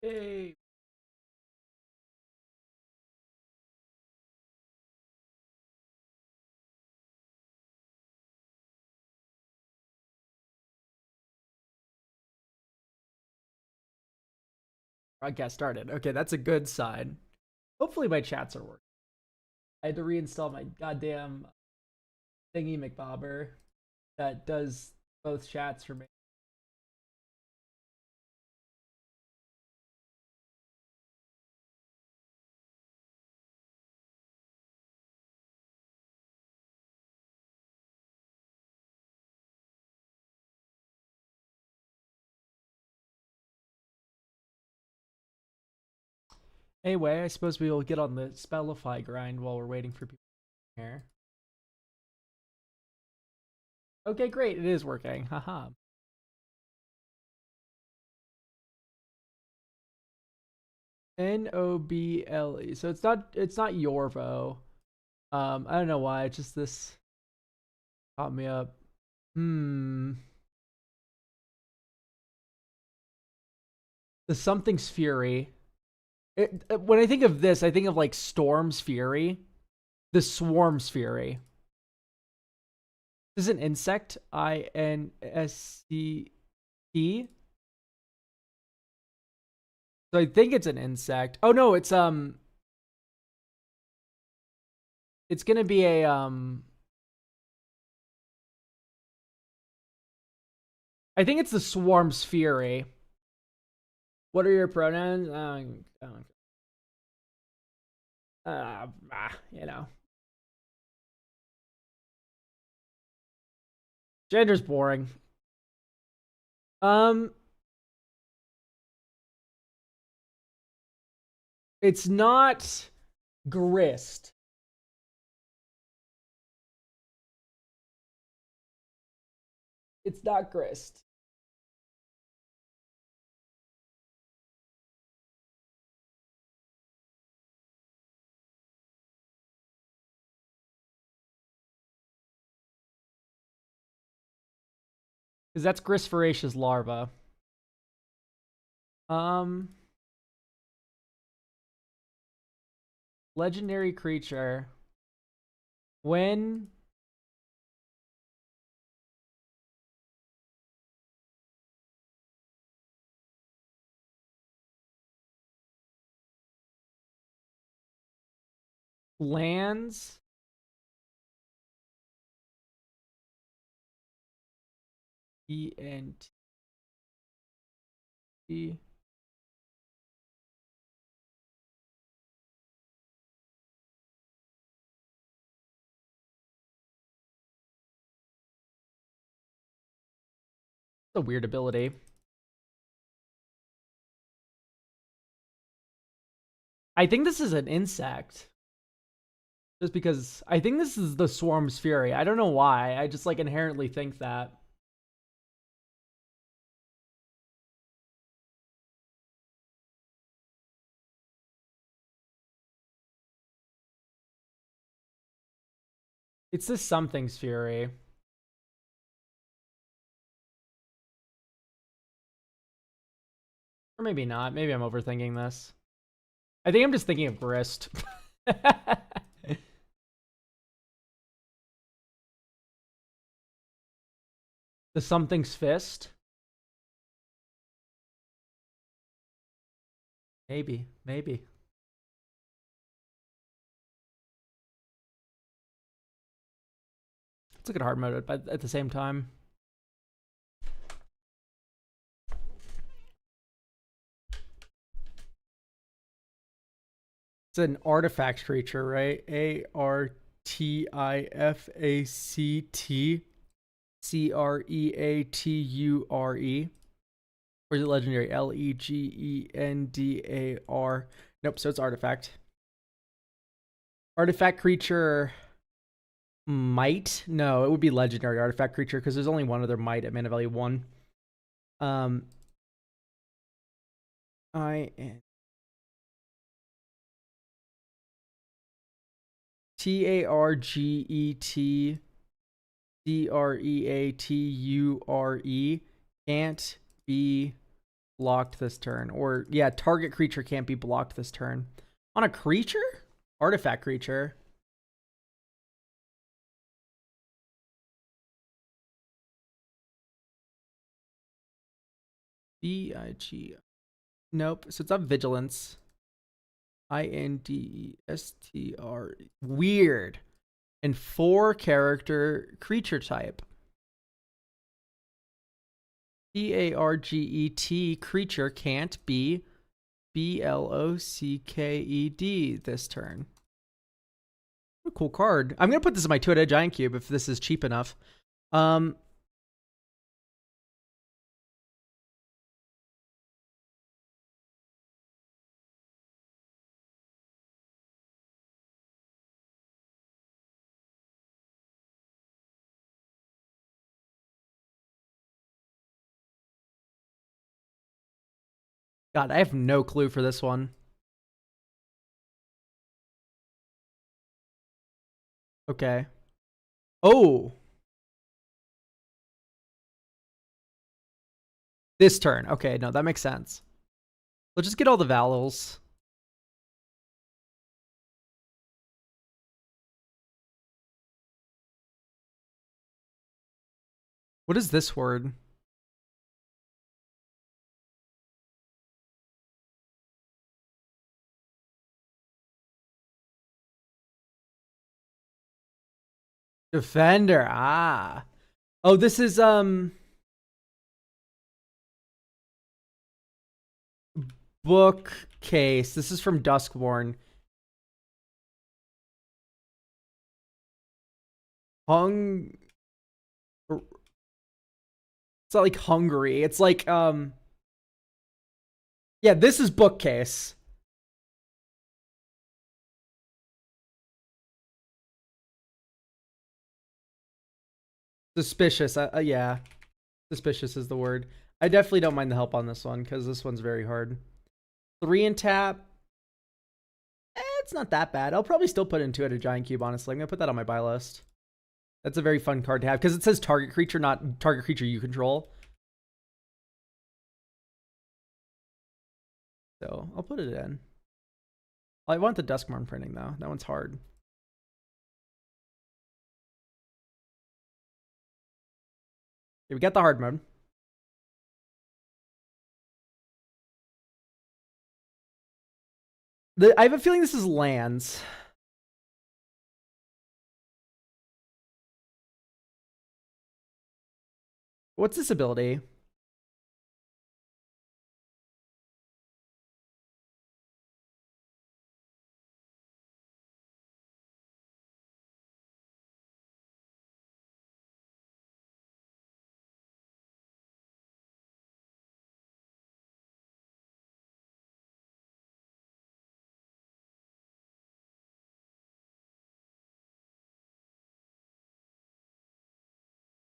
Hey. Broadcast started. Okay, that's a good sign. Hopefully my chats are working. I had to reinstall my goddamn thingy McBobber that does both chats for me. Anyway, I suppose we will get on the Spellify grind while we're waiting for people here. Okay, great. It is working. Haha. Noble. So it's not Yorvo. I don't know why. It's just this caught me up. Hmm. The something's fury. When I think of this, I think of like Storm's Fury, the Swarm's Fury. This is an insect. INSCT. So I think it's an insect. Oh no, it's gonna be a I think it's the Swarm's Fury. What are your pronouns? You know, gender's boring. Um, it's not grist. It's not grist. Because that's Grispheraceous larva. Um, legendary creature. When lands ENT. A weird ability. I think this is an insect. Just because I think this is the Swarm's Fury. I don't know why. I just like inherently think that. It's the something's Fury. Or maybe not. Maybe I'm overthinking this. I think I'm just thinking of Grist. The something's fist. Maybe. Maybe. Let's look at hard mode, but at the same time. It's an artifact creature, right? ARTIFACT CREATURE. Or is it legendary? LEGENDAR. Nope, so it's artifact. Artifact creature might? No, it would be legendary artifact creature because there's only one other might at mana value 1. TARGETCREATURE can't be blocked this turn. Or, yeah, target creature can't be blocked this turn. On a creature? Artifact creature. B-I-G. Nope. So it's not vigilance. Indestr. Weird. And 4-character creature type. Target creature can't be blocked this turn. What a cool card. I'm gonna put this in my 2-headed giant cube if this is cheap enough. God, I have no clue for this one. Okay. Oh. This turn. Okay, no, that makes sense. Let's just get all the vowels. What is this word? Defender. Ah. Oh, this is bookcase. This is from Duskborn. It's not like Hungary. It's like yeah, this is bookcase. Suspicious. Yeah. Suspicious is the word. I definitely don't mind the help on this one because this one's very hard. 3 and tap. It's not that bad. I'll probably still put it into a giant cube, honestly. I'm going to put that on my buy list. That's a very fun card to have because it says target creature, not target creature you control. So I'll put it in. I want the Duskmorn printing though. That one's hard. Okay, we got the hard mode. I have a feeling this is lands. What's this ability?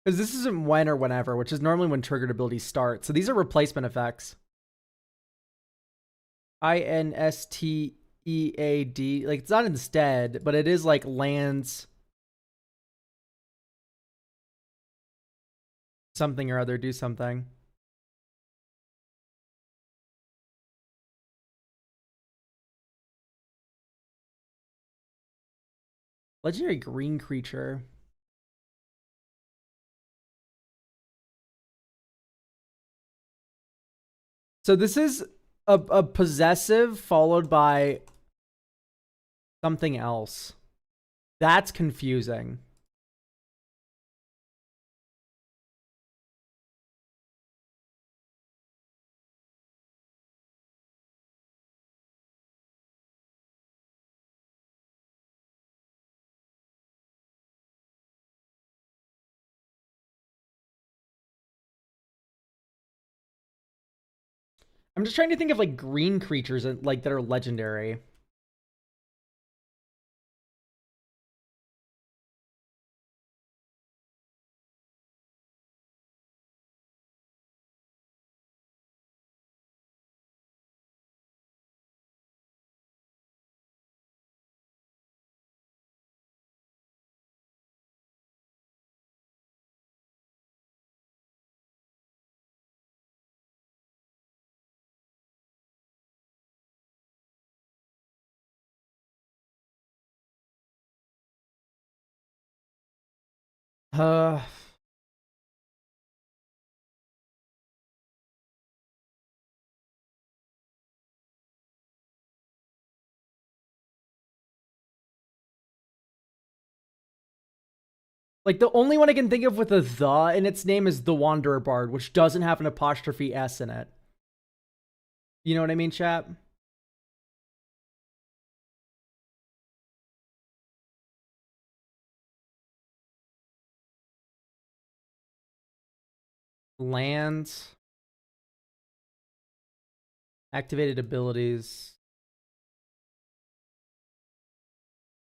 Because this isn't when or whenever, which is normally when triggered abilities start. So these are replacement effects. Instead. Like, it's not instead, but it is like lands something or other, do something. Legendary green creature. So this is a possessive followed by something else. That's confusing. I'm just trying to think of like green creatures like that are legendary. Uh, like the only one I can think of with a the in its name is the Wanderer Bard, which doesn't have an apostrophe S in it. You know what I mean, chat? Lands, activated abilities.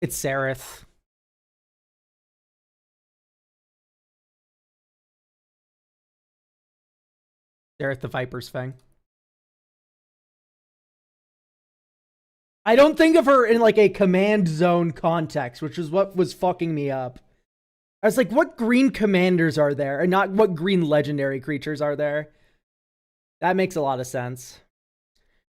It's Sereth. Sereth the Viper's Fang. I don't think of her in like a command zone context, which is what was fucking me up. I was like, what green commanders are there? And not what green legendary creatures are there? That makes a lot of sense.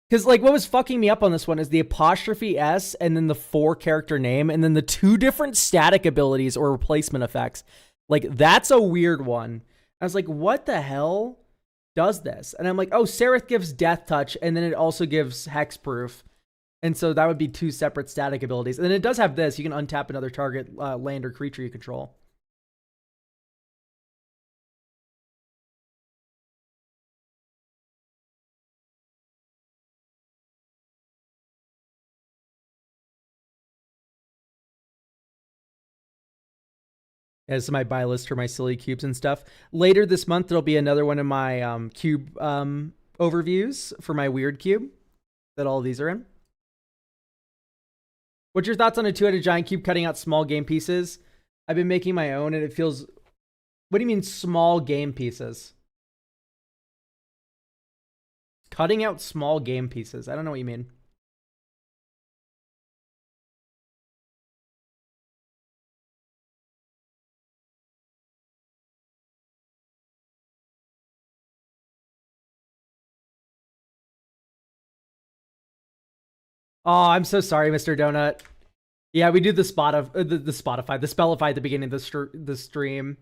Because, like, what was fucking me up on this one is the apostrophe S and then the 4-character name and then the 2 different static abilities or replacement effects. Like, that's a weird one. I was like, what the hell does this? And I'm like, oh, Sereth gives Death Touch and then it also gives Hexproof. And so that would be 2 separate static abilities. And then it does have this. You can untap another target land or creature you control. As my buy list for my silly cubes and stuff. Later this month, there'll be another one of my cube overviews for my weird cube that all of these are in. What's your thoughts on a 2-headed giant cube cutting out small game pieces? I've been making my own and it feels... What do you mean small game pieces? Cutting out small game pieces. I don't know what you mean. Oh, I'm so sorry, Mr. Donut. Yeah, we do the Spotify, the Spellify at the beginning of the stream.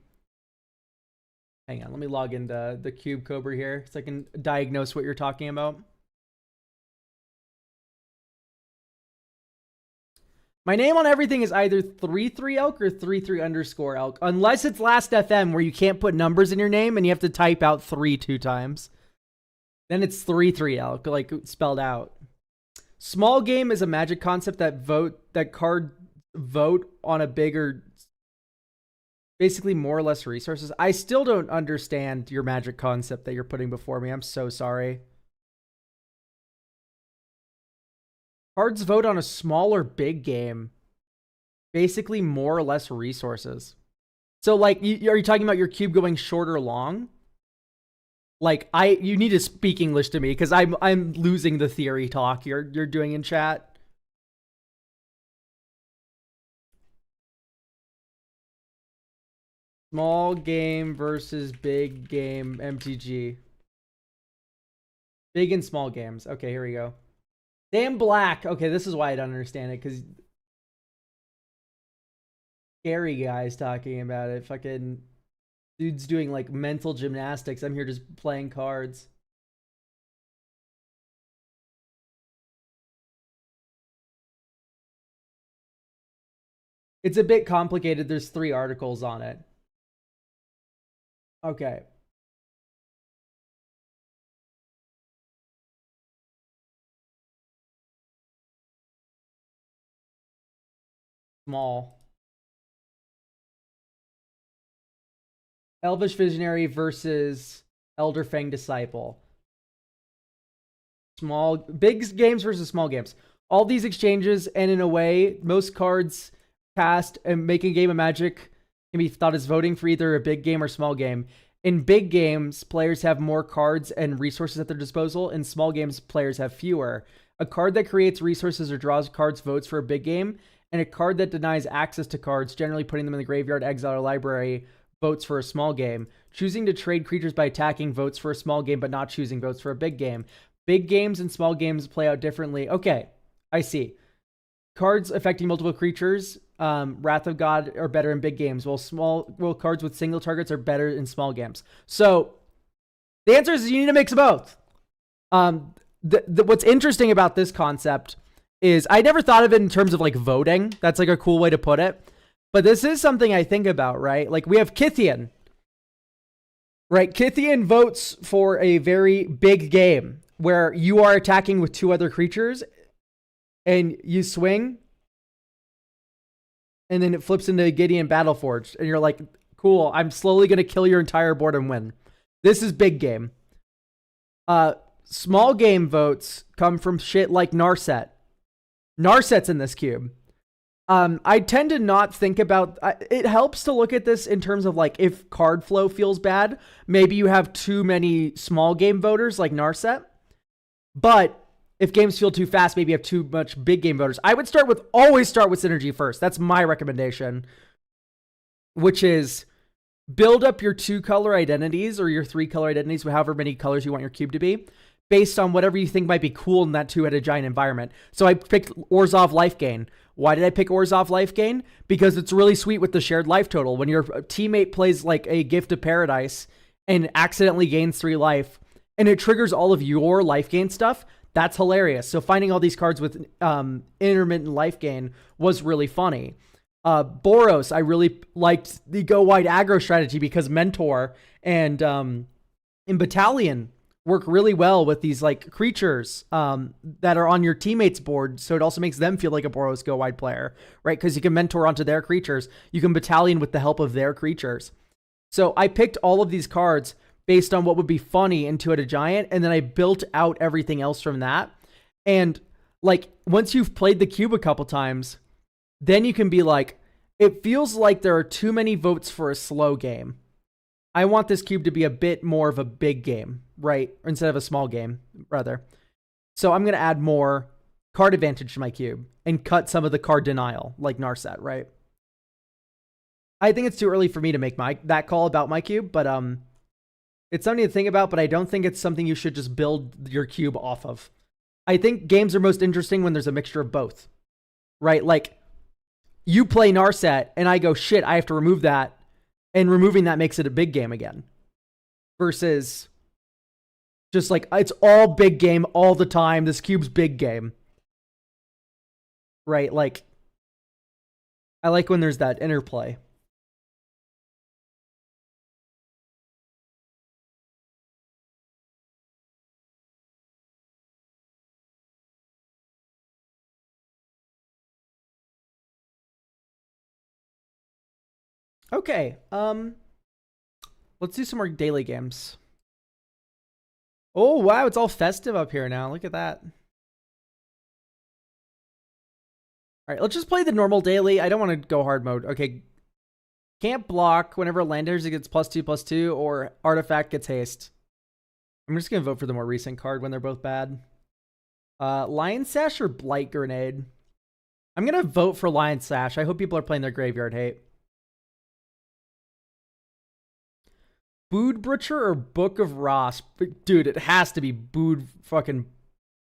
Hang on, let me log into the Cube Cobra here so I can diagnose what you're talking about. My name on everything is either 33 elk or 33 underscore elk, unless it's last FM where you can't put numbers in your name and you have to type out 3 2 times. Then it's 33 elk, like spelled out. Small game is a Magic concept that card vote on a bigger, basically more or less resources. I still don't understand your Magic concept that you're putting before me. I'm so sorry. Cards vote on a small or big game. Basically more or less resources. So like, are you talking about your cube going short or long? Like, you need to speak English to me because I'm losing the theory talk you're doing in chat. Small game versus big game MTG. Big and small games. Okay, here we go. Damn black. Okay, this is why I don't understand it, because scary guys talking about it. Fucking dude's doing like mental gymnastics. I'm here just playing cards. It's a bit complicated. There's 3 articles on it. Okay. Small. Elvish Visionary versus Elderfang Disciple. Small, big games versus small games. All these exchanges, and in a way, most cards cast and making a game of Magic can be thought as voting for either a big game or small game. In big games, players have more cards and resources at their disposal. In small games, players have fewer. A card that creates resources or draws cards votes for a big game, and a card that denies access to cards, generally putting them in the graveyard, exile, or library, votes for a small game. Choosing to trade creatures by attacking votes for a small game, but not choosing votes for a big game. Big games and small games play out differently. Okay, I see. Cards affecting multiple creatures Wrath of God are better in big games, while cards with single targets are better in small games. So the answer is you need to mix both. What's interesting about this concept is I never thought of it in terms of like voting. That's like a cool way to put it. But this is something I think about, right? Like we have Kythian, right? Kythian votes for a very big game where you are attacking with 2 other creatures and you swing and then it flips into Gideon Battleforged and you're like, cool, I'm slowly going to kill your entire board and win. This is big game. Small game votes come from shit like Narset. Narset's in this cube. I tend to not think about it. Helps to look at this in terms of like if card flow feels bad, maybe you have too many small game voters like Narset. But if games feel too fast, maybe you have too much big game voters. I would always start with synergy first. That's my recommendation, which is build up your 2-color identities or your 3-color identities, however many colors you want your cube to be, based on whatever you think might be cool in that 2-headed giant environment. So I picked Orzhov Life Gain. Why did I pick Orzhov Life Gain? Because it's really sweet with the shared life total. When your teammate plays like a Gift of Paradise and accidentally gains 3 life, and it triggers all of your life gain stuff, that's hilarious. So finding all these cards with intermittent life gain was really funny. Boros, I really liked the go wide aggro strategy because Mentor and in Battalion work really well with these like creatures that are on your teammates board. So it also makes them feel like a Boros go wide player, right? Because you can mentor onto their creatures. You can Battalion with the help of their creatures. So I picked all of these cards based on what would be funny in 2-headed giant. And then I built out everything else from that. And like, once you've played the cube a couple times, then you can be like, it feels like there are too many votes for a slow game. I want this cube to be a bit more of a big game, right? Instead of a small game, rather. So I'm going to add more card advantage to my cube and cut some of the card denial, like Narset, right? I think it's too early for me to make that call about my cube, but it's something to think about, but I don't think it's something you should just build your cube off of. I think games are most interesting when there's a mixture of both, right? Like, you play Narset, and I go, shit, I have to remove that, and removing that makes it a big game again. Versus just like, it's all big game all the time, this cube's big game. Right? Like, I like when there's that interplay. Okay, let's do some more daily games. Oh, wow, it's all festive up here now. Look at that. All right, let's just play the normal daily. I don't want to go hard mode. Okay. Can't block whenever land enters, it gets +2/+2, or artifact gets haste. I'm just going to vote for the more recent card when they're both bad. Lion Sash or Blight Grenade? I'm going to vote for Lion Sash. I hope people are playing their Graveyard Hate. Bood Butcher or Book of Ross? Dude, it has to be Bood fucking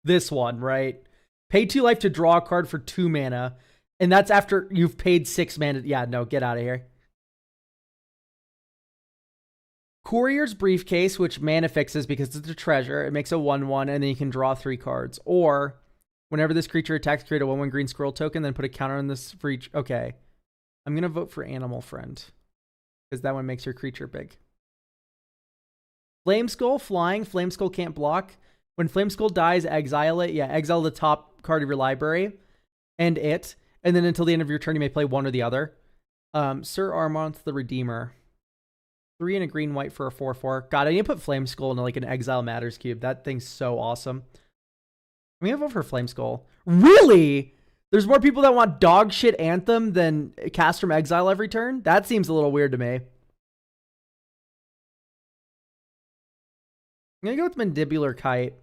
this one, right? Pay 2 life to draw a card for 2 mana. And that's after you've paid 6 mana. Yeah, no, get out of here. Courier's Briefcase, which mana fixes because it's a treasure. It makes a 1/1, and then you can draw 3 cards. Or, whenever this creature attacks, create a 1/1 green scroll token, then put a counter on this for each. Okay. I'm going to vote for Animal Friend, because that one makes your creature big. Flameskull, flying. Flameskull can't block. When Flameskull dies, exile it. Yeah, exile the top card of your library. And it. And then until the end of your turn, you may play one or the other. Sir Armonth the Redeemer. 3 and a green-white for a 4/4. God, I need to put Flameskull into like an Exile Matters cube. That thing's so awesome. I'm going to vote for Flameskull. Really? There's more people that want dog shit Anthem than cast from Exile every turn? That seems a little weird to me. I'm going to go with Mandibular Kite.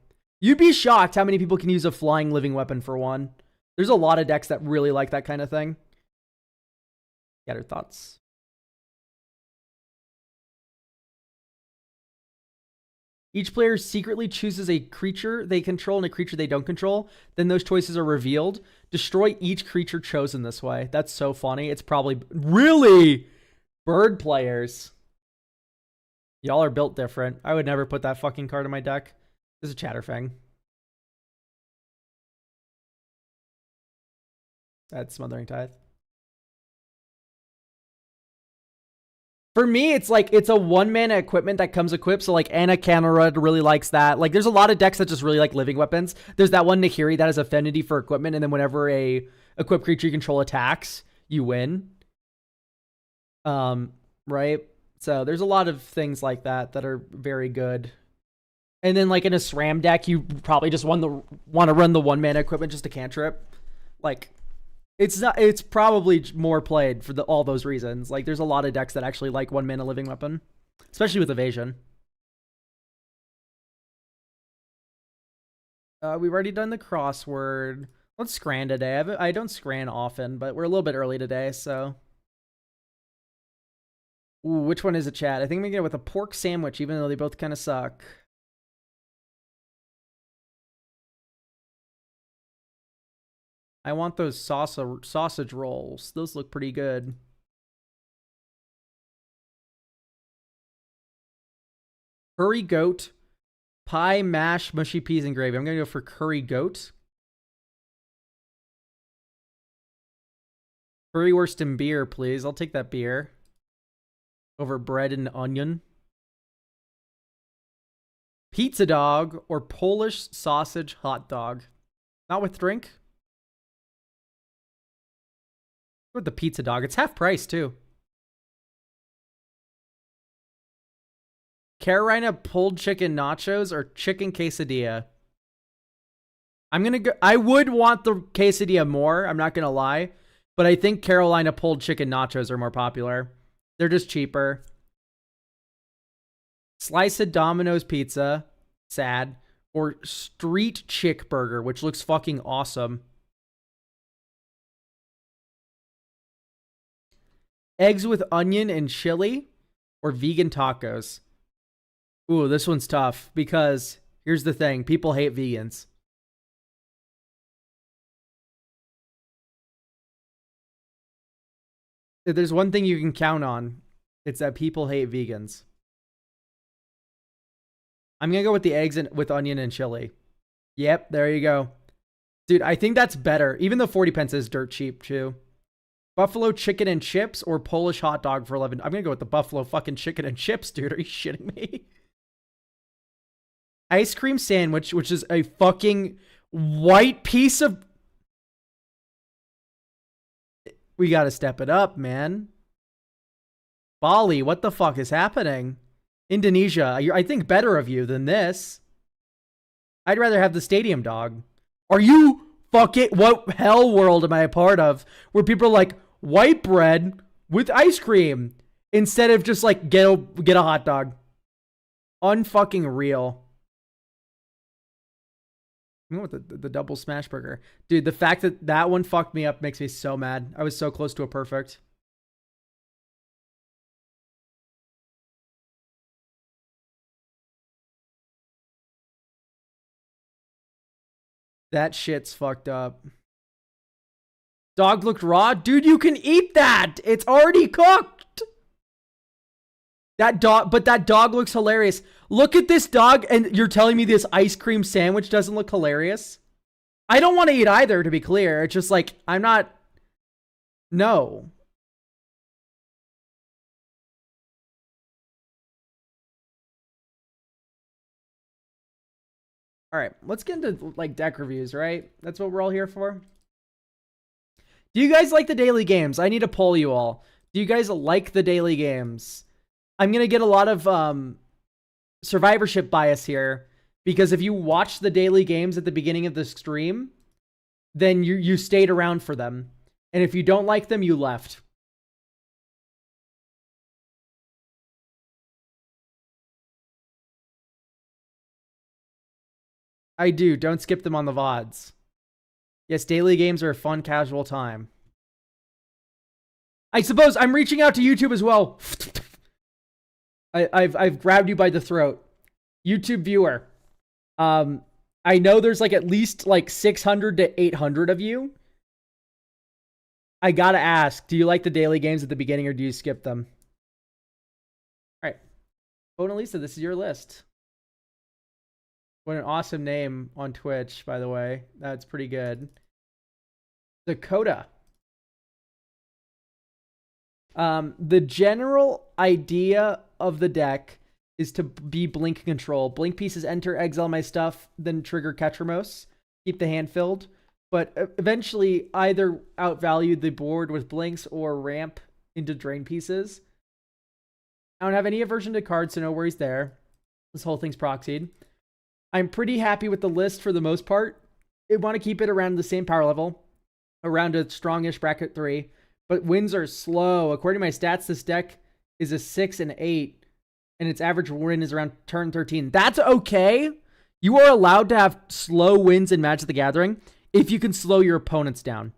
You'd be shocked how many people can use a flying living weapon for 1. There's a lot of decks that really like that kind of thing. Get her thoughts. Each player secretly chooses a creature they control and a creature they don't control. Then those choices are revealed. Destroy each creature chosen this way. That's so funny. It's probably really bird players. Y'all are built different. I would never put that fucking card in my deck. This is a Chatterfang. That's Smothering Tithe. For me, it's like, it's a 1-mana equipment that comes equipped. So like Anna Canara really likes that. Like there's a lot of decks that just really like living weapons. There's that one Nahiri that has affinity for equipment. And then whenever a equipped creature you control attacks, you win. Right? So there's a lot of things like that that are very good. And then like in a SRAM deck, you probably just want to run the 1-mana equipment just to cantrip. Like, it's probably more played for all those reasons. Like there's a lot of decks that actually like 1-mana living weapon, especially with evasion. We've already done the crossword. Let's scran today. I don't scran often, but we're a little bit early today, so. Ooh, which one is it, chat? I think I'm gonna get with a pork sandwich, even though they both kind of suck. I want those sausage rolls. Those look pretty good. Curry goat, pie, mash, mushy peas, and gravy. I'm going to go for curry goat. Currywurst and beer, please. I'll take that beer over bread and onion. Pizza dog or Polish sausage hot dog. Not with drink. With the pizza dog. It's half price, too. Carolina pulled chicken nachos or chicken quesadilla. I'm going to go. I would want the quesadilla more. I'm not going to lie. But I think Carolina pulled chicken nachos are more popular. They're just cheaper. Slice of Domino's pizza. Sad. Or street chick burger, which looks fucking awesome. Eggs with onion and chili or vegan tacos. Ooh, this one's tough because here's the thing. People hate vegans. If there's one thing you can count on, it's that people hate vegans. I'm going to go with the eggs with onion and chili. Yep, there you go. Dude, I think that's better. Even though 40 pence is dirt cheap, too. Buffalo chicken and chips or Polish hot dog for 11. I'm going to go with the buffalo fucking chicken and chips, dude. Are you shitting me? Ice cream sandwich, which is a fucking white piece of... We got to step it up, man. Bali, what the fuck is happening? Indonesia, I think better of you than this. I'd rather have the stadium dog. Are you fucking... What hell world am I a part of? Where people are like, white bread with ice cream. Instead of just like, get a hot dog. Unfucking real. I'm going with the double smash burger. Dude, the fact that that one fucked me up makes me so mad. I was so close to a perfect. That shit's fucked up. Dog looked raw. Dude, you can eat that. It's already cooked. That dog looks hilarious. Look at this dog, and you're telling me this ice cream sandwich doesn't look hilarious? I don't want to eat either, to be clear. It's just like, I'm not... No. All right, let's get into like deck reviews, right? That's what we're all here for. Do you guys like the daily games? I need to poll you all. Do you guys like the daily games? I'm going to get a lot of survivorship bias here because if you watch the daily games at the beginning of the stream, then you stayed around for them. And if you don't like them, you left. I do. Don't skip them on the VODs. Yes, daily games are a fun, casual time. I suppose I'm reaching out to YouTube as well. I've grabbed you by the throat. YouTube viewer. I know there's like at least like 600 to 800 of you. I gotta ask, do you like the daily games at the beginning or do you skip them? All right. Mona Lisa, this is your list. What an awesome name on Twitch, by the way. That's pretty good. Dakota. The general idea of the deck is to be blink control. Blink pieces enter, exile my stuff, then trigger Ketramos. Keep the hand filled. But eventually either outvalue the board with blinks or ramp into drain pieces. I don't have any aversion to cards, so no worries there. This whole thing's proxied. I'm pretty happy with the list for the most part. I want to keep it around the same power level. Around a strongish bracket 3. But wins are slow. According to my stats, this deck is a 6 and 8. And its average win is around turn 13. That's okay. You are allowed to have slow wins in Magic the Gathering if you can slow your opponents down.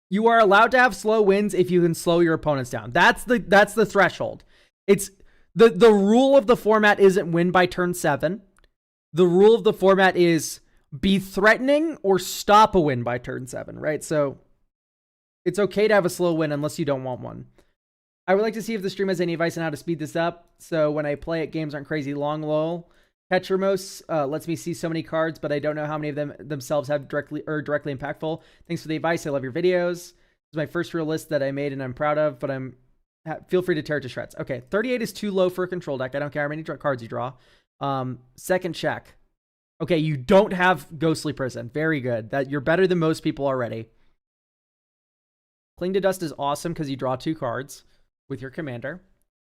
You are allowed to have slow wins if you can slow your opponents down. That's the threshold. It's the rule of the format isn't win by turn 7. The rule of the format is be threatening or stop a win by turn 7, right? So it's okay to have a slow win unless you don't want one. I would like to see if the stream has any advice on how to speed this up. So when I play it, games aren't crazy long, lol. Petramos lets me see so many cards, but I don't know how many of them themselves have directly impactful. Thanks for the advice. I love your videos. This is my first real list that I made and I'm proud of, but feel free to tear it to shreds. Okay, 38 is too low for a control deck. I don't care how many cards you draw. Second check. Okay, you don't have Ghostly Prison. Very good. That you're better than most people already. Cling to Dust is awesome because you draw 2 cards with your commander.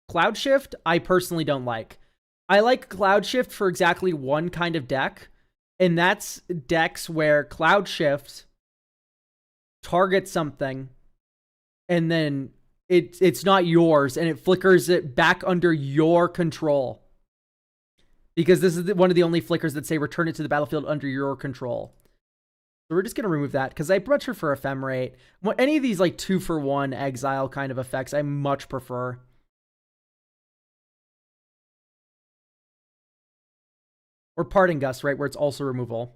Cloud Shift, I personally don't like. I like Cloud Shift for exactly one kind of deck, and that's decks where Cloud Shift targets something, and then it's not yours, and it flickers it back under your control. Because this is one of the only flickers that say return it to the battlefield under your control. So we're just going to remove that because I much prefer Ephemerate. Any of these like 2-for-1 exile kind of effects, I much prefer. Or Parting Gust, right, where it's also removal.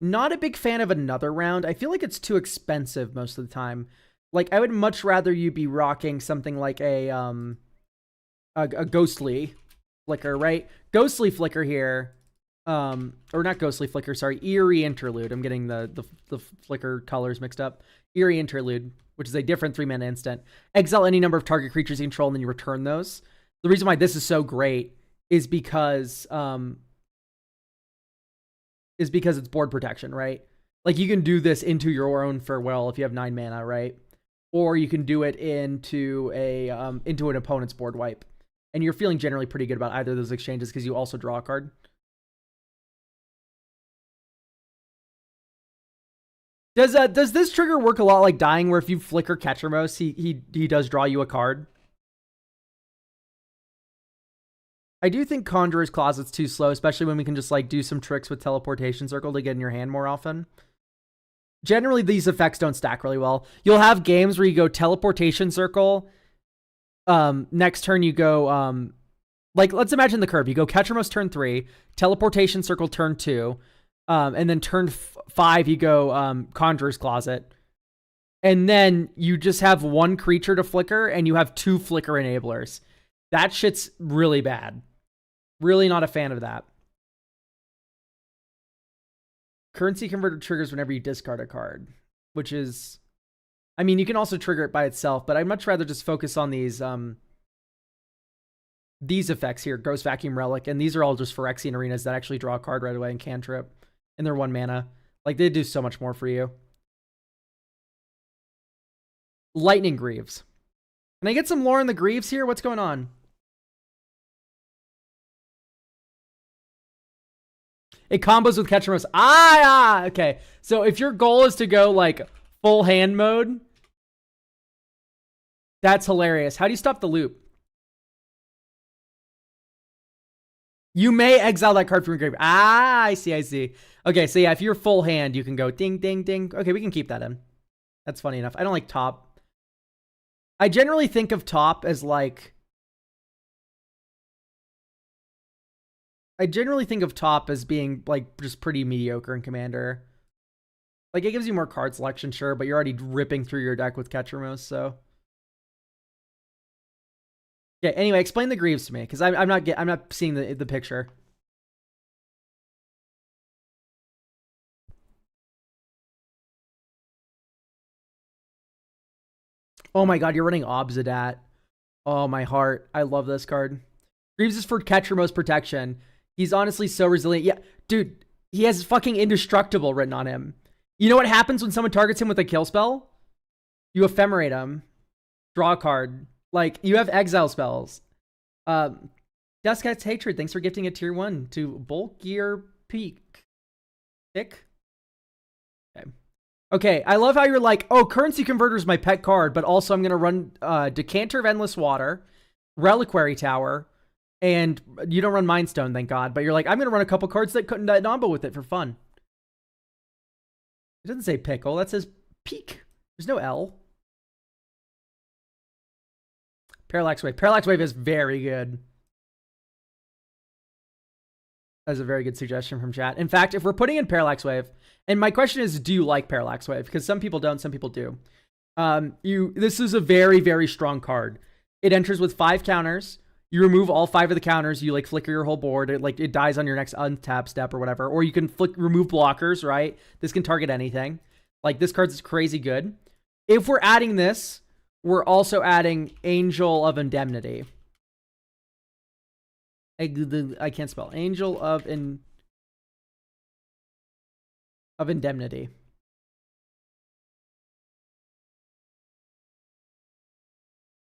Not a big fan of Another Round. I feel like it's too expensive most of the time. Like, I would much rather you be rocking something like a Ghostly Flicker, right? Ghostly Flicker here. Or not Ghostly Flicker, sorry. Eerie Interlude. I'm getting the Flicker colors mixed up. Eerie Interlude, which is a different 3-mana instant. Exile any number of target creatures you control and then you return those. The reason why this is so great is because it's board protection, right? Like you can do this into your own Farewell if you have 9 mana, right? Or you can do it into an opponent's board wipe. And you're feeling generally pretty good about either of those exchanges because you also draw a card. Does this trigger work a lot like Dying, where if you flicker Ketramos, he does draw you a card? I do think Conjurer's Closet's too slow, especially when we can just like do some tricks with Teleportation Circle to get in your hand more often. Generally, these effects don't stack really well. You'll have games where you go Teleportation Circle. Next turn you go, like let's imagine the curve. You go Ketramos turn 3, Teleportation Circle turn 2, and then turn 5 you go Conjurer's Closet. And then you just have one creature to flicker and you have 2 flicker enablers. That shit's really bad. Really not a fan of that. Currency Converter triggers whenever you discard a card, which is, I mean, you can also trigger it by itself, but I'd much rather just focus on these effects here, Ghost Vacuum Relic, and these are all just Phyrexian Arenas that actually draw a card right away and cantrip, and they're 1 mana. Like, they do so much more for you. Lightning Greaves. Can I get some lore in the Greaves here? What's going on? It combos with Ketramos. Okay. So if your goal is to go like full hand mode, that's hilarious. How do you stop the loop? You may exile that card from your grave. I see. Okay, so yeah, if you're full hand, you can go ding, ding, ding. Okay, we can keep that in. That's funny enough. I don't like top. I generally think of top as like... I generally think of top as being like just pretty mediocre in Commander. Like, it gives you more card selection, sure, but you're already ripping through your deck with Ketchermos, so... Okay, anyway, explain the Greaves to me, because I'm not seeing the picture. Oh my god, you're running Obsidat. Oh, my heart. I love this card. Greaves is for Ketchermos protection. He's honestly so resilient. Yeah, dude, he has fucking indestructible written on him. You know what happens when someone targets him with a kill spell? You ephemerate him. Draw a card. Like, you have exile spells. Duskat's Hatred, thanks for gifting a tier 1 to Bulkier Peak. Pick? Okay, I love how you're like, oh, Currency Converter is my pet card, but also I'm going to run Decanter of Endless Water, Reliquary Tower, and you don't run Mind Stone, thank God, but you're like, I'm going to run a couple cards that couldn't combo with it for fun. It doesn't say Pickle, that says Peak. There's no L. Parallax Wave. Parallax Wave is very good. That's a very good suggestion from chat. In fact, if we're putting in Parallax Wave, and my question is, do you like Parallax Wave? Because some people don't, some people do. This is a very, very strong card. It enters with 5 counters. You remove all 5 of the counters. You like flicker your whole board. It dies on your next untap step or whatever. Or you can remove blockers, right? This can target anything. Like, this card's crazy good. If we're adding this, we're also adding Angel of Indemnity. I can't spell. Angel of Indemnity.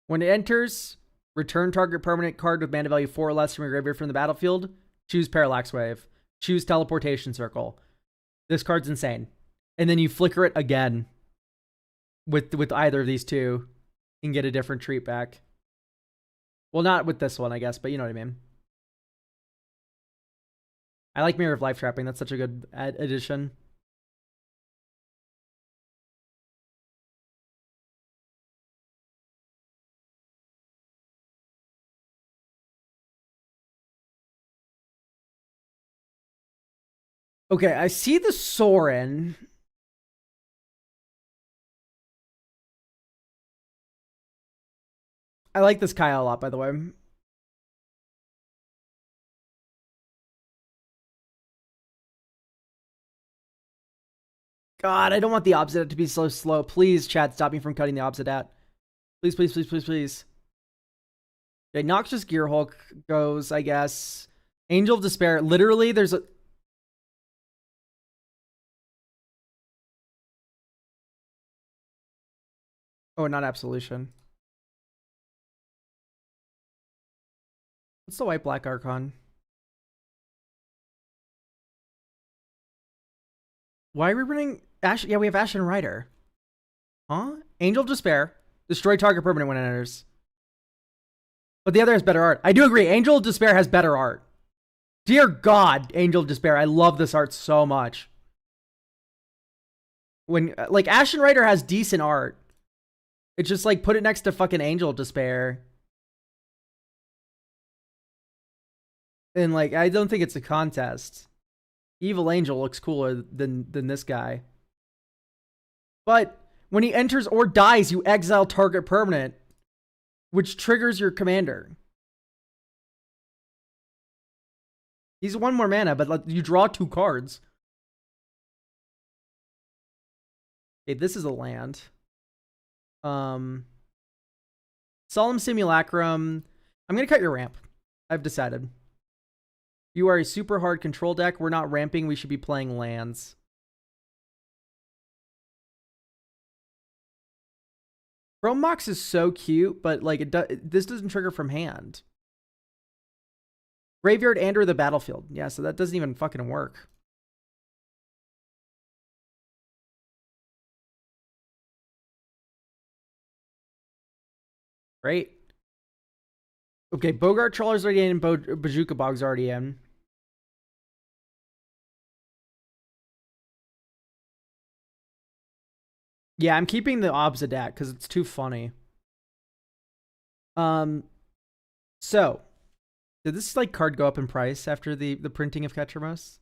When it enters, return target permanent card with mana value 4 or less from your graveyard from the battlefield. Choose Parallax Wave. Choose Teleportation Circle. This card's insane. And then you flicker it again with either of these two and get a different treat back. Well, not with this one, I guess, but you know what I mean. I like Mirror of Life Trapping. That's such a good addition. Okay, I see the Sorin. I like this Kyle a lot, by the way. God, I don't want the Obsidat to be so slow. Please, chat, stop me from cutting the Obsidat. Please, please, please, please, please. Okay, Noxious Gearhulk goes, I guess. Angel of Despair. Literally, there's a... Oh, not Absolution. What's the white-black Archon? Why are we running Ash? Yeah, we have Ashen Rider. Huh? Angel of Despair. Destroy target permanent when it enters. But the other has better art. I do agree. Angel of Despair has better art. Dear God, Angel of Despair. I love this art so much. When, like, Ashen Rider has decent art. It's just like, put it next to fucking Angel of Despair. And, like, I don't think it's a contest. Evil Angel looks cooler than this guy. But when he enters or dies, you exile target permanent, which triggers your commander. He's 1 more mana, but like, you draw 2 cards. Okay, this is a land. Solemn Simulacrum. I'm gonna cut your ramp. I've decided. You are a super hard control deck. We're not ramping. We should be playing lands. Chrome Mox is so cute, but like this doesn't trigger from hand. Graveyard and or the battlefield. Yeah, so that doesn't even fucking work. Great. Okay, Bogart Trawler's already in, Bajuka Bog's already in. Yeah, I'm keeping the Obsidat because it's too funny. So did this like card go up in price after the printing of Ketchermos?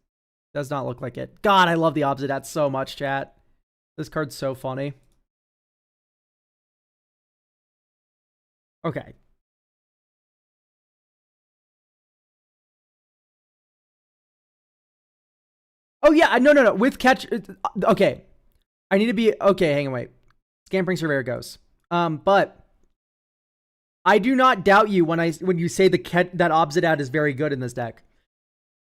Does not look like it. God, I love the Obsidat so much, chat. This card's so funny. Okay. Oh yeah, no. With catch, okay. I need to be okay. Hang on, wait. Scampering Surveyor goes. But I do not doubt you when you say that Obsidat is very good in this deck.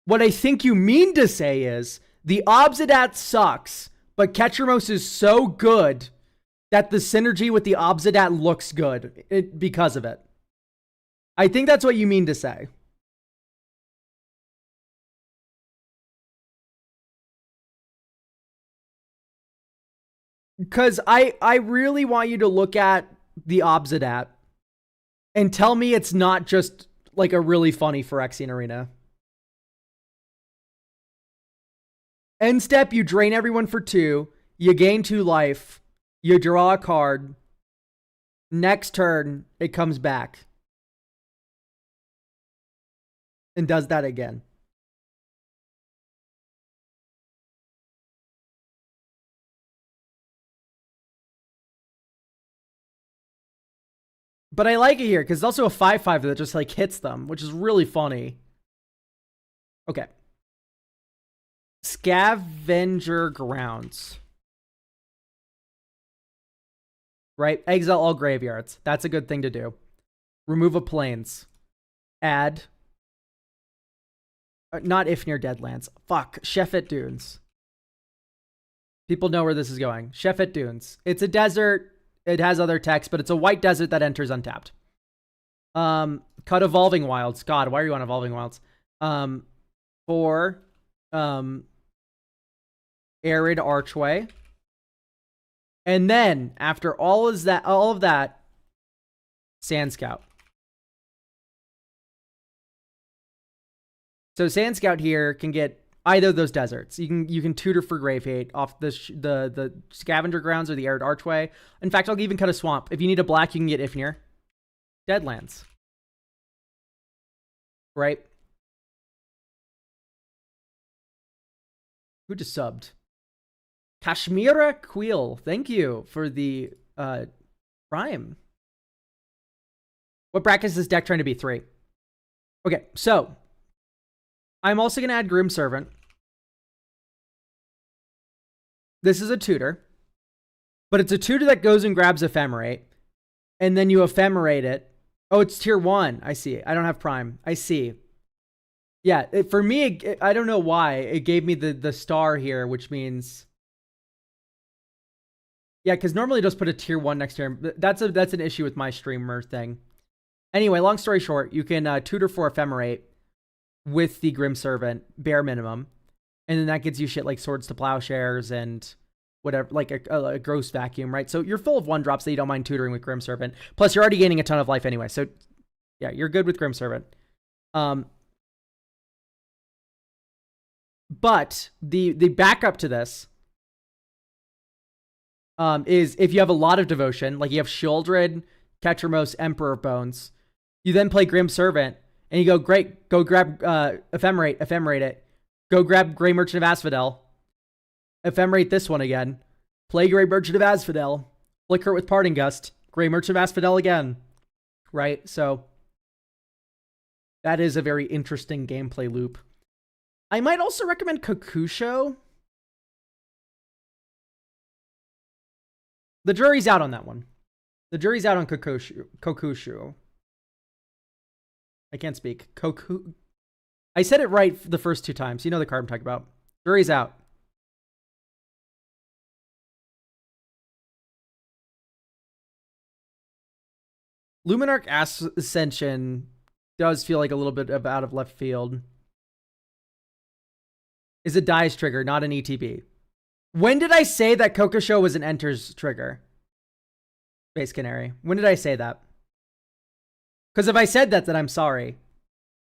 What I think you mean to say is the Obsidat sucks, but Ketchermos is so good that the synergy with the Obsidat looks good because of it. I think that's what you mean to say. Because I really want you to look at the Obsidat and tell me it's not just like a really funny Phyrexian arena. End step, you drain everyone for 2, you gain 2 life, you draw a card. Next turn, it comes back. And does that again. But I like it here because it's also a 5/5 that just like hits them, which is really funny. Okay. Scavenger Grounds. Right? Exile all graveyards. That's a good thing to do. Remove a plains. Add. Not Ifnir Deadlands. Fuck. Shefet Dunes. People know where this is going. Shefet Dunes. It's a desert. It has other text, but it's a white desert that enters untapped. Cut Evolving Wilds. God, why are you on Evolving Wilds? For Arid Archway. And then after all of that, Sand Scout. So Sand Scout here can get either of those deserts. You can tutor for Grave Hate off the Scavenger Grounds or the Arid Archway. In fact, I'll even cut a swamp. If you need a black, you can get Ifnir. Deadlands. Right? Who just subbed? Kashmira Queel. Thank you for the Prime. What bracket is this deck trying to be? 3. Okay, so I'm also going to add Grim Servant. This is a tutor, but it's a tutor that goes and grabs Ephemerate, and then you Ephemerate it. Oh, it's tier 1. I see. I don't have Prime. I see. Yeah, for me, I don't know why. It gave me the star here, which means... Yeah, because normally it just put a tier 1 next to him. That's an issue with my streamer thing. Anyway, long story short, you can tutor for Ephemerate with the Grim Servant, bare minimum. And then that gives you shit like Swords to Plowshares and whatever, like a Gross Vacuum, right? So you're full of 1-drops that you don't mind tutoring with Grim Servant. Plus, you're already gaining a ton of life anyway. So, yeah, you're good with Grim Servant. But the backup to this is if you have a lot of devotion, like you have Shieldred, Ketchermos, Emperor of Bones, you then play Grim Servant, and you go, great, go grab Ephemerate it. Go grab Grey Merchant of Asphodel. Ephemerate this one again. Play Grey Merchant of Asphodel. Flicker it with Parting Gust. Grey Merchant of Asphodel again. Right? So, that is a very interesting gameplay loop. I might also recommend Kokusho. The jury's out on that one. The jury's out on Kokusho. I can't speak. I said it right the first 2 times. You know the card I'm talking about. Jury's out. Luminarch Ascension does feel like a little bit of out of left field. Is a dies trigger, not an ETB. When did I say that Kokusho was an enters trigger? Space Canary. When did I say that? Because if I said that, then I'm sorry.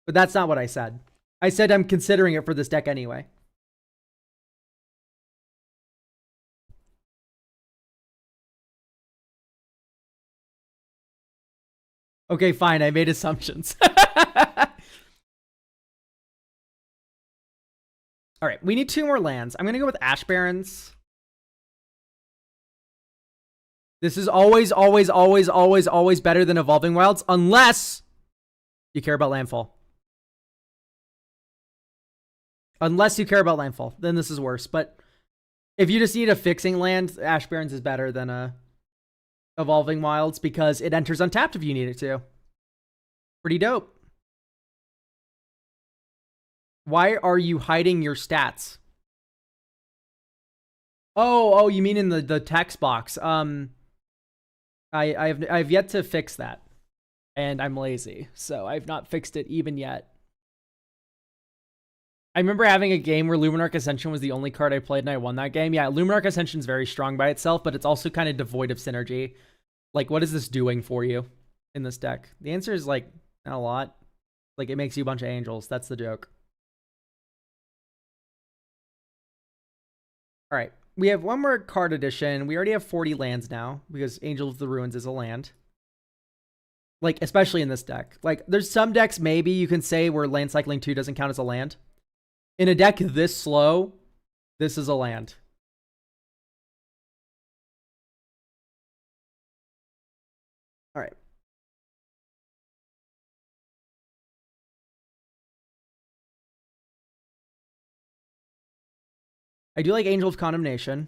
But that's not what I said. I said I'm considering it for this deck anyway. Okay, fine. I made assumptions. All right, we need 2 more lands. I'm gonna go with Ash Barrens. This is always, always, always, always, always better than Evolving Wilds, unless you care about landfall. Unless you care about landfall, then this is worse. But if you just need a fixing land, Ash Barrens is better than a Evolving Wilds because it enters untapped if you need it to. Pretty dope. Why are you hiding your stats? Oh, you mean in the text box? I've yet to fix that, and I'm lazy, so I've not fixed it even yet. I remember having a game where Luminarch Ascension was the only card I played, and I won that game. Yeah, Luminarch Ascension is very strong by itself, but it's also kind of devoid of synergy. Like, what is this doing for you in this deck? The answer is, like, not a lot. Like, it makes you a bunch of angels. That's the joke. All right. We have one more card addition. We already have 40 lands now because Angel of the Ruins is a land. Like, especially in this deck. Like, there's some decks maybe you can say where Land Cycling 2 doesn't count as a land. In a deck this slow, this is a land. All right. I do like Angel of Condemnation.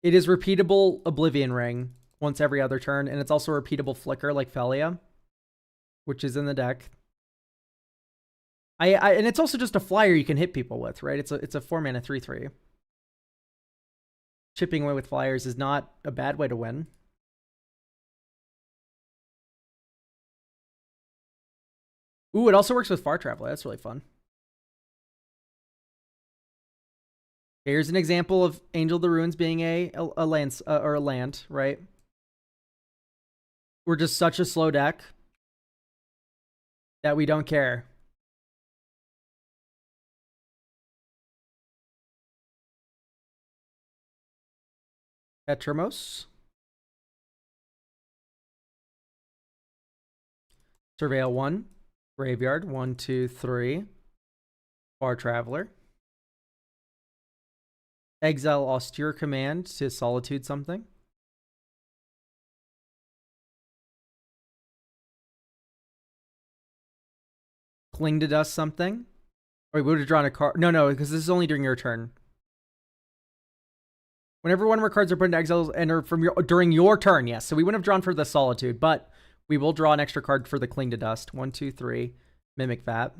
It is repeatable Oblivion Ring once every other turn, and it's also a repeatable Flicker like Felia, which is in the deck. And it's also just a flyer you can hit people with, right? It's a 4-mana 3/3. Chipping away with flyers is not a bad way to win. Ooh, it also works with Far Traveler. That's really fun. Here's an example of Angel of the Ruins being a land, or a land, right? We're just such a slow deck that we don't care. Petramos. Surveil 1. Graveyard. 1, 2, 3. Far Traveler. Exile Austere Command to Solitude something. Cling to Dust something. Or we would have drawn a card. No, because this is only during your turn. Whenever one of our cards are put into exile and are from during your turn, yes. So we wouldn't have drawn for the Solitude, but we will draw an extra card for the Cling to Dust. 1, 2, 3. Mimic that.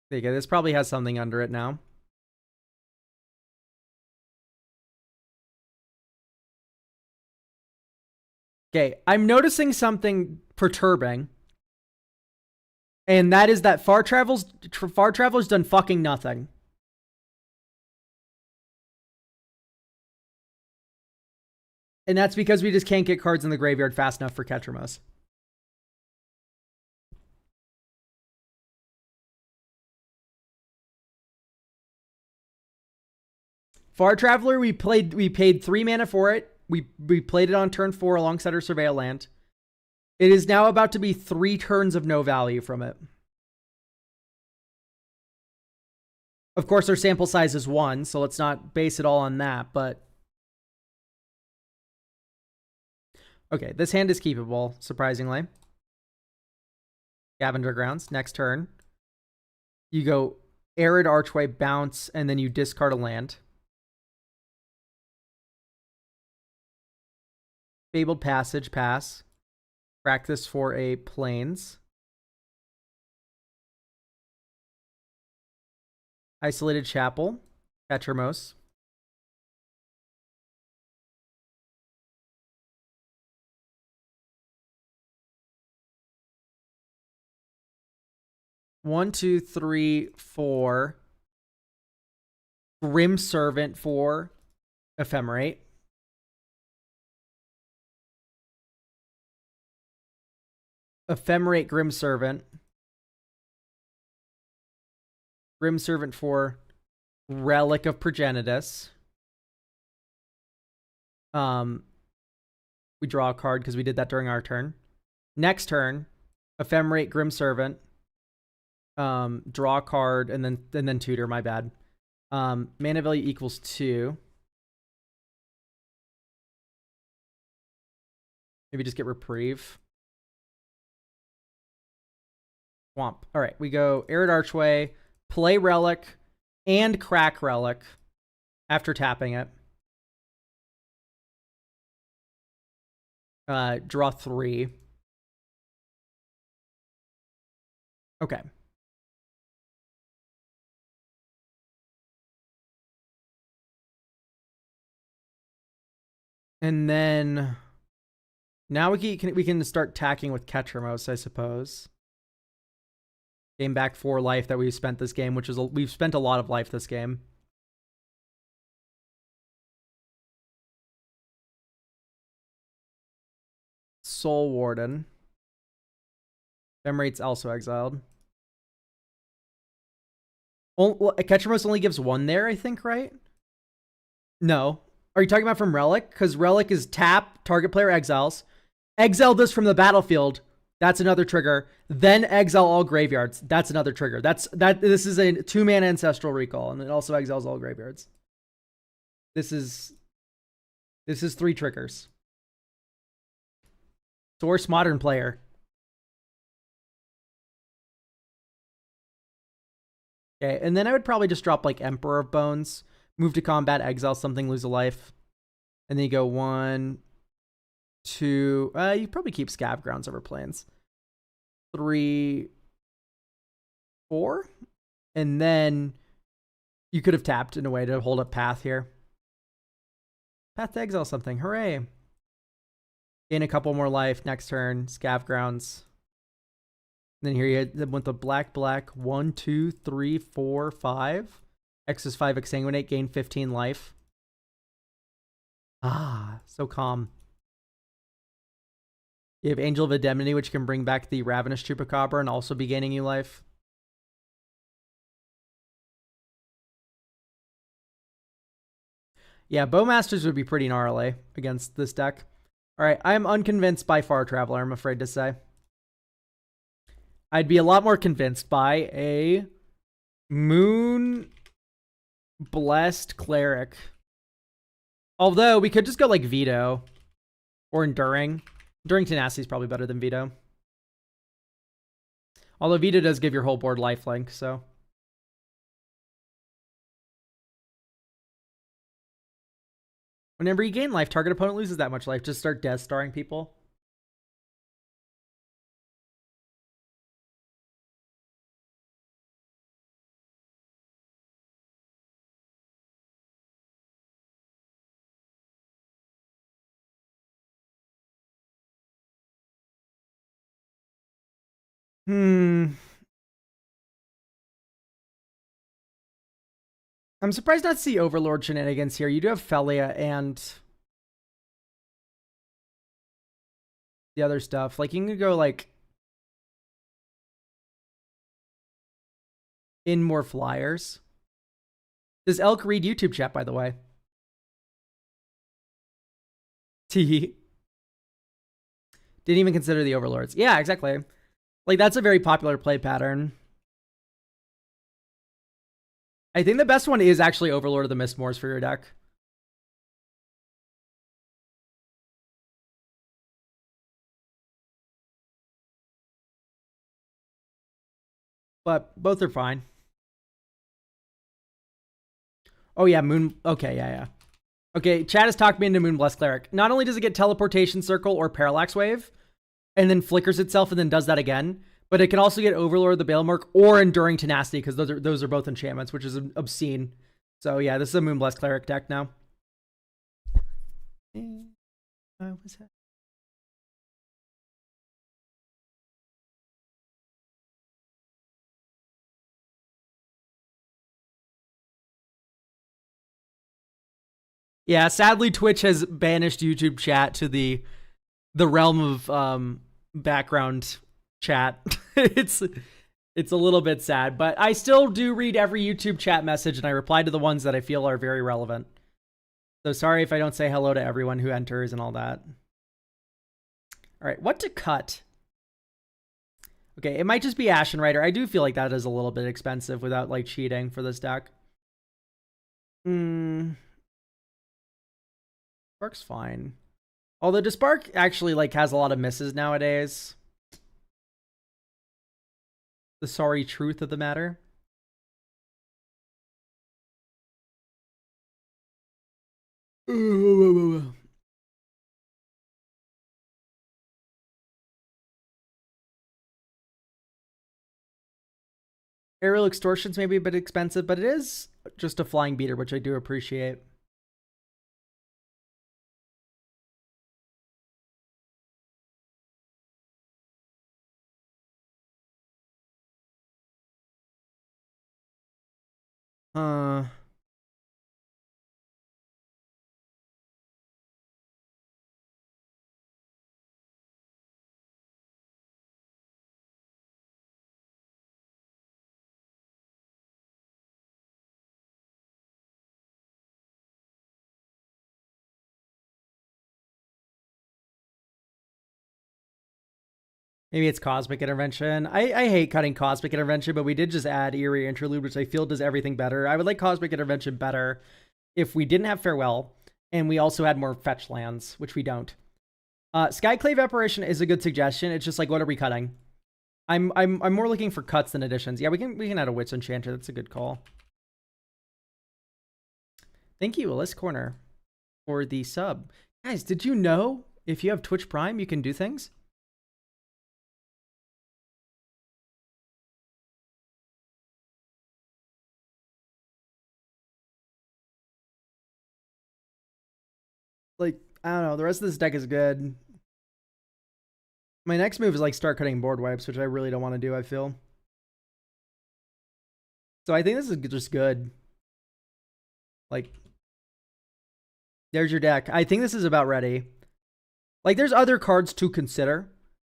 There you go. This probably has something under it now. Okay, I'm noticing something perturbing. And that is that Far Traveler's done fucking nothing. And that's because we just can't get cards in the graveyard fast enough for Ketramos. Far Traveler, we paid 3 mana for it. We played it on turn 4 alongside our Surveil land. It is now about to be 3 turns of no value from it. Of course, our sample size is 1, so let's not base it all on that, but... Okay, this hand is keepable, surprisingly. Scavenger Grounds, next turn. You go Arid Archway, bounce, and then you discard a land. Fabled Passage, pass. Practice for a Plains. Isolated Chapel, Petramos. One, two, three, 4. Grim Servant for Ephemerate. Ephemerate Grim Servant. Grim Servant for Relic of Progenitus. We draw a card because we did that during our turn. Next turn, Ephemerate Grim Servant. Draw a card and then tutor, my bad. Mana value equals 2. Maybe just get Reprieve. Swamp. All right, we go Arid Archway, play Relic, and crack Relic after tapping it. Draw 3. Okay. And then now we can start tacking with Ketramos, I suppose. Gain back 4 life that we've spent this game, which is we've spent a lot of life this game. Soul Warden. Ephemerate also exiled. Ketramos only gives 1 there, I think, right? No. Are you talking about from Relic? Because Relic is tap, target player exiles. Exile this from the battlefield. That's another trigger. Then exile all graveyards. That's another trigger. This is a 2-mana Ancestral Recall, and it also exiles all graveyards. This is 3 triggers. Source Modern Player. Okay, and then I would probably just drop like Emperor of Bones. Move to combat, exile something, lose a life. And then you go 1, 2. You probably keep Scav Grounds over Plains. 3, 4. And then you could have tapped in a way to hold up Path here. Path to exile something. Hooray. Gain a couple more life next turn. Scav Grounds. And then here you hit with the black. 1, 2, 3, 4, 5. X is 5 Exsanguinate, gain 15 life. Ah, so calm. You have Angel of Indemnity, which can bring back the Ravenous Chupacabra and also be gaining you life. Yeah, Bowmasters would be pretty gnarly against this deck. All right, I'm unconvinced by Far Traveler, I'm afraid to say. I'd be a lot more convinced by a Moon Blessed Cleric. Although, we could just go like Veto. Or Enduring. Enduring Tenacity is probably better than Veto. Although Veto does give your whole board lifelink, so. Whenever you gain life, target opponent loses that much life. Just start Death Starring people. I'm surprised not to see Overlord shenanigans here. You do have Felia and the other stuff. Like, you can go, like, in more flyers. Does Elk read YouTube chat, by the way? T. Didn't even consider the Overlords. Yeah, exactly. Like, that's a very popular play pattern. I think the best one is actually Overlord of the Mistmoors for your deck. But both are fine. Oh, yeah, Moon. Okay, yeah. Okay, chat has talked me into Moonblessed Cleric. Not only does it get Teleportation Circle or Parallax Wave, and then flickers itself and then does that again, but it can also get Overlord of the Balemurk or Enduring Tenacity, because those are both enchantments, which is obscene. So yeah, this is a Moonblessed Cleric deck now. What's that? Yeah, sadly, Twitch has banished YouTube chat to the realm of background chat. it's a little bit sad, but I still do read every YouTube chat message and I reply to the ones that I feel are very relevant. So sorry if I don't say hello to everyone who enters and all that. All right, what to cut? Okay, it might just be Ashen Rider. I do feel like that is a little bit expensive without like cheating for this deck. Spark's fine. Although Despark actually like has a lot of misses nowadays. The sorry truth of the matter. Aerial Extortion's maybe a bit expensive, but it is just a flying beater, which I do appreciate. Maybe it's Cosmic Intervention. I hate cutting Cosmic Intervention, but we did just add Eerie Interlude, which I feel does everything better. I would like Cosmic Intervention better if we didn't have Farewell, and we also had more fetch lands, which we don't. Skyclave Apparition is a good suggestion. It's just like, what are we cutting? I'm more looking for cuts than additions. Yeah, we can add a Wits Enchanter. That's a good call. Thank you, Alyssa Corner, for the sub. Guys, did you know if you have Twitch Prime, you can do things? Like, I don't know. The rest of this deck is good. My next move is like start cutting board wipes, which I really don't want to do, I feel. So I think this is just good. Like, there's your deck. I think this is about ready. Like, there's other cards to consider.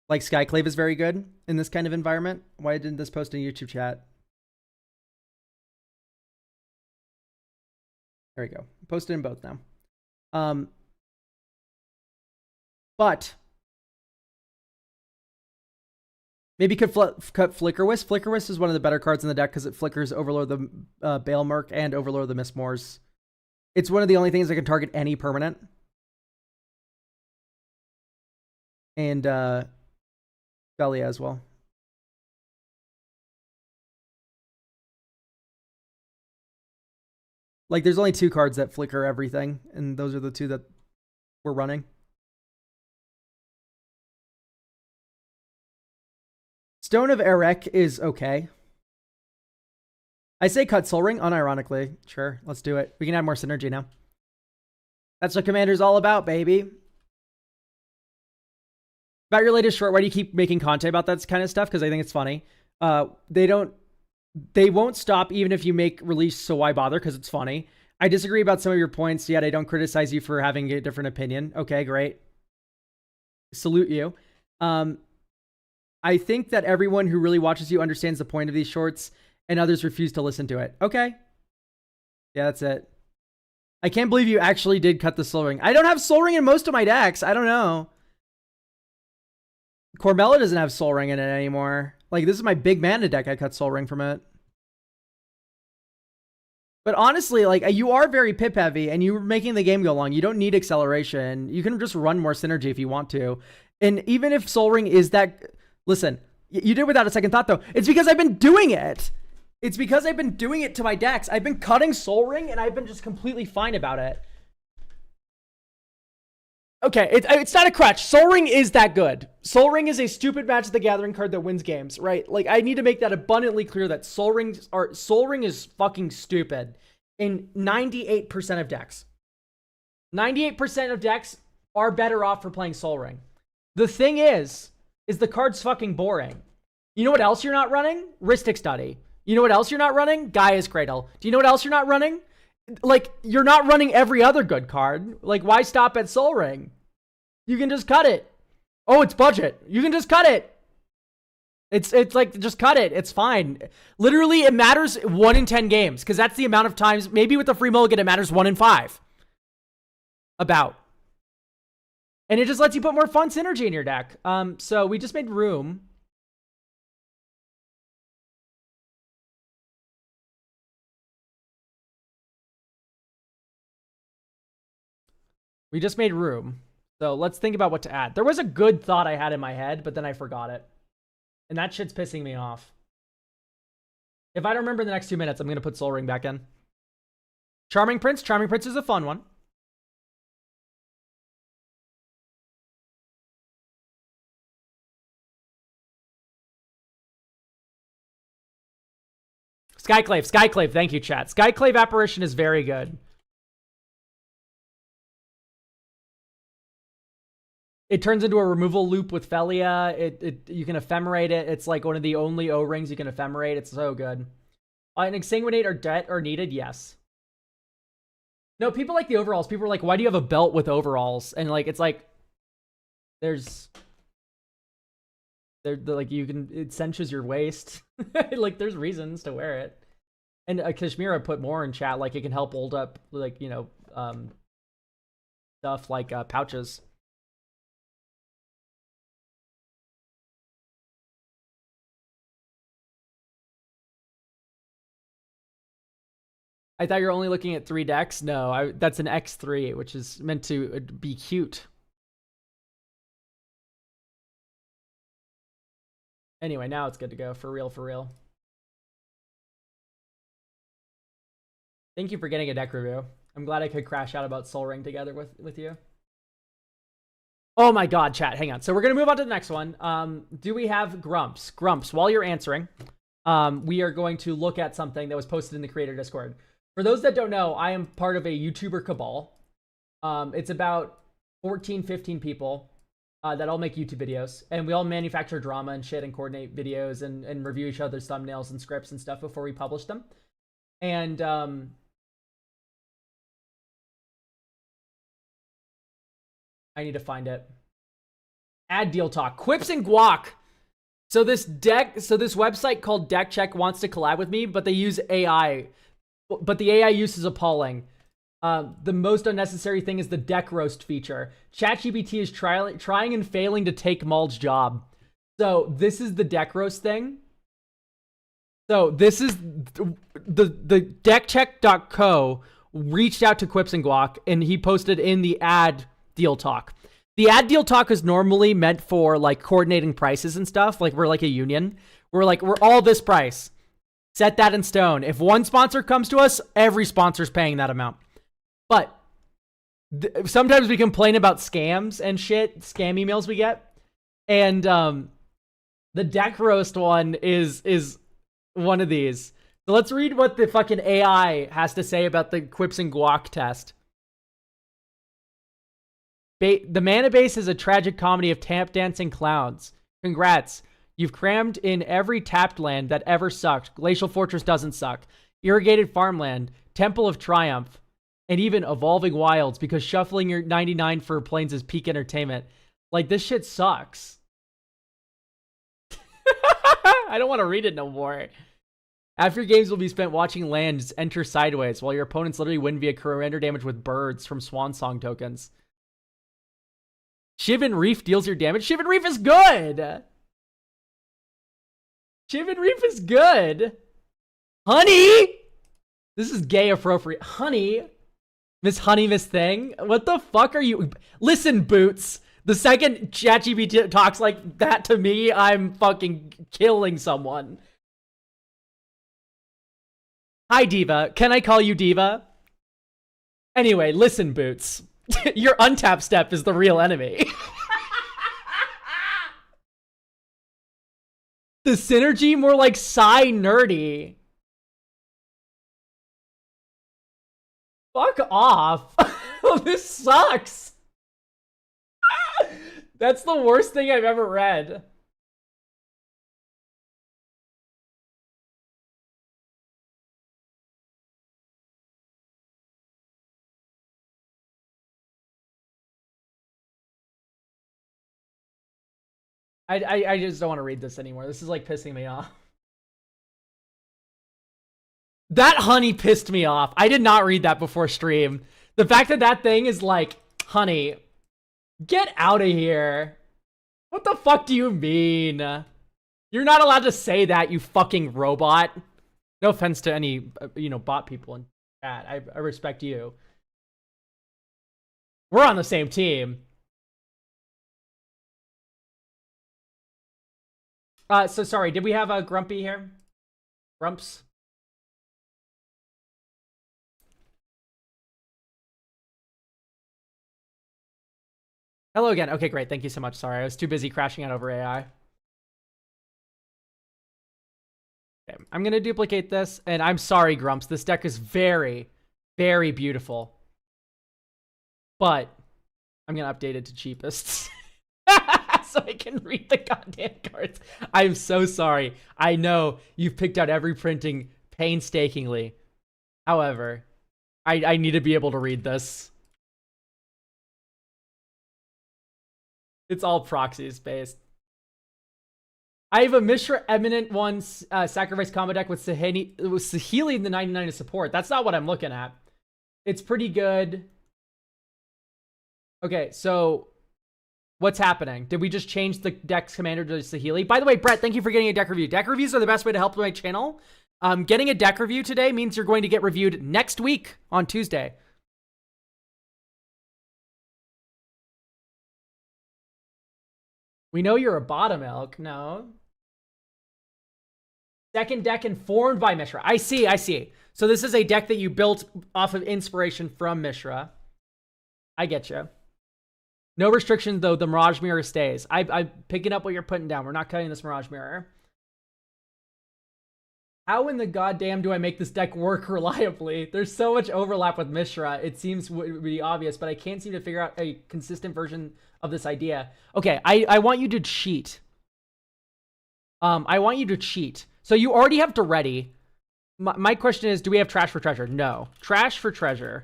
Like, Skyclave is very good in this kind of environment. Why didn't this post in YouTube chat? There we go. Posted in both now. But maybe could cut Flickerwisp. Flickerwisp is one of the better cards in the deck because it flickers Overlord the Balemerc and Overlord the Mistmoors. It's one of the only things that can target any permanent. And Belia as well. Like, there's only 2 cards that flicker everything, and those are the 2 that we're running. Stone of Erek is okay. I say cut Soul Ring unironically. Sure, let's do it. We can add more synergy now. That's what Commander's all about, baby. About your latest short, why do you keep making content about that kind of stuff? Because I think it's funny. They won't stop even if you make release, so why bother? Because it's funny. I disagree about some of your points, yet I don't criticize you for having a different opinion. Okay, great. Salute you. I think that everyone who really watches you understands the point of these shorts, and others refuse to listen to it. Okay. Yeah, that's it. I can't believe you actually did cut the Soul Ring. I don't have Soul Ring in most of my decks. I don't know. Cormella doesn't have Soul Ring in it anymore. Like, this is my big mana deck. I cut Soul Ring from it. But honestly, like, you are very pip heavy and you're making the game go long. You don't need acceleration. You can just run more synergy if you want to. And even if Soul Ring is that... Listen, you did without a second thought, though. It's because I've been doing it. It's because I've been doing it to my decks. I've been cutting Soul Ring and I've been just completely fine about it. Okay, it's not a crutch. Soul Ring is that good. Soul Ring is a stupid Magic the Gathering card that wins games, right? Like, I need to make that abundantly clear that Soul Ring is fucking stupid in 98% of decks. 98% of decks are better off for playing Soul Ring. The thing is the card's fucking boring. You know what else you're not running? Rhystic Study. You know what else you're not running? Gaia's Cradle. Do you know what else you're not running? Like, you're not running every other good card. Like, why stop at Soul Ring? You can just cut it. Oh, it's budget. You can just cut it. It's like, just cut it. It's fine. Literally, it matters 1 in 10 games because that's the amount of times. Maybe with the free mulligan, it matters 1 in 5. About. And it just lets you put more fun synergy in your deck. So we just made room. We just made room. So let's think about what to add. There was a good thought I had in my head, but then I forgot it. And that shit's pissing me off. If I don't remember in the next 2 minutes, I'm going to put Soul Ring back in. Charming Prince. Charming Prince is a fun one. Skyclave. Skyclave. Thank you, chat. Skyclave Apparition is very good. It turns into a removal loop with Felia. You can ephemerate it. It's like one of the only O-rings you can ephemerate. It's so good. An Exsanguinate or debt are needed? Yes. No, people like the overalls. People are like, why do you have a belt with overalls? And like, it's like, there's... They're like, you can... It cinches your waist. Like, there's reasons to wear it. And Kashmira put more in chat. Like, it can help hold up, like, you know, stuff like pouches. I thought you were only looking at 3 decks. No, that's an X3, which is meant to be cute. Anyway, now it's good to go. For real, for real. Thank you for getting a deck review. I'm glad I could crash out about Soul Ring together with you. Oh my god, chat. Hang on. So we're going to move on to the next one. Do we have Grumps? Grumps, while you're answering, we are going to look at something that was posted in the creator Discord. For those that don't know, I am part of a YouTuber cabal. It's about 14, 15 people that all make YouTube videos. And we all manufacture drama and shit and coordinate videos and review each other's thumbnails and scripts and stuff before we publish them. And I need to find it. Ad deal talk. Quips and guac. So this website called Deck Check wants to collab with me, but they use AI. But the AI use is appalling. The most unnecessary thing is the deck roast feature. ChatGPT is trying and failing to take Mald's job. So this is the deck roast thing. So this is the deckcheck.co reached out to Quips and Guac, and he posted in the ad deal talk. The ad deal talk is normally meant for like coordinating prices and stuff. Like we're like a union. We're all this price. Set that in stone. If one sponsor comes to us, every sponsor's paying that amount. But sometimes we complain about scams and shit, scam emails we get. And the deck roast one is one of these. So let's read what the fucking AI has to say about the Quips and Guac test. The mana base is a tragic comedy of tap dancing clowns. Congrats. You've crammed in every tapped land that ever sucked. Glacial Fortress doesn't suck. Irrigated Farmland, Temple of Triumph, and even Evolving Wilds, because shuffling your 99 for Plains is peak entertainment. Like, this shit sucks. I don't want to read it no more. Half your games will be spent watching lands enter sideways, while your opponents literally win via surrender damage with birds from Swan Song tokens. Shivan Reef deals your damage. Shivan Reef is good! Shivan Reef is good. Honey! This is gay appropriate. Honey? Miss Honey, Miss Thing? What the fuck are you? Listen, Boots. The second ChatGPT talks like that to me, I'm fucking killing someone. Hi, Diva. Can I call you Diva? Anyway, listen, Boots. Your untap step is the real enemy. The synergy, more like Psy nerdy. Fuck off. This sucks. That's the worst thing I've ever read. I just don't want to read this anymore. This is like pissing me off. That honey pissed me off. I did not read that before stream. The fact that that thing is like, honey, get out of here. What the fuck do you mean? You're not allowed to say that, you fucking robot. No offense to any, bot people in chat. I respect you. We're on the same team. So sorry, did we have a Grumpy here? Grumps? Hello again. Okay, great. Thank you so much. Sorry, I was too busy crashing out over AI. Okay, I'm gonna duplicate this, and I'm sorry, Grumps. This deck is very, very beautiful. But I'm gonna update it to cheapest. So I can read the goddamn cards. I'm so sorry. I know you've picked out every printing painstakingly. However, I need to be able to read this. It's all proxies based. I have a Mishra Eminent one sacrifice combo deck with Saheeli in the 99 to support. That's not what I'm looking at. It's pretty good. Okay, so what's happening? Did we just change the deck's commander to Saheeli? By the way, Brett, thank you for getting a deck review. Deck reviews are the best way to help my channel. Getting a deck review today means you're going to get reviewed next week on Tuesday. We know you're a bottom elk. No. Second deck informed by Mishra. I see. So this is a deck that you built off of inspiration from Mishra. I get you. No restrictions, though. The Mirage Mirror stays. I'm picking up what you're putting down. We're not cutting this Mirage Mirror. How in the goddamn do I make this deck work reliably? There's so much overlap with Mishra. It seems would be obvious, but I can't seem to figure out a consistent version of this idea. Okay, I want you to cheat. I want you to cheat. So you already have to ready. My question is, do we have trash for treasure? No. Trash for treasure.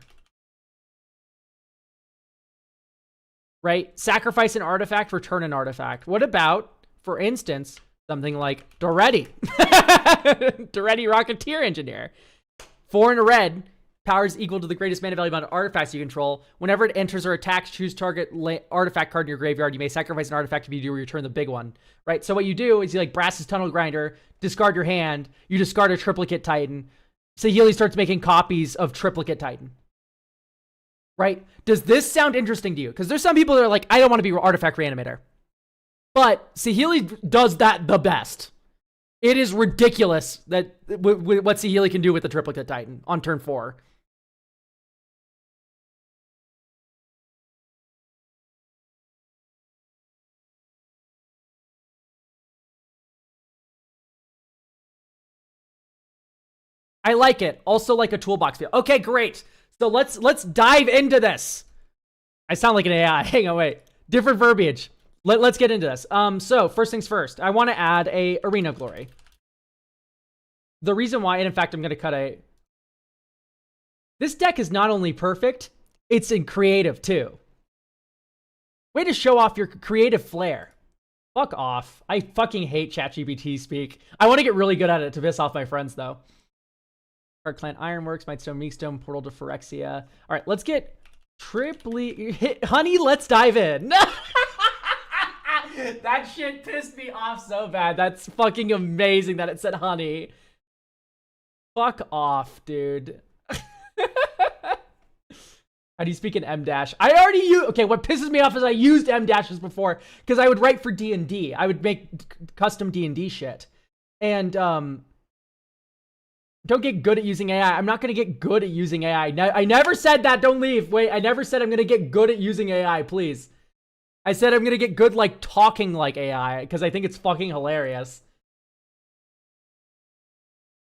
Right? Sacrifice an artifact, return an artifact. What about, for instance, something like Doretti? Doretti Rocketeer Engineer. 4 in a red. Powers equal to the greatest mana value amount of artifacts you control. Whenever it enters or attacks, choose target artifact card in your graveyard. You may sacrifice an artifact if you do return the big one. Right? So what you do is you like Brass's Tunnel Grinder, discard your hand, you discard a Triplicate Titan. Saheeli starts making copies of Triplicate Titan. Right? Does this sound interesting to you? Because there's some people that are like, I don't want to be Artifact Reanimator. But Saheeli does that the best. It is ridiculous that what Saheeli can do with the Triplicate Titan on turn 4. I like it. Also like a toolbox feel. Okay, great. So let's dive into this. I sound like an AI. Hang on, wait. Different verbiage. Let's get into this. So first things first, I want to add a Arena of Glory. The reason why, and in fact, I'm going to cut a... This deck is not only perfect, it's in creative too. Way to show off your creative flair. Fuck off. I fucking hate ChatGPT speak. I want to get really good at it to piss off my friends though. Dark Clan Ironworks, Mightstone, Meekstone, Portal to Phyrexia. All right, let's get Honey, let's dive in. That shit pissed me off so bad. That's fucking amazing that it said honey. Fuck off, dude. How do you speak in M dash? I already used... Okay, what pisses me off is I used M dashes before because I would write for D&D. I would make custom D&D shit. And, don't get good at using AI. I'm not going to get good at using AI. I never said that. Don't leave. Wait, I never said I'm going to get good at using AI, please. I said I'm going to get good like talking like AI because I think it's fucking hilarious.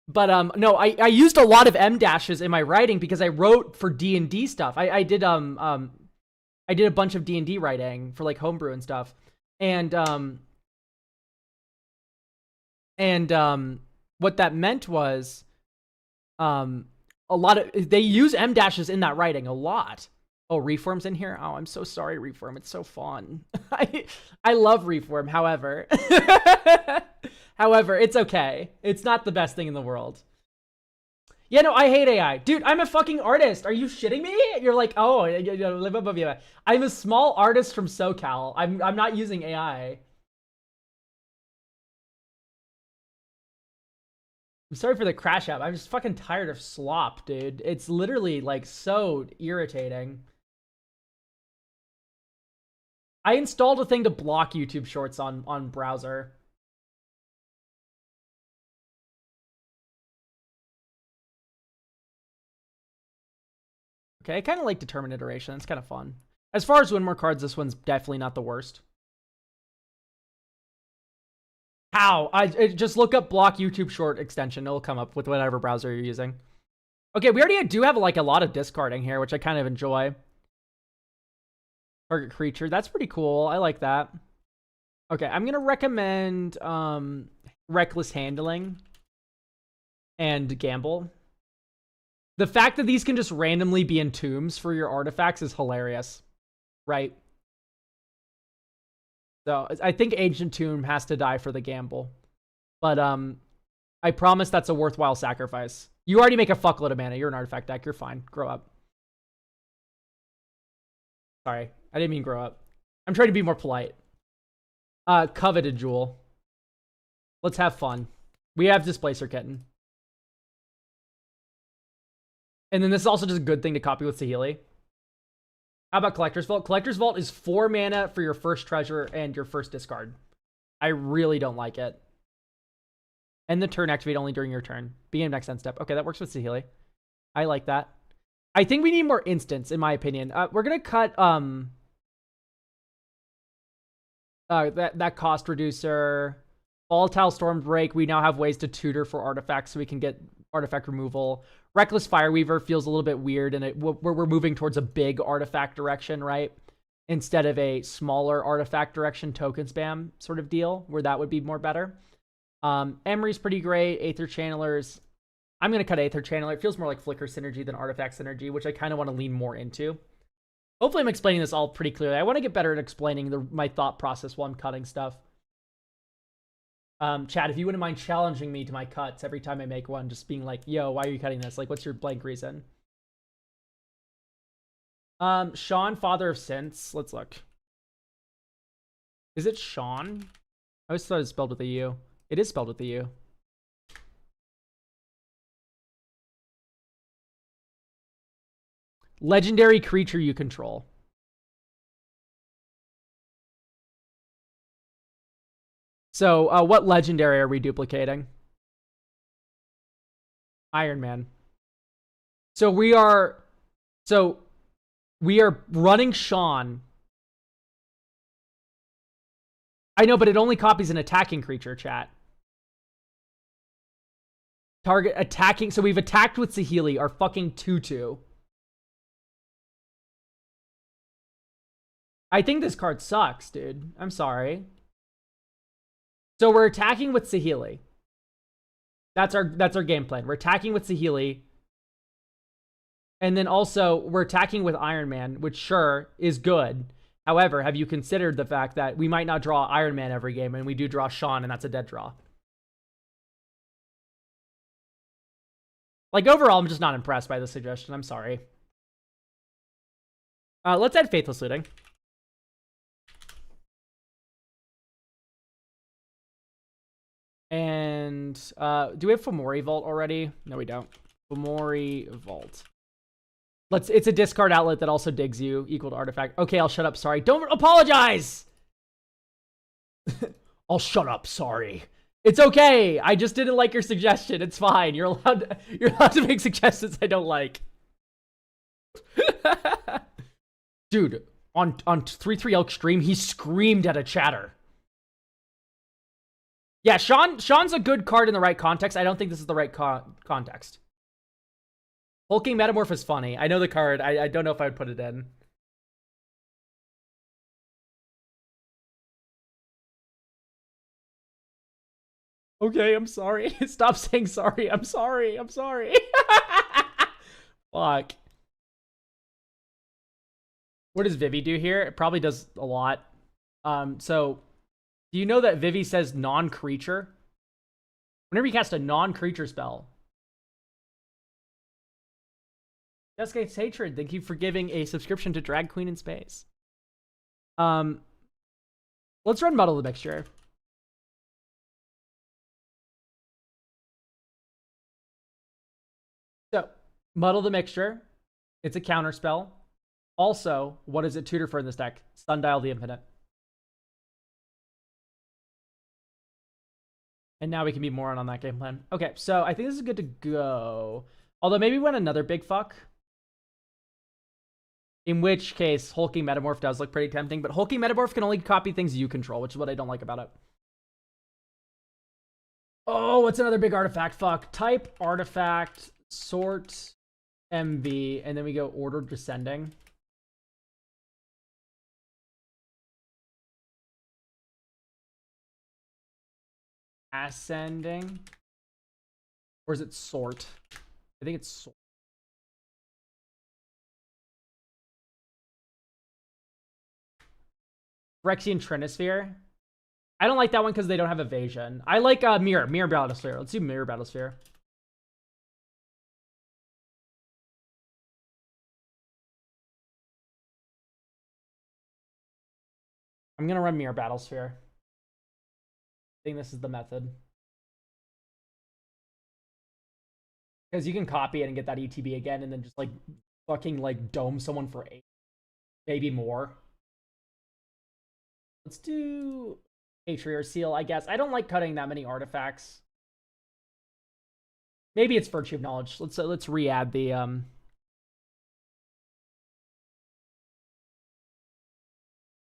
But no, I used a lot of M dashes in my writing because I wrote for D&D stuff. I did a bunch of D&D writing for like homebrew and stuff. And what that meant was a lot of they use M dashes in that writing a lot. Oh, Reform's in here? Oh, I'm so sorry, Reform. It's so fun. I love Reform, however. However, it's okay. It's not the best thing in the world. Yeah, no, I hate AI. Dude, I'm a fucking artist. Are you shitting me? You're like, oh, you live above you. I'm a small artist from SoCal. I'm not using AI. I'm sorry for the crash app. I'm just fucking tired of slop, dude. It's literally like so irritating. I installed a thing to block YouTube Shorts on browser. Okay, I kind of like determined iteration. It's kind of fun. As far as win more cards, this one's definitely not the worst. How? Just look up block YouTube Short extension. It'll come up with whatever browser you're using. Okay, we already do have like a lot of discarding here, which I kind of enjoy. Target creature. That's pretty cool. I like that. Okay, I'm gonna recommend reckless handling and gamble. The fact that these can just randomly be in tombs for your artifacts is hilarious, right? So I think Ancient Tomb has to die for the gamble, but I promise that's a worthwhile sacrifice. You already make a fuckload of mana. You're an artifact deck. You're fine. Grow up. Sorry, I didn't mean grow up. I'm trying to be more polite. Coveted Jewel. Let's have fun. We have Displacer Kitten. And then this is also just a good thing to copy with Saheeli. How about Collector's Vault? Collector's Vault is 4 mana for your first treasure and your first discard. I really don't like it. End the turn, activate only during your turn. Begin next end step. Okay, that works with Saheeli. I like that. I think we need more instants, in my opinion. We're gonna cut that cost reducer. Volatile Stormbreak. We now have ways to tutor for artifacts, so we can get artifact removal. Reckless Fireweaver feels a little bit weird, and we're moving towards a big artifact direction, right? Instead of a smaller artifact direction token spam sort of deal, where that would be more better. Emery's pretty great. Aether Channelers. I'm going to cut Aether Channeler. It feels more like Flicker Synergy than Artifact Synergy, which I kind of want to lean more into. Hopefully I'm explaining this all pretty clearly. I want to get better at explaining my thought process while I'm cutting stuff. Chad, if you wouldn't mind challenging me to my cuts every time I make one, just being like, yo, why are you cutting this? Like, what's your blank reason? Sean, Father of Synths. Let's look. Is it Sean? I always thought it was spelled with a U. It is spelled with a U. Legendary creature you control. So, what legendary are we duplicating? Iron Man. So we are running Sean. I know, but it only copies an attacking creature, chat. Target attacking. So we've attacked with Saheeli, our fucking 2/2. I think this card sucks, dude. I'm sorry. So we're attacking with Saheeli. That's our game plan. We're attacking with Saheeli. And then also we're attacking with Iron Man, which sure is good. However, have you considered the fact that we might not draw Iron Man every game, and we do draw Sean, and that's a dead draw? Like, overall, I'm just not impressed by the suggestion. I'm sorry. Let's add Faithless Looting. And do we have Fomori Vault already? No, we don't. Fomori Vault. It's a discard outlet that also digs you, equal to artifact. Okay, I'll shut up. Sorry. Don't apologize. I'll shut up. Sorry. It's okay. I just didn't like your suggestion. It's fine. You're allowed to make suggestions I don't like. Dude, on 3-3 Elk stream, he screamed at a chatter. Yeah, Sean's a good card in the right context. I don't think this is the right context. Hulking Metamorph is funny. I know the card. I don't know if I would put it in. Okay, I'm sorry. Stop saying sorry. I'm sorry. I'm sorry. Fuck. What does Vivi do here? It probably does a lot. So do you know that Vivi says non-creature? Whenever you cast a non-creature spell. Jessica's Hatred, thank you for giving a subscription to Drag Queen in Space. Let's run Muddle the Mixture. So, Muddle the Mixture. It's a counter spell. Also, what does it tutor for in this deck? Sundial the Infinite. And now we can be more on that game plan. Okay, so I think this is good to go. Although maybe we want another big fuck. In which case, Hulking Metamorph does look pretty tempting, but Hulking Metamorph can only copy things you control, which is what I don't like about it. Oh, what's another big artifact? Fuck. Type, artifact, sort, MV, and then we go order descending. Ascending. Or is it sort? I think it's sort. Phyrexian Trinisphere. I don't like that one because they don't have evasion. I like Mirror Battlesphere. Let's do Mirror Battlesphere. I'm gonna run Mirror Battlesphere. I think this is the method. Because you can copy it and get that ETB again and then just like fucking like dome someone for 8. Maybe more. Let's do Patriarch Seal, I guess. I don't like cutting that many artifacts. Maybe it's Virtue of Knowledge. Let's re-add the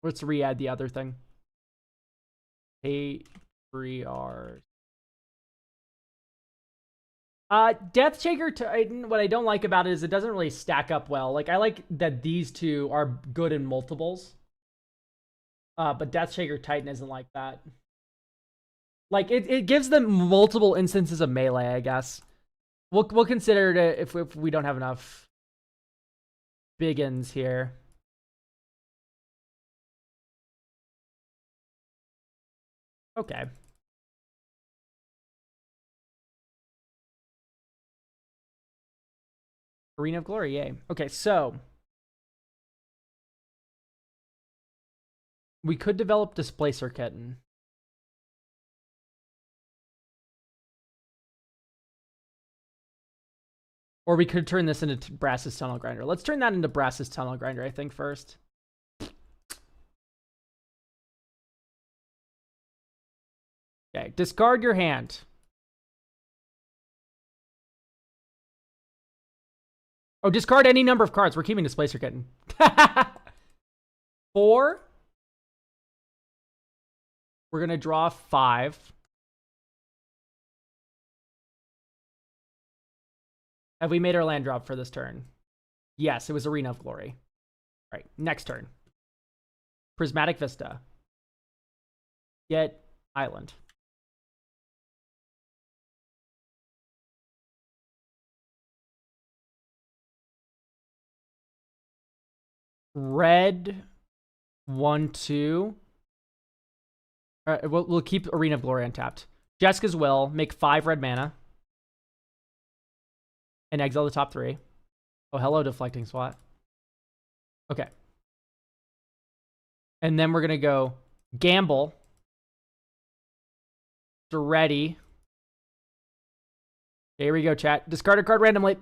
let's re-add the other thing. Patriarch. Deathshaker Titan, what I don't like about it is it doesn't really stack up well. Like, I like that these two are good in multiples. But Deathshaker Titan isn't like that. Like, it gives them multiple instances of melee, I guess. We'll consider it if we don't have enough biggins here. Okay. Arena of Glory, yay. Okay, so we could develop Displacer Kitten. Or we could turn this into Brass's Tunnel Grinder. Let's turn that into Brass's Tunnel Grinder, I think, first. Okay, discard your hand. Oh, discard any number of cards. We're keeping Displacer Kitten. 4. We're going to draw 5. Have we made our land drop for this turn? Yes, it was Arena of Glory. All right, next turn. Prismatic Vista. Get Island. Red 1/2. All right, we'll keep Arena of Glory untapped. Jessica's Will. Make 5 red mana. And exile the top 3. Oh, hello, Deflecting Swat. Okay. And then we're going to go Gamble. Ready. Here we go, chat. Discard a card randomly.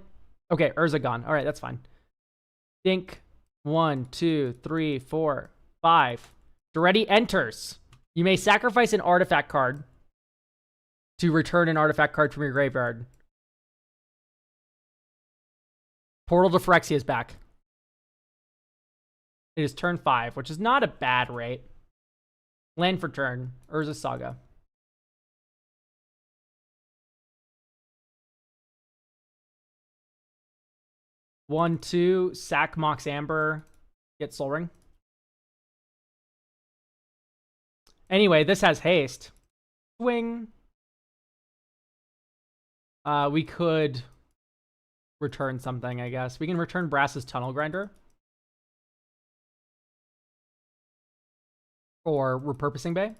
Okay, Urza gone. All right, that's fine. Think 1, 2, 3, 4, 5. Ready enters. You may sacrifice an artifact card to return an artifact card from your graveyard. Portal to Phyrexia is back. It is turn 5, which is not a bad rate. Land for turn. Urza Saga. One, 2, sack Mox Amber, get Soul Ring. Anyway, this has haste. Swing. We could return something, I guess. We can return Brass's Tunnel Grinder. or repurposing bay.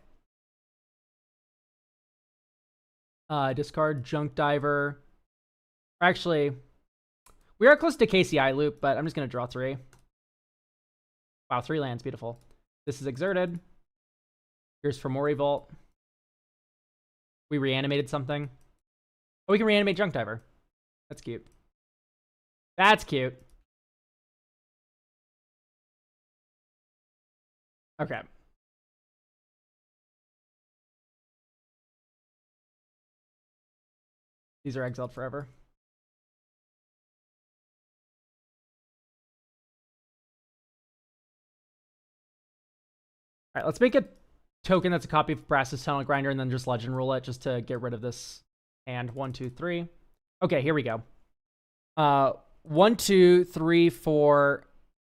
Discard junk diver. Actually, we are close to KCI loop, but I'm just going to draw 3. Wow, 3 lands. Beautiful. This is exerted. Here's for more revolt. We reanimated something. Oh, we can reanimate junk diver. That's cute. That's cute. Okay. These are exiled forever. All right, let's make a token that's a copy of Brass's Tunnel Grinder and then just legend rule it just to get rid of this hand. 1, 2, 3. Okay, here we go. 1, 2, 3, 4,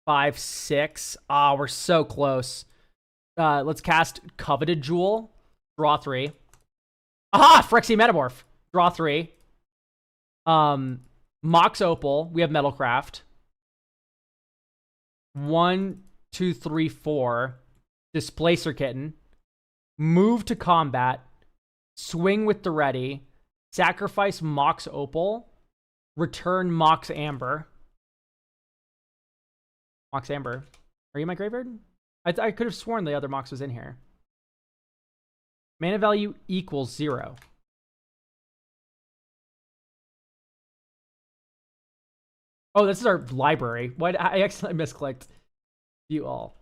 5, 6. Ah, we're so close. Let's cast Coveted Jewel. Draw 3. Aha! Phyrexian Metamorph. Draw 3. Mox Opal. We have Metalcraft. 1, 2, 3, 4. Displacer Kitten. Move to combat. Swing with the ready. Sacrifice Mox Opal. Return Mox Amber. Mox Amber. Are you in my graveyard? I could have sworn the other Mox was in here. Mana value equals 0. Oh, this is our library. What? I accidentally misclicked. View all.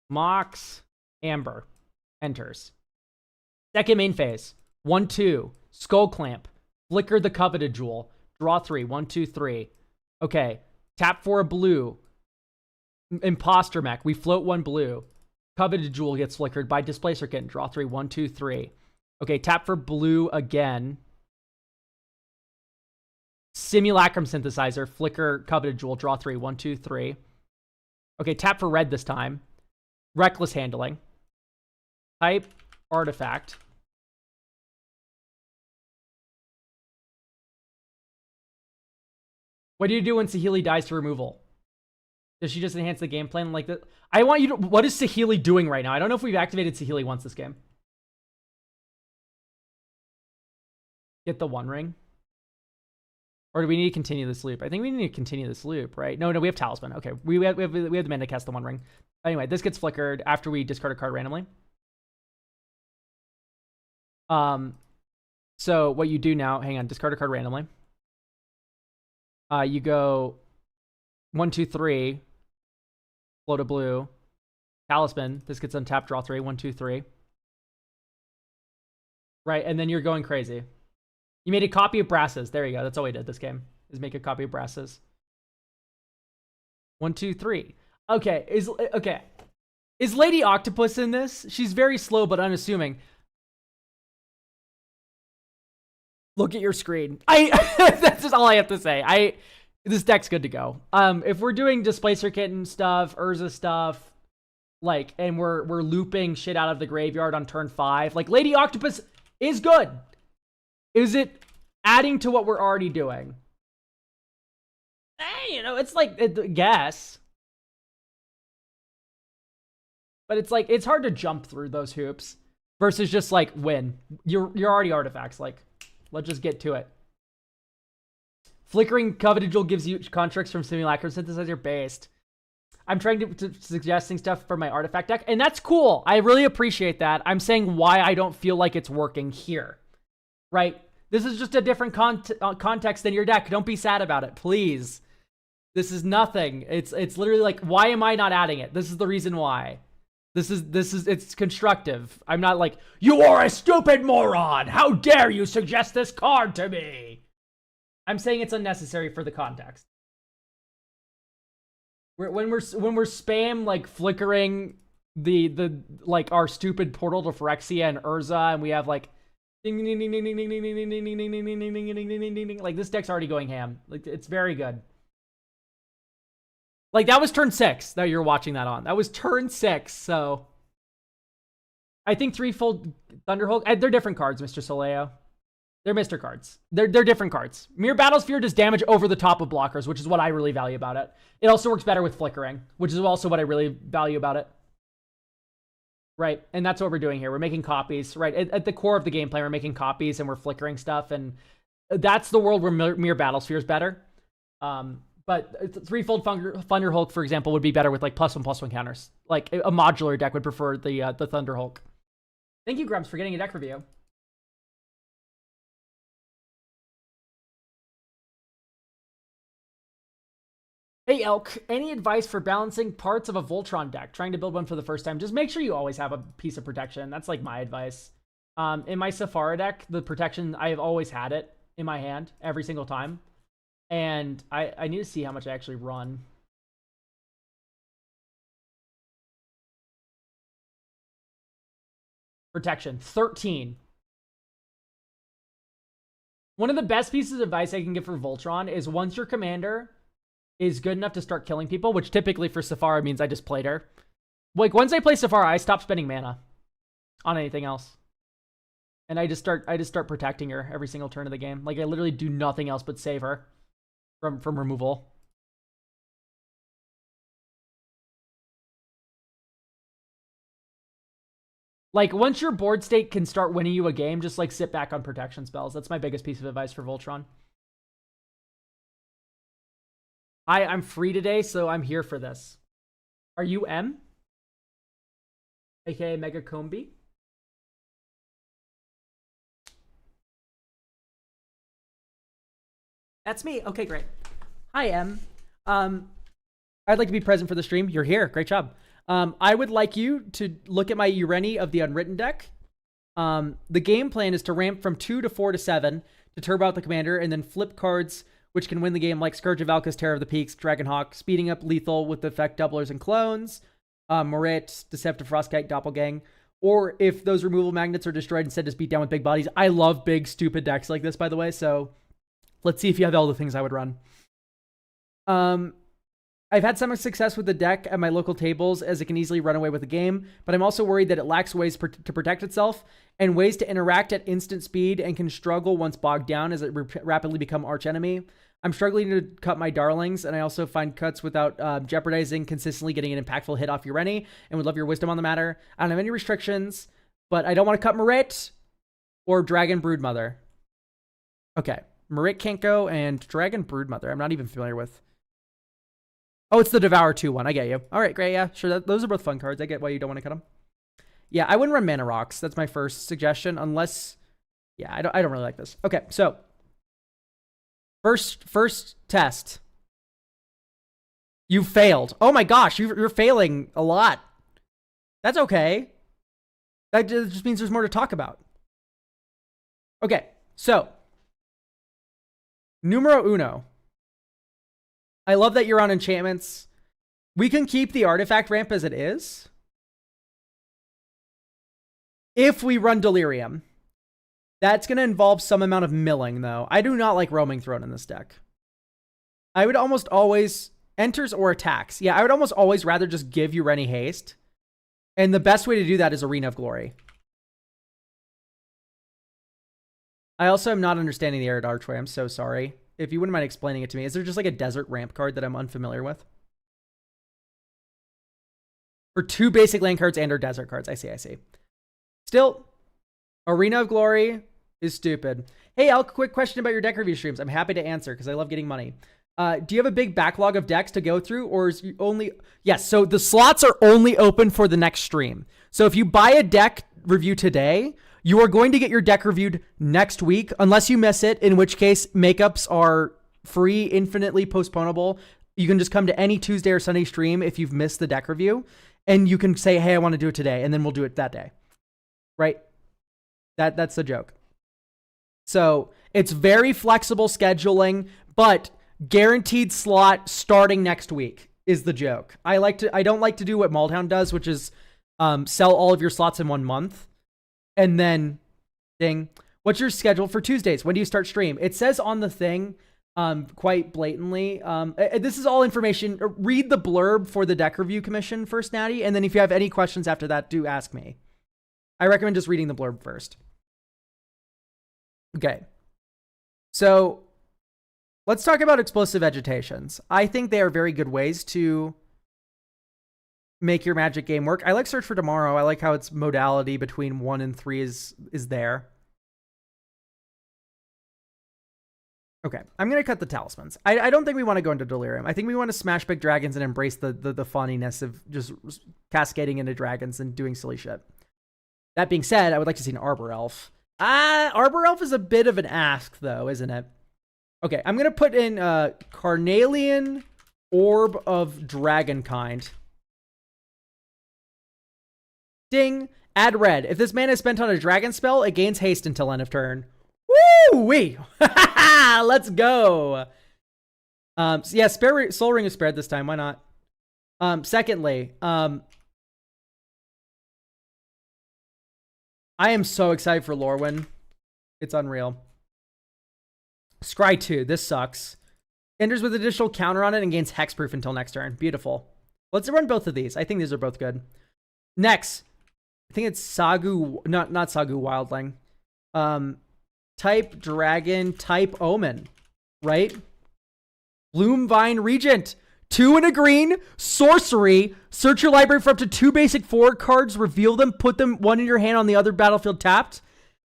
Mox Amber enters. Second main phase. 1, 2. Skull Clamp. Flicker the Coveted Jewel. Draw 3. 1, 2, 3. Okay. Tap for a blue. Imposter Mech. We float 1 blue. Coveted Jewel gets flickered by Displacer Kitten. Draw 3. 1, 2, 3. Okay. Tap for blue again. Simulacrum Synthesizer. Flicker Coveted Jewel. Draw 3. 1, 2, 3. Okay. Tap for red this time. Reckless Handling. Type Artifact. What do you do when Saheeli dies to removal? Does she just enhance the game plan like that? I want you to... What is Saheeli doing right now? I don't know if we've activated Saheeli once this game. Get the 1 ring. Or do we need to continue this loop? I think we need to continue this loop, right? No, we have Talisman. Okay, we have the mana to cast the 1 ring. Anyway, this gets flickered after we discard a card randomly. So what you do now... Hang on, discard a card randomly. You go 1, 2, 3. Float a blue. Talisman. This gets untapped. Draw 3. 1, 2, 3. Right, and then you're going crazy. You made a copy of Brasses. There you go. That's all we did this game. Is make a copy of Brasses. 1, 2, 3. Okay. Is Lady Octopus in this? She's very slow but unassuming. Look at your screen. That's just all I have to say. This deck's good to go. If we're doing Displacer Kitten stuff, Urza stuff, like, and we're looping shit out of the graveyard on turn 5, like, Lady Octopus is good. Is it adding to what we're already doing? You know, it's like, guess. But it's like, it's hard to jump through those hoops versus just like win. You're already artifacts. Like, let's just get to it. Flickering Coveted Jewel gives you constructs from Simulacrum Synthesizer based. I'm trying to suggesting stuff for my artifact deck, and that's cool. I really appreciate that. I'm saying why I don't feel like it's working here, right? This is just a different context than your deck. Don't be sad about it, please. This is nothing. It's literally like, why am I not adding it? This is the reason why. It's constructive. I'm not like, you are a stupid moron. How dare you suggest this card to me? I'm saying it's unnecessary for the context. When we're spam like flickering the like our stupid portal to Phyrexia and Urza, and we have like ding ding ding ding ding ding ding ding ding ding ding ding ding ding ding ding ding ding, like this deck's already going ham. Like it's very good. Like that was turn 6 that you're watching that on. That was turn 6. So I think threefold Thunderhulk. They're different cards, Mr. Soleo. They're Mr. cards. They're different cards. Mere Battlesphere does damage over the top of blockers, which is what I really value about it. It also works better with flickering, which is also what I really value about it. Right. And that's what we're doing here. We're making copies, right? At the core of the gameplay, we're making copies and we're flickering stuff. And that's the world where Mere Battlesphere is better. But threefold Thunder Hulk, for example, would be better with like +1/+1 counters. Like a modular deck would prefer the Thunder Hulk. Thank you, Grumps, for getting a deck review. Hey, Elk, any advice for balancing parts of a Voltron deck? Trying to build one for the first time. Just make sure you always have a piece of protection. That's like my advice. In my Safari deck, the protection, I have always had it in my hand every single time. And I need to see how much I actually run. Protection, 13. One of the best pieces of advice I can give for Voltron is once your commander is good enough to start killing people, which typically for Safari means I just played her. Like, once I play Safari, I stop spending mana on anything else. And I just start protecting her every single turn of the game. Like, I literally do nothing else but save her from removal. Like, once your board state can start winning you a game, just, like, sit back on protection spells. That's my biggest piece of advice for Voltron. I'm free today, so I'm here for this. Are you M? AKA Mega Combi? That's me. Okay, great. Hi, M. I'd like to be present for the stream. You're here. Great job. I would like you to look at my Ureni of the Unwritten deck. The game plan is to ramp from 2 to 4 to 7 to turbo out the commander and then flip cards which can win the game, like Scourge of Valka's Terror of the Peaks, Dragonhawk, speeding up lethal with the effect doublers and clones, Morit, Deceptive Frostkite, Doppelgang. Or if those removal magnets are destroyed, instead just beat down with big bodies. I love big, stupid decks like this, by the way, so let's see if you have all the things I would run. I've had some success with the deck at my local tables, as it can easily run away with the game, but I'm also worried that it lacks ways to protect itself and ways to interact at instant speed and can struggle once bogged down as it rapidly become archenemy. I'm struggling to cut my darlings, and I also find cuts without jeopardizing consistently getting an impactful hit off Ureni, and would love your wisdom on the matter. I don't have any restrictions, but I don't want to cut Marit or Dragon Broodmother. Okay, Marit can't go, and Dragon Broodmother I'm not even familiar with. Oh, it's the Devour 2 one. I get you. All right, great. Yeah, sure. Those are both fun cards. I get why you don't want to cut them. Yeah, I wouldn't run Mana Rocks. That's my first suggestion, unless... Yeah, I don't really like this. Okay, so... First test. You failed. Oh my gosh, you're failing a lot. That's okay. That just means there's more to talk about. Okay, so... Numero uno. I love that you're on enchantments. We can keep the artifact ramp as it is. If we run Delirium. That's going to involve some amount of milling, though. I do not like Roaming Throne in this deck. I would almost always... Enters or attacks. Yeah, I would almost always rather just give you Ureni haste. And the best way to do that is Arena of Glory. I also am not understanding the Arid Archway. I'm so sorry. If you wouldn't mind explaining it to me. Is there just like a desert ramp card that I'm unfamiliar with? For 2 basic land cards and or desert cards. I see. Still, Arena of Glory is stupid. Hey, Elk, quick question about your deck review streams. I'm happy to answer because I love getting money. Do you have a big backlog of decks to go through, or is you only... Yes, so the slots are only open for the next stream. So if you buy a deck review today... You are going to get your deck reviewed next week, unless you miss it, in which case makeups are free, infinitely postponable. You can just come to any Tuesday or Sunday stream if you've missed the deck review, and you can say, hey, I want to do it today, and then we'll do it that day. Right? That's the joke. So it's very flexible scheduling, but guaranteed slot starting next week is the joke. I don't like to do what Maldhound does, which is sell all of your slots in 1 month. And then, ding, what's your schedule for Tuesdays? When do you start stream? It says on the thing, quite blatantly. This is all information. Read the blurb for the deck review commission first, Natty. And then if you have any questions after that, do ask me. I recommend just reading the blurb first. Okay. So, let's talk about explosive vegetations. I think they are very good ways to make your Magic game work. I like Search for Tomorrow. I like how its modality between 1 and 3 is there. Okay, I'm going to cut the talismans. I don't think we want to go into Delirium. I think we want to smash big dragons and embrace the funniness of just cascading into dragons and doing silly shit. That being said, I would like to see an Arbor Elf. Arbor Elf is a bit of an ask, though, isn't it? Okay, I'm going to put in Carnelian Orb of Dragonkind. Ding. Add red. If this mana is spent on a dragon spell, it gains haste until end of turn. Woo-wee! Let's go. So yeah, Soul Ring is spared this time. Why not? Secondly, I am so excited for Lorwyn. It's unreal. Scry 2. This sucks. Enters with additional counter on it and gains hexproof until next turn. Beautiful. Let's run both of these. I think these are both good. Next, I think it's Sagu, not Sagu Wildling. Type Dragon, type Omen, right? Bloomvine Regent. 2 and a green, sorcery. Search your library for up to 2 basic forward cards, reveal them, put them one in your hand on the other battlefield tapped,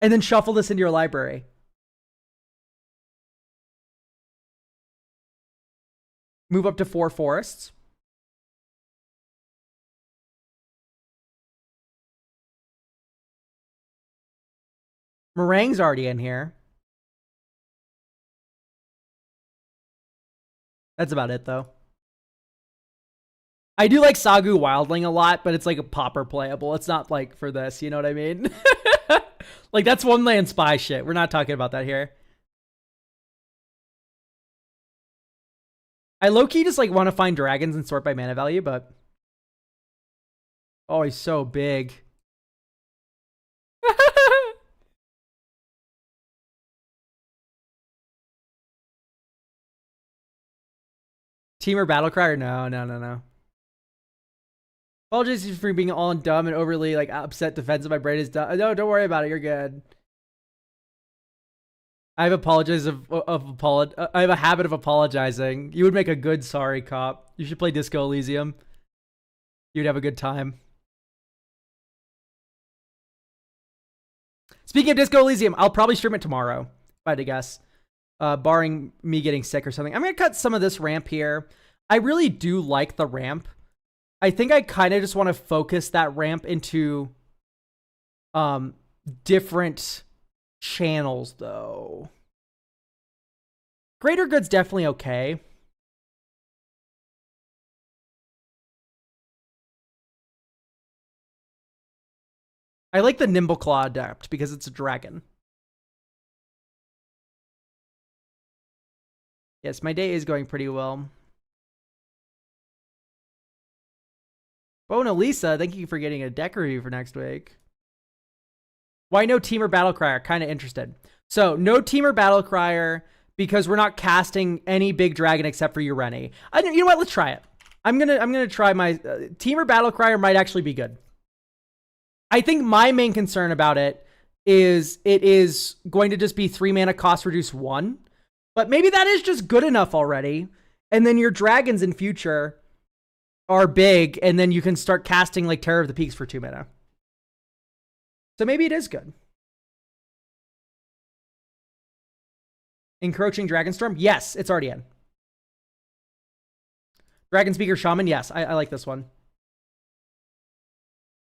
and then shuffle this into your library. Move up to 4 forests. Meringue's already in here. That's about it, though. I do like Sagu Wildling a lot, but it's like a popper playable. It's not like for this, you know what I mean? Like, that's one land spy shit. We're not talking about that here. I low-key just like want to find dragons and sort by mana value, but... Oh, he's so big. Teamer Battlecry? No. Apologies for being all dumb and overly like upset defensive. My brain is dumb. No, don't worry about it. You're good. I have I have a habit of apologizing. You would make a good sorry cop. You should play Disco Elysium. You'd have a good time. Speaking of Disco Elysium, I'll probably stream it tomorrow, if I had to guess. Barring me getting sick or something. I'm going to cut some of this ramp here. I really do like the ramp. I think I kind of just want to focus that ramp into different channels, though. Greater Good's definitely okay. I like the Nimble Claw Adept because it's a dragon. Yes, my day is going pretty well. Bona Lisa, thank you for getting a deck review for next week. Why no Teamer Battlecryer? Kind of interested. So, no Teamer Battlecryer because we're not casting any big dragon except for Ureni. You know what? Let's try it. I'm gonna try my Teamer Battlecryer might actually be good. I think my main concern about it is going to just be 3 mana cost reduce 1. But maybe that is just good enough already. And then your dragons in future are big, and then you can start casting like Terror of the Peaks for 2 mana. So maybe it is good. Encroaching Dragonstorm? Yes, it's already in. Dragon Speaker Shaman? Yes, I like this one.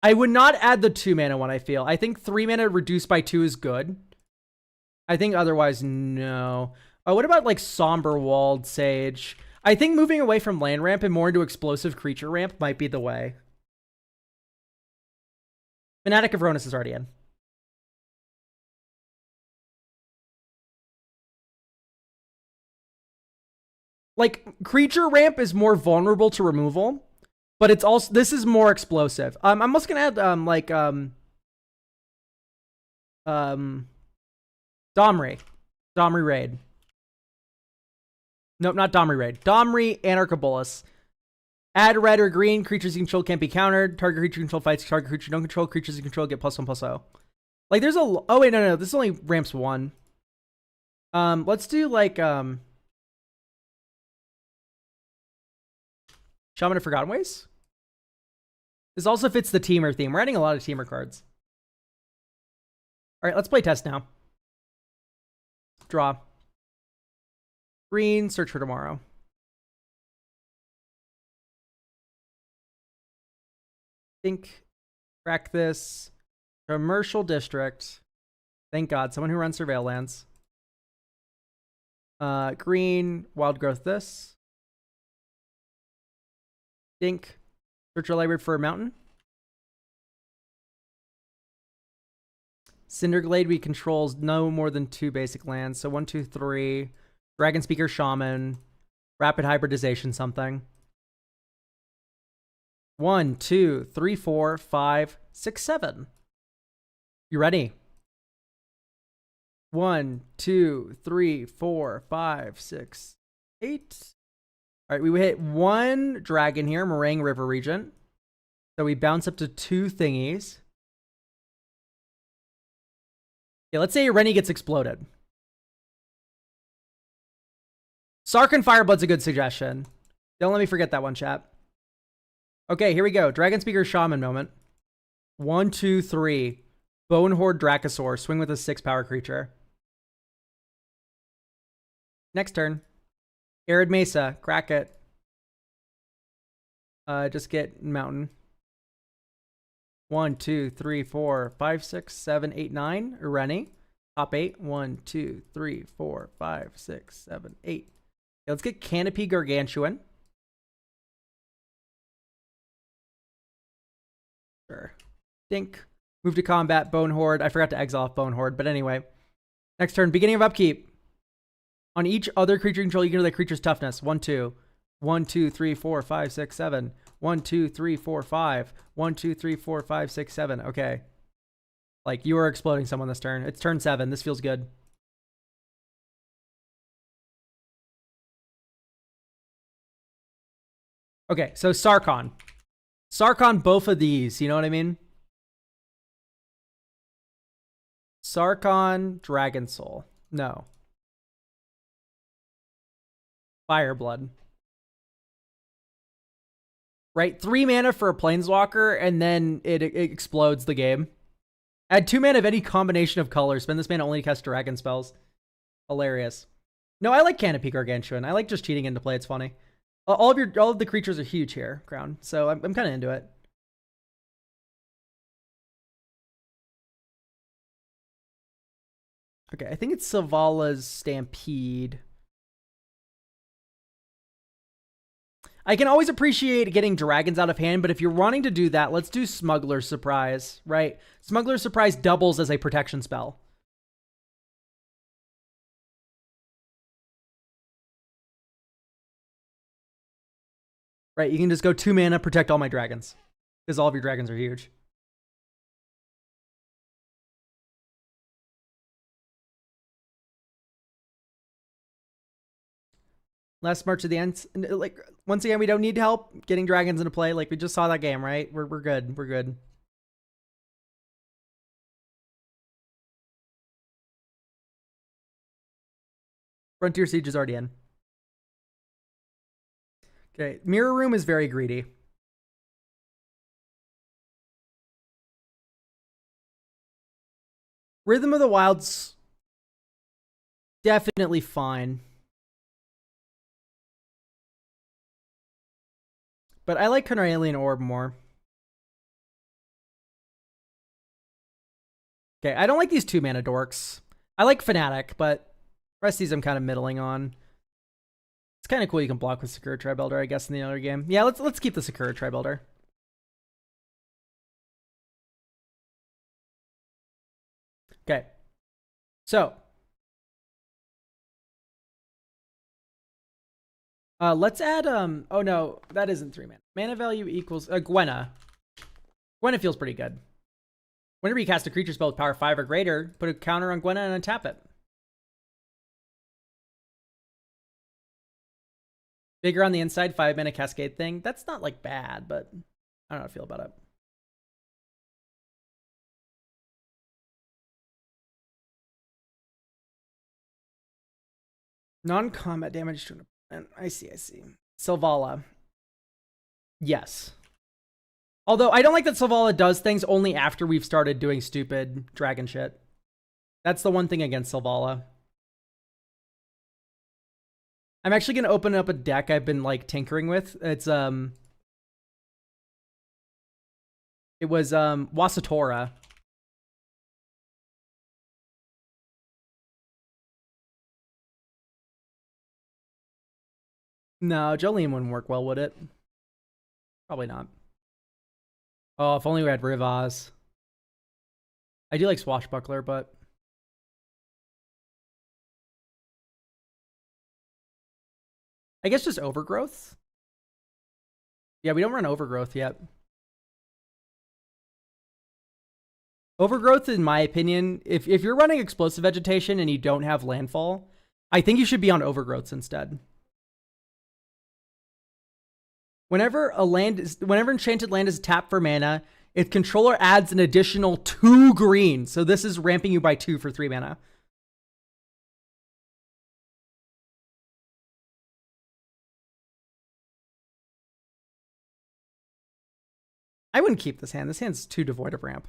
I would not add the 2 mana one, I feel. I think 3 mana reduced by 2 is good. I think otherwise, no. What about like Somber Walled Sage? I think moving away from land ramp and more into explosive creature ramp might be the way. Fanatic of Ronus is already in. Like, creature ramp is more vulnerable to removal, but it's also, this is more explosive. I'm also gonna add Domri Raid. Nope, not Domri Raid. Domri Anarchabolus. Add red or green. Creatures you control can't be countered. Target creature you control fights. Target creature you don't control. Creatures you control get +1/+0. Like, there's a... Oh, wait, no. This only ramps 1. Let's do, like, Shaman of Forgotten Ways? This also fits the teamer theme. We're adding a lot of teamer cards. All right, let's play test now. Draw. Green, search for tomorrow. Think, crack this. Commercial district. Thank God, someone who runs surveillance. Green, wild growth this. Think, search your library for a mountain. Cinderglade, we controls no more than 2 basic lands. So 1, 2, 3. Dragon Speaker, Shaman. Rapid hybridization, something. 1, 2, 3, 4, 5, 6, 7. You ready? 1, 2, 3, 4, 5, 6, 8. All right, we hit 1 dragon here, Meringue River Regent. So we bounce up to 2 thingies. Yeah, let's say Rennie gets exploded. Sarkhan Fireblood's a good suggestion. Don't let me forget that one, chat. Okay, here we go. Dragon Speaker Shaman moment. 1, 2, 3. Bone Horde Dracosaur. Swing with a 6 power creature. Next turn. Arid Mesa. Crack it. Just get Mountain. 1, 2, 3, 4, 5, 6, 7, 8, 9. Rennie. Top 8. 1, 2, 3, 4, 5, 6, 7, 8. Okay, let's get Canopy Gargantuan. Sure. Think. Move to combat. Bone Horde. I forgot to exile off Bone Horde, but anyway. Next turn. Beginning of upkeep. On each other creature control, you can know that creature's toughness. 1, 2. 1, 2, 3, 4, 5, 6, 7. 1, 2, 3, 4, 5. 1, 2, 3, 4, 5, 6, 7. Okay. Like, you are exploding someone this turn. It's turn 7. This feels good. Okay, so Sarkhan. Sarkhan, both of these. You know what I mean? Sarkhan, Dragon Soul. No. Fireblood. Right? 3 mana for a Planeswalker, and then it explodes the game. Add 2 mana of any combination of colors. Spend this mana only to cast dragon spells. Hilarious. No, I like Canopy Gargantuan. I like just cheating into play. It's funny. All of the creatures are huge here, Crown. So I'm kind of into it. Okay, I think it's Savala's Stampede. I can always appreciate getting dragons out of hand, but if you're wanting to do that, let's do Smuggler's Surprise, right? Smuggler's Surprise doubles as a protection spell. Right, you can just go 2 mana, protect all my dragons. Because all of your dragons are huge. Last March of the Ends. Like, once again, we don't need help getting dragons into play. Like, we just saw that game, right? We're good. We're good. Frontier Siege is already in. Okay, Mirror Room is very greedy. Rhythm of the Wild's definitely fine. But I like Carnelian Orb more. Okay, I don't like these 2 mana dorks. I like Fnatic, but the rest of these I'm kind of middling on. It's kind of cool you can block with Sakura Tribuilder, I guess, in the other game. Yeah, let's keep the Sakura Tribuilder. Okay. So. Let's add, oh no, that isn't 3 mana. Mana value equals, Gwenna. Gwenna feels pretty good. Whenever you cast a creature spell with power 5 or greater, put a counter on Gwenna and untap it. Bigger on the inside, 5 mana Cascade thing. That's not like bad, but I don't know how to feel about it. Non-combat damage to an opponent. I see. Selvala. Yes. Although I don't like that Selvala does things only after we've started doing stupid dragon shit. That's the one thing against Selvala. I'm actually going to open up a deck I've been like tinkering with. It was Wasatora. No, Jolene wouldn't work well, would it? Probably not. Oh, if only we had Rivaz. I do like Swashbuckler, but I guess just Overgrowth. Yeah, we don't run Overgrowth yet. Overgrowth, in my opinion, if you're running Explosive Vegetation and you don't have Landfall, I think you should be on Overgrowths instead. Whenever Enchanted Land is tapped for mana, its controller adds an additional 2 green. So this is ramping you by 2 for 3 mana. I wouldn't keep this hand. This hand's too devoid of ramp.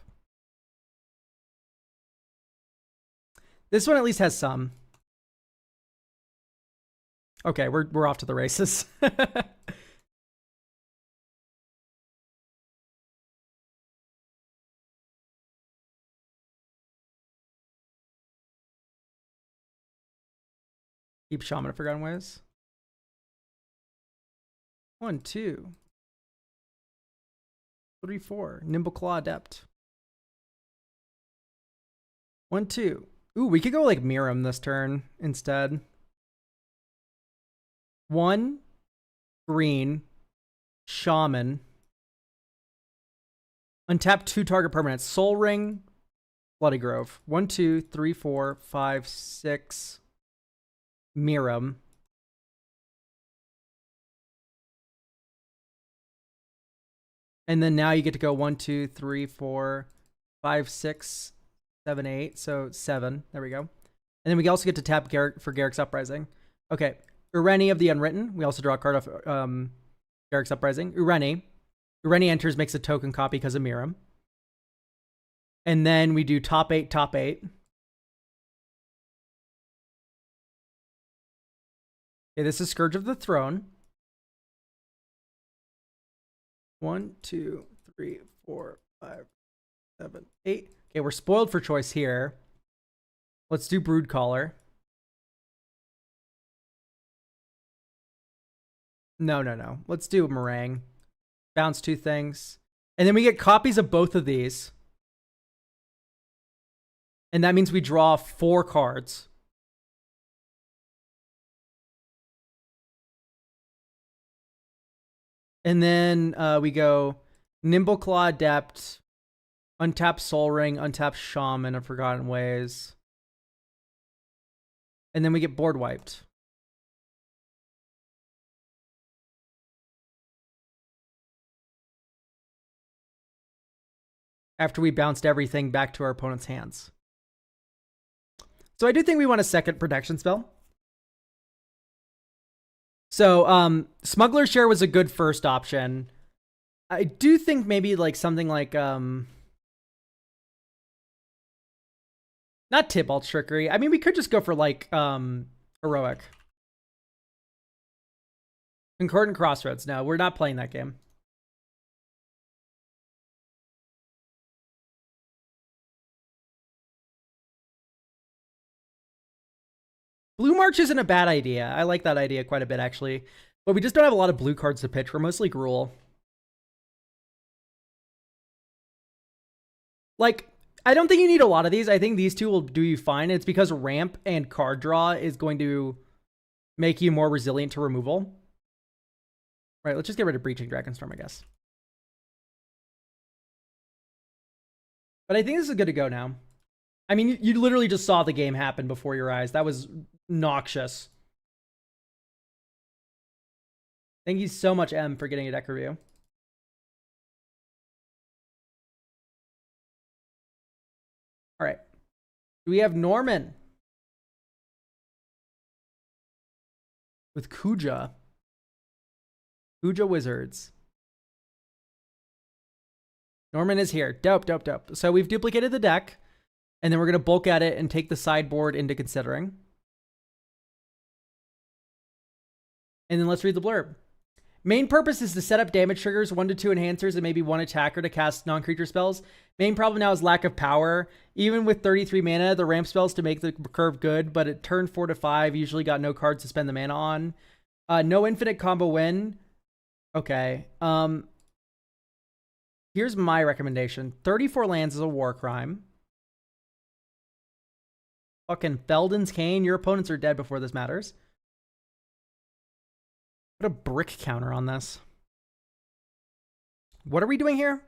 This one at least has some. Okay, we're off to the races. Keep Shaman of Forgotten Ways. 1, 2, 3, 4. Nimble Claw Adept. 1, 2. Ooh, we could go like Miram this turn instead. 1 green Shaman. Untap 2 target permanents. Soul Ring, Bloody Grove. 1, 2, 3, 4, 5, 6. Miram. And then now you get to go 1, 2, 3, 4, 5, 6, 7, 8. So 7. There we go. And then we also get to tap Garrick for Garrick's Uprising. Okay. Ureni of the Unwritten. We also draw a card off Garrick's Uprising. Ureni. Ureni enters, makes a token copy because of Miram. And then we do top 8, top 8. Okay, this is Scourge of the Throne. 1, 2, 3, 4, 5, 7, 8. Okay, we're spoiled for choice here. Let's do Broodcaller. No. Let's do Meringue. Bounce 2 things. And then we get copies of both of these. And that means we draw 4 cards. And then we go Nimble Claw Adept, untap Soul Ring, untap Shaman of Forgotten Ways. And then we get board wiped. After we bounced everything back to our opponent's hands. So I do think we want a second protection spell. So Smuggler's Share was a good first option. I do think maybe like something like not Tybalt Trickery. I mean, we could just go for like Heroic. Concordant Crossroads. No, we're not playing that game. Blue March isn't a bad idea. I like that idea quite a bit, actually. But we just don't have a lot of blue cards to pitch. We're mostly Gruul. Like, I don't think you need a lot of these. I think these two will do you fine. It's because ramp and card draw is going to make you more resilient to removal. Right, let's just get rid of Breaching Dragonstorm, I guess. But I think this is good to go now. I mean, you literally just saw the game happen before your eyes. That was noxious. Thank you so much, M, for getting a deck review. All right. We have Norman with Kuja. Kuja Wizards. Norman is here. Dope, dope, dope. So we've duplicated the deck, and then we're going to bulk at it and take the sideboard into considering. And then let's read the blurb. Main purpose is to set up damage triggers, 1 to 2 enhancers, and maybe 1 attacker to cast non-creature spells. Main problem now is lack of power. Even with 33 mana, the ramp spells to make the curve good, but at turn 4 to 5, usually got no cards to spend the mana on. No infinite combo win. Okay. Here's my recommendation. 34 lands is a war crime. Fucking Felden's Cane. Your opponents are dead before this matters. Put a brick counter on this. What are we doing here?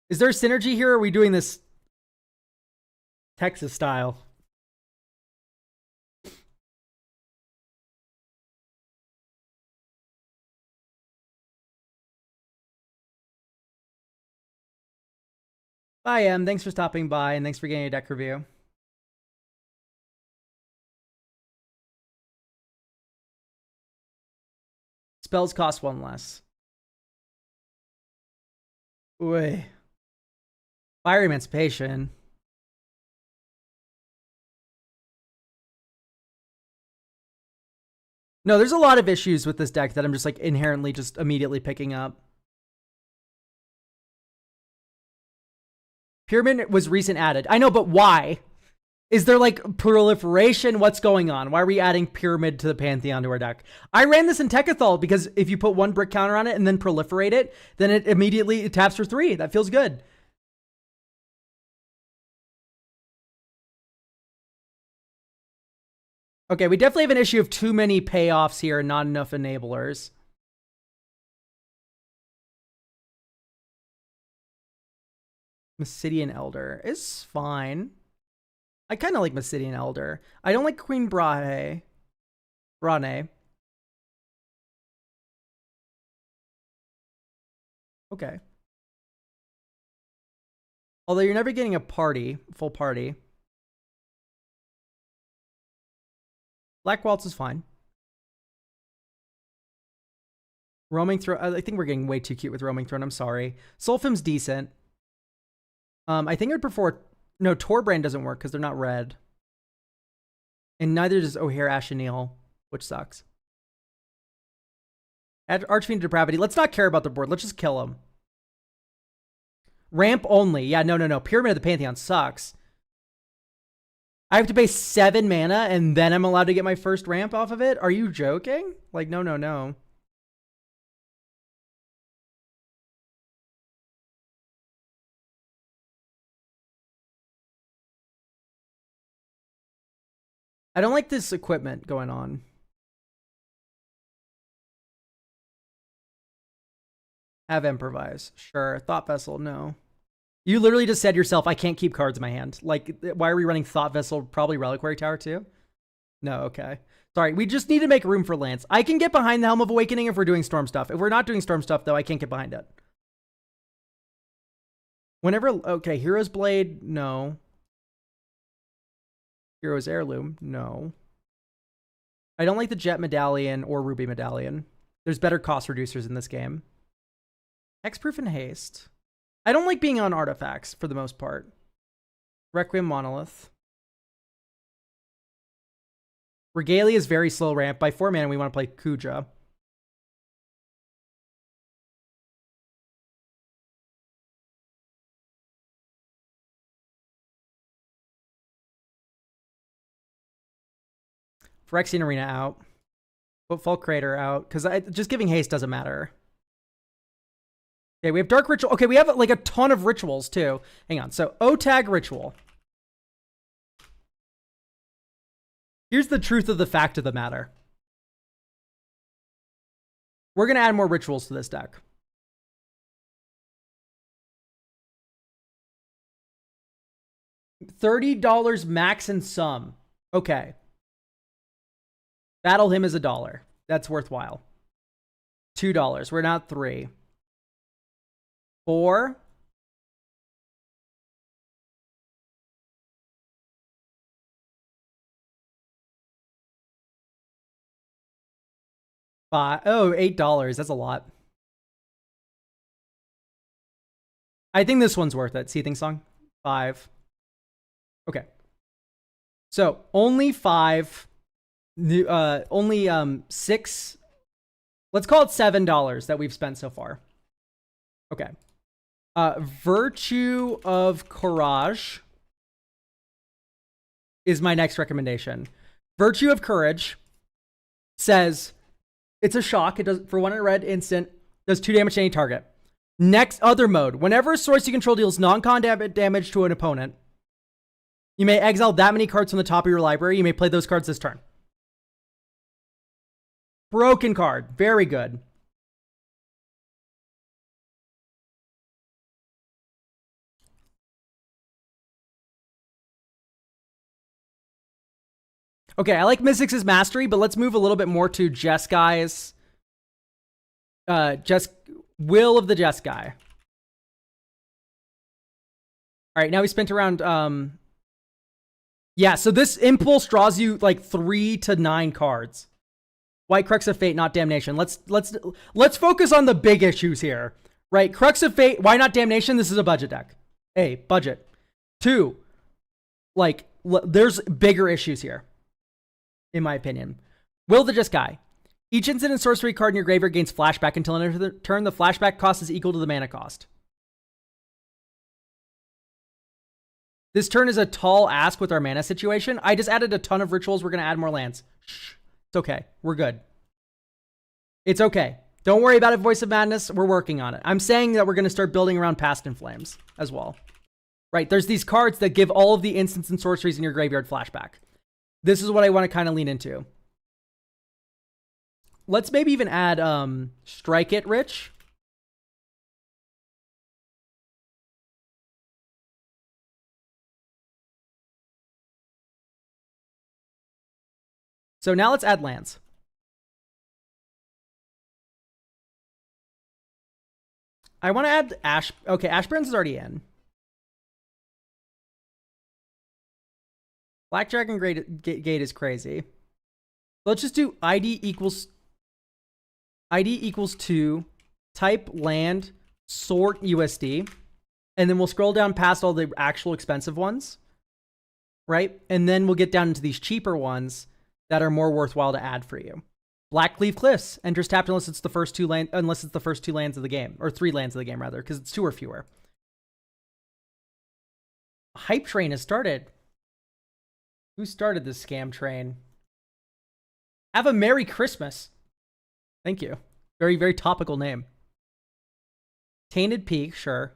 Is there a synergy here, or are we doing this Texas style? Bye, Em. Thanks for stopping by, and thanks for getting a deck review. Spells cost 1 less. Ooh. Fire Emancipation. No, there's a lot of issues with this deck that I'm just like inherently just immediately picking up. Pyramid was recent added. I know, but why? Is there like proliferation? What's going on? Why are we adding Pyramid to the Pantheon to our deck? I ran this in Techathol because if you put 1 brick counter on it and then proliferate it, then it immediately taps for 3. That feels good. Okay, we definitely have an issue of too many payoffs here and not enough enablers. Massidian Elder is fine. I kind of like Massidian Elder. I don't like Queen Brane. Okay. Although you're never getting a party, full party. Black Waltz is fine. Roaming Throne. I think we're getting way too cute with Roaming Throne. I'm sorry. Sulfim's decent. I think I'd prefer. No, Torbrand doesn't work because they're not red. And neither does O'Hare Ashenil, which sucks. Archfiend Depravity. Let's not care about the board. Let's just kill him. Ramp only. Yeah, no. Pyramid of the Pantheon sucks. I have to pay 7 mana and then I'm allowed to get my first ramp off of it? Are you joking? Like, no. I don't like this equipment going on. Have Improvise. Sure. Thought Vessel, no. You literally just said yourself, I can't keep cards in my hand. Like, why are we running Thought Vessel? Probably Reliquary Tower too? No, okay. Sorry, we just need to make room for Lance. I can get behind the Helm of Awakening if we're doing Storm stuff. If we're not doing Storm stuff, though, I can't get behind it. Whenever, okay, Hero's Blade, no. Hero's Heirloom, no. I don't like the Jet Medallion or Ruby Medallion. There's better cost reducers in this game. Hexproof and Haste. I don't like being on artifacts for the most part. Requiem Monolith. Regalia is very slow ramp. By 4 mana, we want to play Kuja. Phyrexian Arena out. Footfall Crater out. Because just giving haste doesn't matter. Okay, we have Dark Ritual. Okay, we have like a ton of rituals too. Hang on. So O-Tag Ritual. Here's the truth of the fact of the matter. We're going to add more rituals to this deck. $30 max and sum. Okay. Battle Hymn is $1. That's worthwhile. $2. We're not 3. 4. 5. Oh, $8. That's a lot. I think this one's worth it. Seething Song. 5. Okay. So only 5. Only 6. Let's call it $7 that we've spent so far. Okay. Virtue of Courage is my next recommendation. Virtue of Courage says it's a shock. It does for 1 red instant, does 2 damage to any target. Next, other mode. Whenever a source you control deals non-con damage to an opponent, you may exile that many cards from the top of your library. You may play those cards this turn. Broken card. Very good. Okay, I like Mystics' Mastery, but let's move a little bit more to Jesskai's. Will of the Jeskai. All right, now we spent around. Yeah, so this impulse draws you like 3 to 9 cards. White Crux of Fate, not Damnation. Let's focus on the big issues here, right? Crux of Fate. Why not Damnation? This is a budget deck. A, budget. 2, like there's bigger issues here, in my opinion. Will the Jeskai. Each instant and sorcery card in your graveyard gains flashback until end of the turn. The flashback cost is equal to the mana cost. This turn is a tall ask with our mana situation. I just added a ton of rituals. We're going to add more lands. Shh. It's okay. We're good. It's okay. Don't worry about it, Voice of Madness. We're working on it. I'm saying that we're going to start building around Past in Flames as well. Right? There's these cards that give all of the instants and sorceries in your graveyard flashback. This is what I want to kind of lean into. Let's maybe even add Strike It Rich. So now let's add lands. I want to add Ash. Okay, Ashburns is already in. Black Dragon Gate is crazy. Let's just do ID equals 2, type land, sort USD, and then we'll scroll down past all the actual expensive ones, right? And then we'll get down into these cheaper ones that are more worthwhile to add for you. Blackleaf Cliffs enters tapped unless it's the first 2 lands of the game, or 3 lands of the game rather, because it's 2 or fewer. Hype train has started. Who started this scam train? Have a Merry Christmas. Thank you. Very, very topical name. Tainted Peak, sure.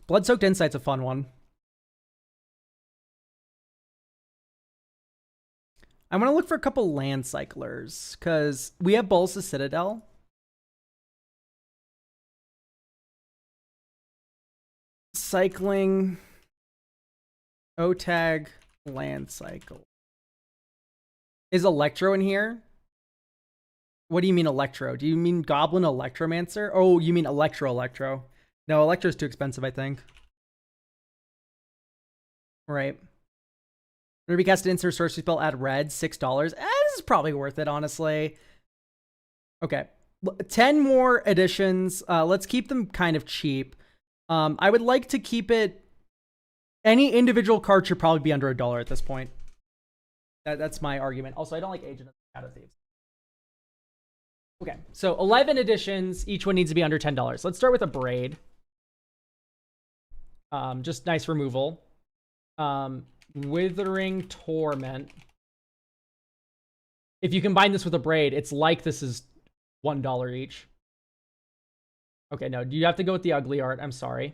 Blood-Soaked Insight's a fun one. I want to look for a couple land cyclers, because we have Bolas' Citadel. Cycling. O-Tag. Land cycle. Is Electro in here? What do you mean Electro? Do you mean Goblin Electromancer? Oh, you mean Electro. No, Electro's too expensive, I think. Right. Whenever you cast an instant sorcery spell, add red, $6. This is probably worth it, honestly. Okay. 10 more editions. Let's keep them kind of cheap. I would like to keep it... Any individual card should probably be under $1 at this point. That's my argument. Also, I don't like Agent of Shadow Thieves. Okay, so 11 editions. Each one needs to be under $10. Let's start with a Braid. Just nice removal. Withering Torment. If you combine this with a Braid, it's like this is $1 each. Okay, no, you have to go with the ugly art. I'm sorry.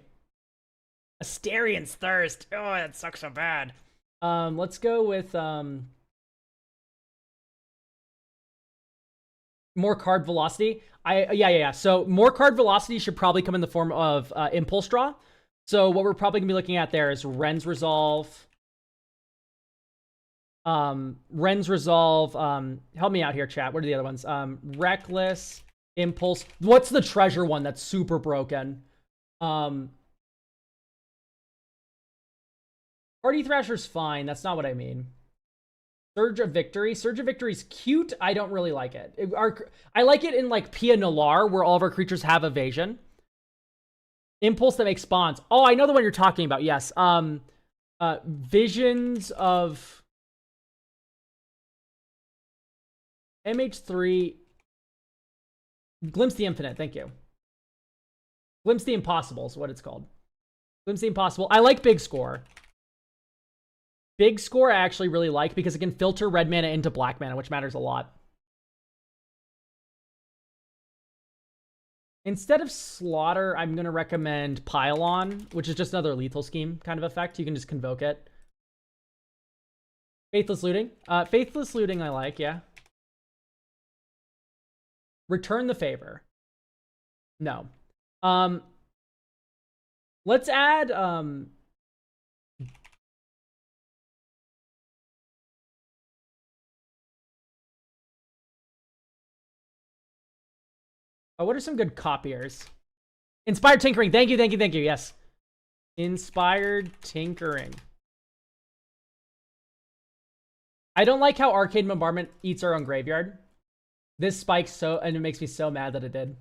Asterian's Thirst. Oh, that sucks so bad. Let's go with more card velocity. Yeah. So more card velocity should probably come in the form of Impulse Draw. So what we're probably gonna be looking at there is Ren's Resolve. Ren's Resolve. Help me out here, chat. What are the other ones? Reckless, Impulse. What's the treasure one that's super broken? Party Thrasher's fine. That's not what I mean. Surge of Victory. Surge of Victory is cute. I don't really like it. I like it in like Pia Nalar, where all of our creatures have evasion. Impulse that makes spawns. Oh, I know the one you're talking about. Yes. Visions of MH3. Glimpse the Infinite. Thank you. Glimpse the Impossible is what it's called. Glimpse the Impossible. I like Big Score. Big Score I actually really like because it can filter red mana into black mana, which matters a lot. Instead of Slaughter, I'm going to recommend Pylon, which is just another lethal scheme kind of effect. You can just convoke it. Faithless Looting. Faithless Looting I like, yeah. Return the Favor. No. Let's add... Oh, what are some good copiers? Inspired Tinkering. Thank you, thank you, thank you. Yes. Inspired Tinkering. I don't like how Arcade Bombardment eats our own graveyard. This spikes so, and it makes me so mad that it did.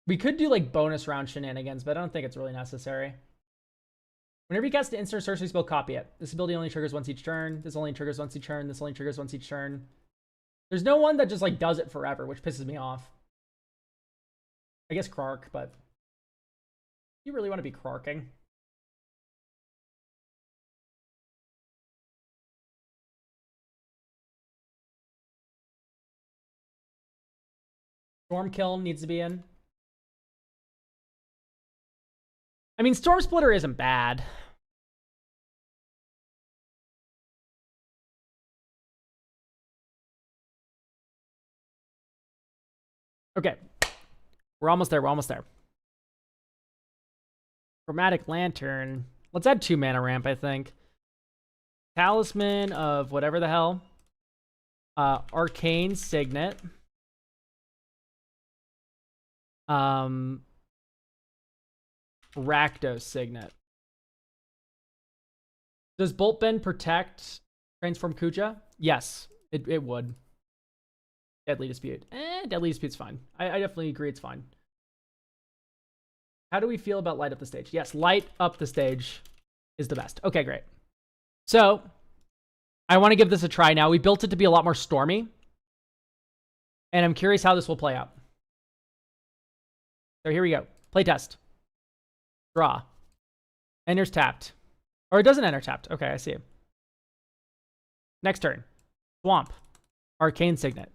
We could do like bonus round shenanigans, but I don't think it's really necessary. Whenever you cast an instant or sorcery spell, copy it. This ability only triggers once each turn. This only triggers once each turn. This only triggers once each turn. There's no one that just like does it forever, which pisses me off. I guess Krark, but you really want to be Krarking. Stormkill needs to be in. I mean, Storm Splitter isn't bad. Okay. We're almost there. We're almost there. Chromatic Lantern. Let's add 2 mana ramp, I think. Talisman of whatever the hell. Arcane Signet. Rakdos Signet. Does Bolt Bend protect Transform Kuja? Yes, it would. Deadly Dispute. Deadly Dispute's fine. I definitely agree it's fine. How do we feel about Light Up the Stage? Yes, Light Up the Stage is the best. Okay, great. So, I want to give this a try now. We built it to be a lot more stormy. And I'm curious how this will play out. So here we go. Playtest. Draw. Enters tapped. Or it doesn't enter tapped. Okay, I see. Next turn. Swamp. Arcane Signet.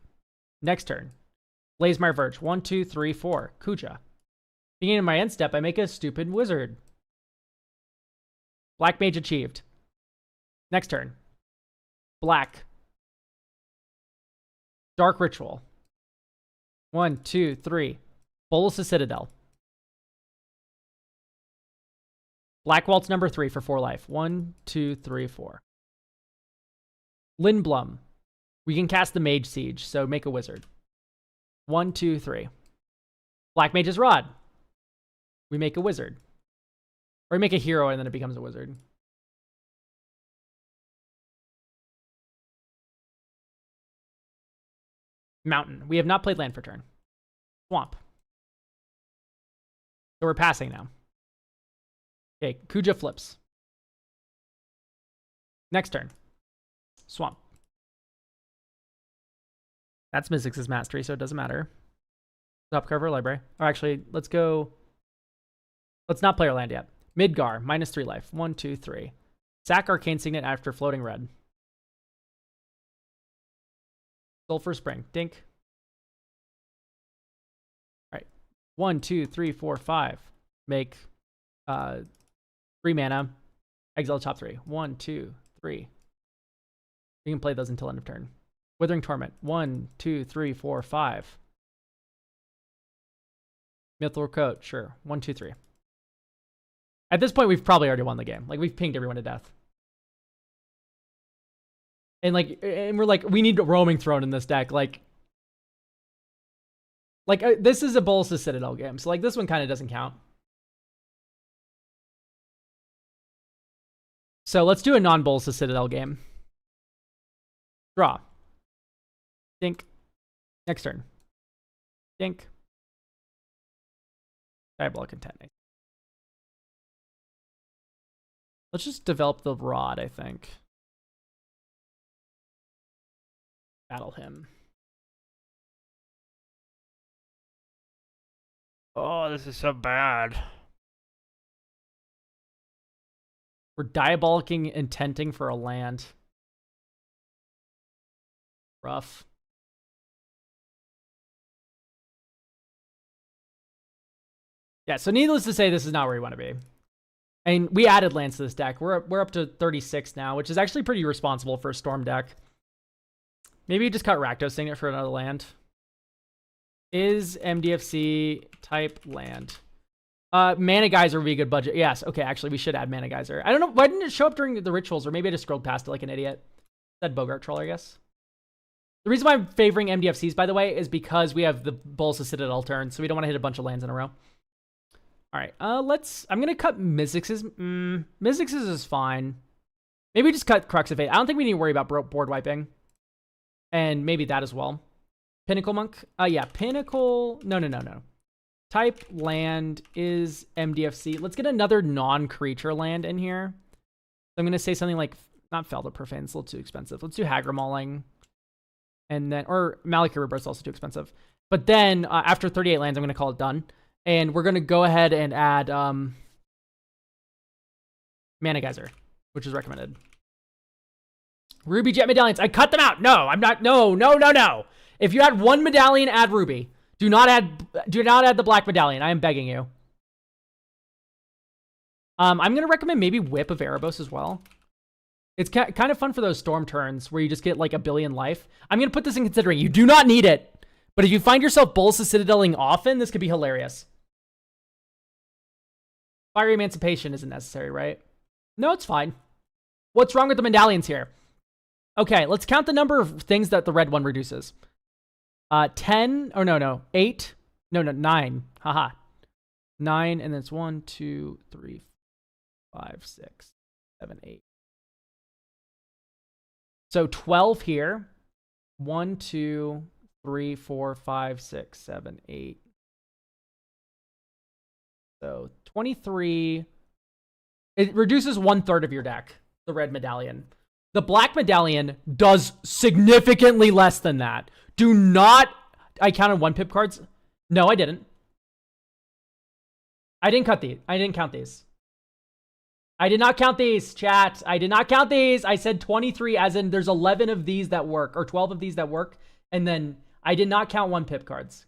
Next turn. Blazemire Verge. 1, 2, 3, 4. Kuja. Beginning of my end step, I make a stupid wizard. Black Mage achieved. Next turn. Black. Dark Ritual. 1, 2, 3. Bolas' Citadel. Black Waltz number 3 for 4 life. 1, 2, 3, 4. Lindblum. We can cast the Mage Siege, so make a wizard. 1, 2, 3. Black Mage's Rod. We make a wizard. Or we make a hero and then it becomes a wizard. Mountain. We have not played land for turn. Swamp. So we're passing now. Okay, Kuja flips. Next turn. Swamp. That's Mystics' Mastery, so it doesn't matter. Top cover library. Or actually, let's go. Let's not play our land yet. Midgar, -3 life. 1, 2, 3. Sack Arcane Signet after floating red. Sulfur Spring. Dink. All right. 1, 2, 3, 4, 5. Make 3 mana. Exile top 3. 1, 2, 3. We can play those until end of turn. Withering Torment. 1, 2, 3, 4, 5. Mithril Coat. Sure. 1, 2, 3. At this point, we've probably already won the game. Like, we've pinged everyone to death. And we're like, we need a Roaming Throne in this deck. Like this is a Bolas' Citadel game. So, like, this one kind of doesn't count. So, this one kind of So let's do a non-Bulls to Citadel game. Draw. Dink. Next turn. Dink. Diabolic Intent. Let's just develop the Rod, I think. Battle him. Oh, this is so bad. We're diabolicing intenting for a land. Rough. Yeah, so needless to say, this is not where we want to be. And we added lands to this deck. We're up to 36 now, which is actually pretty responsible for a Storm deck. Maybe you just cut Rakdos Signet for another land. Is MDFC type land? Mana Geyser would be a good budget. Yes, okay, actually, we should add Mana Geyser. I don't know, why didn't it show up during the rituals? Or maybe I just scrolled past it like an idiot. Said Bogart Troll, I guess. The reason why I'm favoring MDFCs, by the way, is because we have the Bulls to Citadel turn, so we don't want to hit a bunch of lands in a row. All right, I'm going to cut Mizzix's. Mizzix's is fine. Maybe just cut Crux of Fate. I don't think we need to worry about board wiping. And maybe that as well. Pinnacle Monk. Yeah, Pinnacle. No. Type land is MDFC. Let's get another non-creature land in here. So I'm going to say something like, not Felder Profane, it's a little too expensive. Let's do Hagra Mauling. And then, or Malakir Rebirth's also too expensive. But then, after 38 lands, I'm going to call it done. And we're going to go ahead and add Mana Geyser, which is recommended. Ruby Jet Medallions. I cut them out. No, I'm not. No. If you add one medallion, add Ruby. Do not add the black medallion. I am begging you. I'm going to recommend maybe Whip of Erebos as well. It's kind of fun for those storm turns where you just get like a billion life. I'm going to put this in considering. You do not need it. But if you find yourself Bulls to Citadeling often, this could be hilarious. Fiery Emancipation isn't necessary, right? No, it's fine. What's wrong with the medallions here? Okay, let's count the number of things that the red one reduces. 10, or no, 8. No, 9. Haha. 9, and then it's 1, 2, 3, 5, 6, 7, 8. So 12 here. 1, 2, 3, 4, 5, 6, 7, 8. So 23. It reduces 1/3 of your deck, the red medallion. The black medallion does significantly less than that. Do not... I counted 1 pip cards. No, I didn't. I didn't count these. I did not count these, chat. I did not count these. I said 23 as in there's 11 of these that work, or 12 of these that work. And then I did not count 1 pip cards.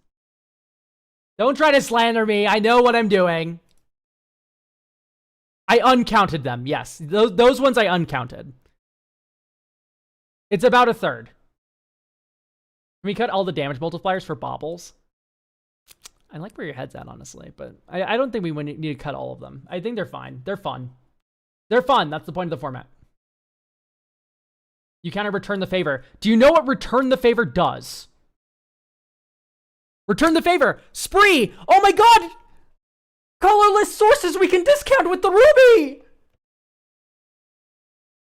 Don't try to slander me. I know what I'm doing. I uncounted them. Yes, those ones I uncounted. It's about 1/3. Can we cut all the damage multipliers for baubles? I like where your head's at, honestly, but I don't think we need to cut all of them. I think they're fine. They're fun. They're fun. That's the point of the format. You kind of return the favor. Do you know what return the favor does? Return the favor. Spree. Oh my god. Colorless sources we can discount with the ruby.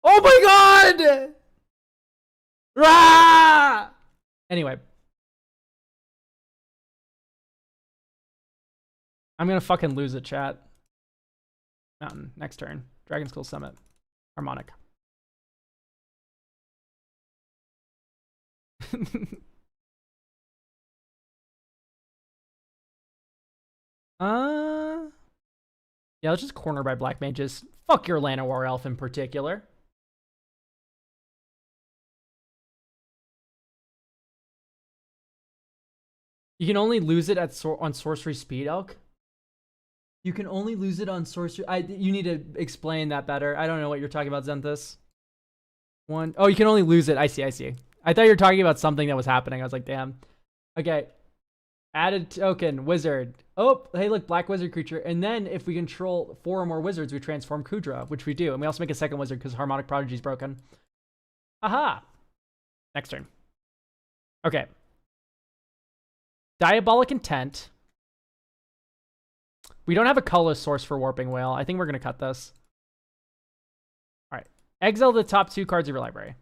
Oh my god. Rah! Anyway. I'm gonna fucking lose it, chat. Mountain. Next turn. Dragon Skull Summit. Harmonic. Yeah, let's just corner by Black Mages. Fuck your Llanowar Elf in particular. You can only lose it on Sorcery Speed Elk. You can only lose it on Sorcery... you need to explain that better. I don't know what you're talking about, Zenthus. Oh, you can only lose it. I see. I thought you were talking about something that was happening. I was like, damn. Okay. Added token. Wizard. Oh, hey, look. Black wizard creature. And then if we control 4 or more wizards, we transform Kudra, which we do. And we also make a second wizard because Harmonic Prodigy is broken. Aha. Next turn. Okay. Diabolic Intent. We don't have a colorless source for Warping Whale. I think we're going to cut this. All right. Exile the top 2 cards of your library.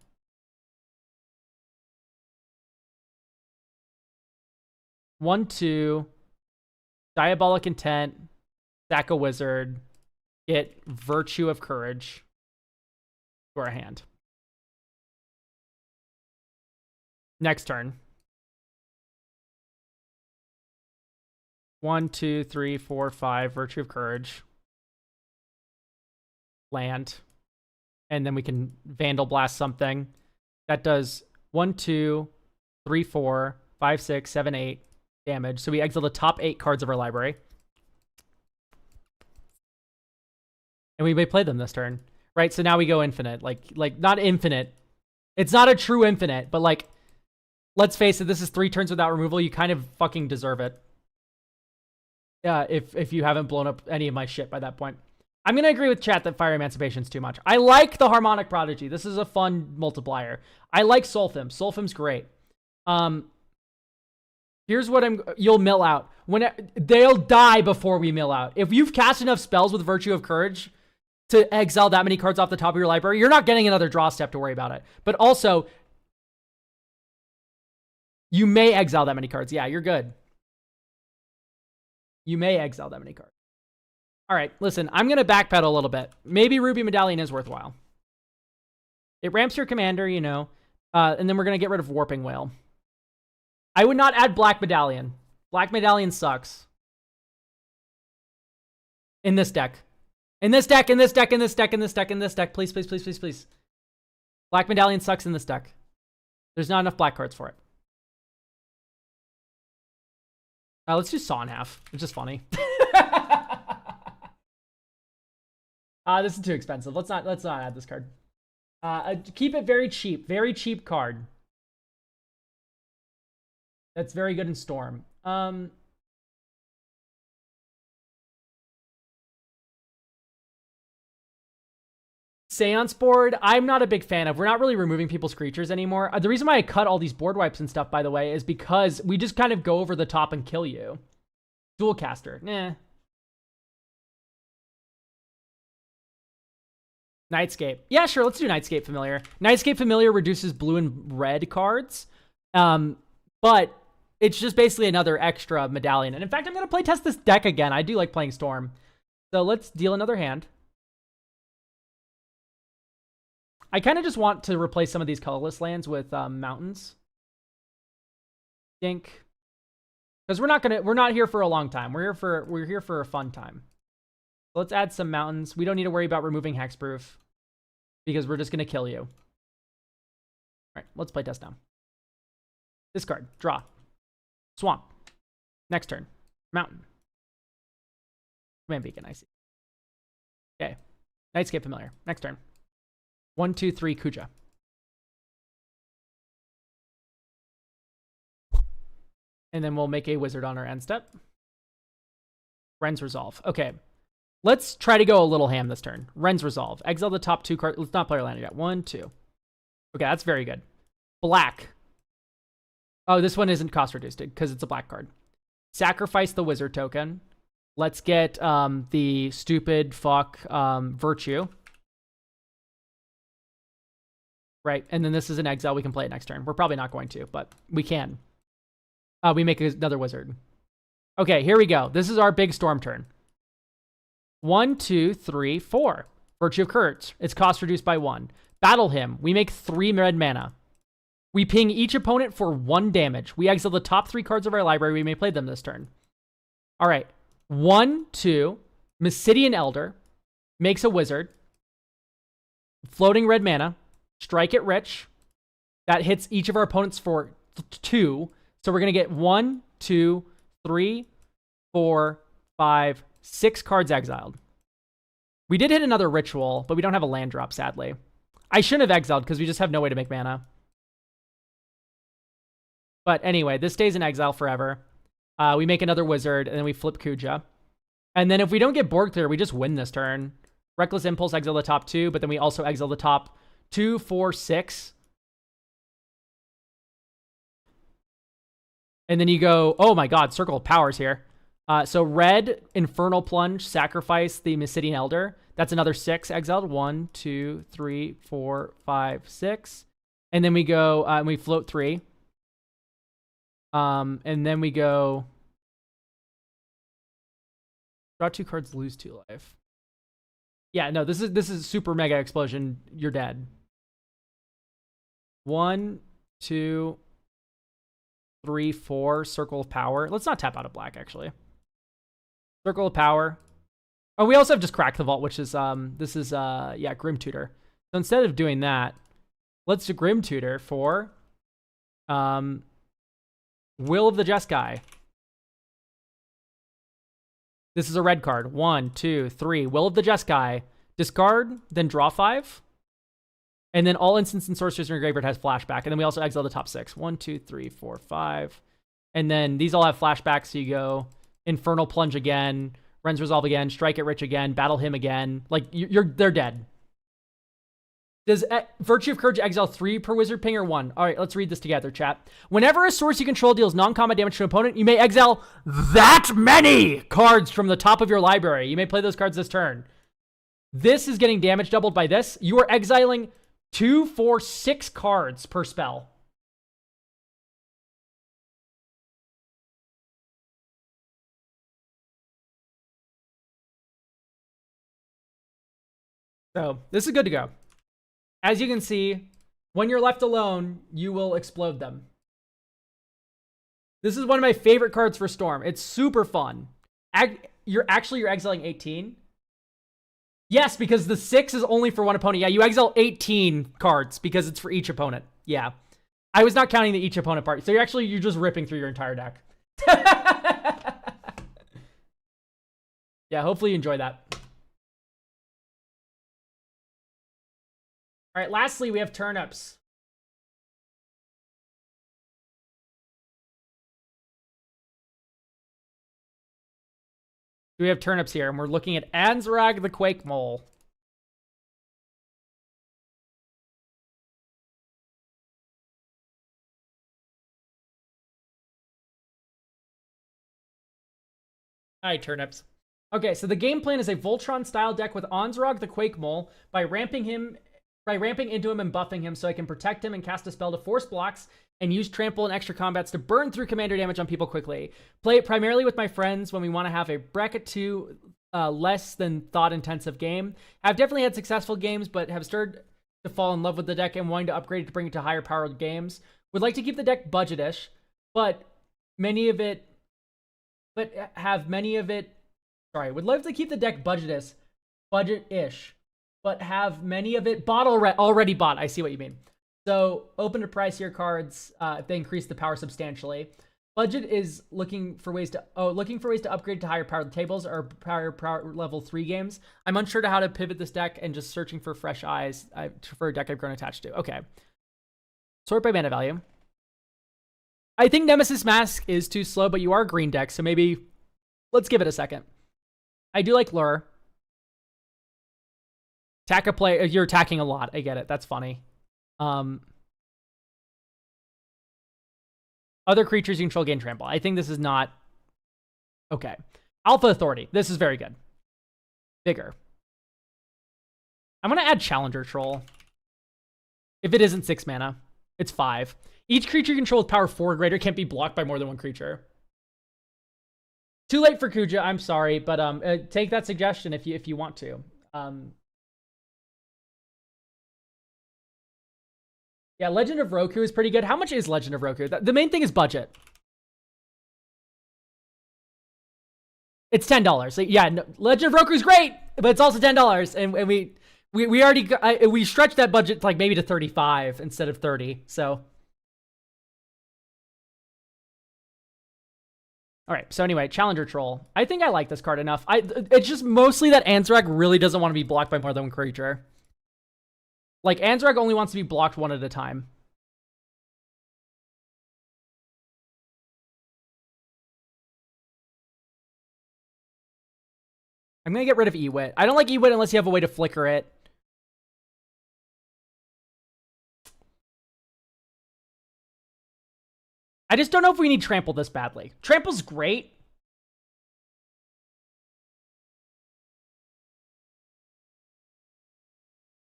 One, two. Diabolic Intent. Sack a wizard. Get Virtue of Courage to our hand. Next turn. 1, 2, 3, 4, 5. Virtue of Courage. Land. And then we can Vandal Blast something. That does 1, 2, 3, 4, 5, 6, 7, 8 damage. So we exile the top 8 cards of our library. And we may play them this turn. Right? So now we go infinite. Like not infinite. It's not a true infinite, but like, let's face it, this is 3 turns without removal. You kind of fucking deserve it. Yeah, if you haven't blown up any of my shit by that point. I'm going to agree with chat that Fire Emancipation's too much. I like the Harmonic Prodigy. This is a fun multiplier. I like Solfim. Solfim's great. Here's what you'll mill out. They'll die before we mill out. If you've cast enough spells with Virtue of Courage to exile that many cards off the top of your library, you're not getting another draw step to worry about it. But also, you may exile that many cards. Yeah, you're good. You may exile that many cards. All right, listen, I'm going to backpedal a little bit. Maybe Ruby Medallion is worthwhile. It ramps your commander, you know, and then we're going to get rid of Warping Whale. I would not add Black Medallion. Black Medallion sucks. In this deck. In this deck, in this deck, in this deck, in this deck, in this deck. Please, please, please, please, please. Black Medallion sucks in this deck. There's not enough black cards for it. Let's do Saw in half. It's just funny. This is too expensive. Let's not add this card. Keep it very cheap. Very cheap card. That's very good in Storm. Seance board, I'm not a big fan of. We're not really removing people's creatures anymore. The reason why I cut all these board wipes and stuff, by the way, is because we just kind of go over the top and kill you. Dual caster. Nah. Nightscape. Yeah, sure. Let's do Nightscape Familiar. Nightscape Familiar reduces blue and red cards. But it's just basically another extra medallion. And in fact, I'm going to play test this deck again. I do like playing Storm. So let's deal another hand. I kind of just want to replace some of these colorless lands with mountains. Dink. Because we're not here for a long time. We're here for a fun time. So let's add some mountains. We don't need to worry about removing hexproof because we're just going to kill you. All right, let's play test now. Discard. Draw. Swamp. Next turn. Mountain. Command Beacon, I see. Okay. Nightscape Familiar. Next turn. 1, 2, 3, Kuja. And then we'll make a wizard on our end step. Ren's Resolve. Okay. Let's try to go a little ham this turn. Ren's Resolve. Exile the top 2 cards. Let's not play our land yet. 1, 2. Okay, that's very good. Black. Oh, this one isn't cost reduced because it's a black card. Sacrifice the wizard token. Let's get the stupid fuck Virtue. Right, and then this is an exile. We can play it next turn. We're probably not going to, but we can. We make another wizard. Okay, here we go. This is our big Storm turn. 1, 2, 3, 4. Virtue of Courage. It's cost reduced by 1. Battle him. We make 3 red mana. We ping each opponent for 1 damage. We exile the top 3 cards of our library. We may play them this turn. All right. 1, 2. Mysidian Elder. Makes a wizard. Floating red mana. Strike it rich. That hits each of our opponents for 2. So we're going to get 1, 2, 3, 4, 5, 6 cards exiled. We did hit another ritual, but we don't have a land drop, sadly. I shouldn't have exiled because we just have no way to make mana. But anyway, this stays in exile forever. We make another wizard, and then we flip Kuja. And then if we don't get board clear, we just win this turn. Reckless Impulse, exile the top 2, but then we also exile the top 2, 4, 6. And then you go, oh my god, Circle of Powers here. So red, Infernal Plunge, sacrifice the Mysidian Elder. That's another 6 exiled. 1, 2, 3, 4, 5, 6. And then we go, and we float 3. And then we go, draw 2 cards, lose 2 life. Yeah, no, this is super mega explosion. You're dead. 1, 2, 3, 4, circle of power. Let's not tap out of black, actually. Circle of power. Oh, we also have just crack the vault, which is this is yeah, Grim Tutor. So instead of doing that, let's do Grim Tutor for Will of the Jeskai. This is a red card. 1, 2, 3. Will of the Jeskai. Discard, then draw 5. And then all instants and sorcerers in your graveyard has flashback. And then we also exile the top 6. 1, 2, 3, 4, 5. And then these all have flashback, so you go Infernal Plunge again, Ren's Resolve again, Strike at Rich again, Battle him again. Like, they're dead. Does Virtue of Courage exile 3 per wizard ping or 1? All right, let's read this together, chat. Whenever a source you control deals non-combat damage to an opponent, you may exile that many cards from the top of your library. You may play those cards this turn. This is getting damage doubled by this. You are exiling 2, 4, 6 cards per spell. So this is good to go. As you can see, when you're left alone, you will explode them. This is one of my favorite cards for Storm. It's super fun. You're exiling 18. Yes, because the 6 is only for one opponent. Yeah, you exile 18 cards because it's for each opponent. Yeah. I was not counting the each opponent part. So you're just ripping through your entire deck. Yeah, hopefully you enjoy that. All right, lastly, we have turnips. We have turnips here, and we're looking at Anzrag the Quake Mole. Hi, turnips. Okay, so the game plan is a Voltron-style deck with Anzrag the Quake Mole by ramping into him and buffing him so I can protect him and cast a spell to force blocks and use trample and extra combats to burn through commander damage on people quickly. Play it primarily with my friends when we want to have a bracket 2 less than thought-intensive game. I've definitely had successful games, but have started to fall in love with the deck and wanting to upgrade it to bring it to higher powered games. Would like to keep the deck budgetish, but would love to keep the deck budgetish, but have many of it already bought. I see what you mean. So open to pricier cards if they increase the power substantially. Budget is looking for ways to upgrade to higher powered tables or higher power level 3 games. I'm unsure to how to pivot this deck and just searching for fresh eyes for a deck I've grown attached to. Okay. Sort by mana value. I think Nemesis Mask is too slow, but you are a green deck, so maybe let's give it a second. I do like Lure. Attack a play. You're attacking a lot. I get it. That's funny. Other creatures you control gain trample. I think this is not okay. Alpha Authority. This is very good. Bigger. I'm gonna add Challenger Troll. If it isn't 6 mana, it's 5. Each creature you control with power 4 or greater can't be blocked by more than one creature. Too late for Kuja. I'm sorry, but take that suggestion if you want to. Yeah, Legend of Roku is pretty good. How much is Legend of Roku? The main thing is budget. It's $10. So yeah, no, Legend of Roku is great, but it's also $10, and we already we stretched that budget like maybe to 35 instead of 30. So all right. So anyway, Challenger Troll. I think I like this card enough. It's just mostly that Anzrag really doesn't want to be blocked by more than one creature. Like, Anzrag only wants to be blocked one at a time. I'm going to get rid of Ewit. I don't like Ewit unless you have a way to flicker it. I just don't know if we need Trample this badly. Trample's great.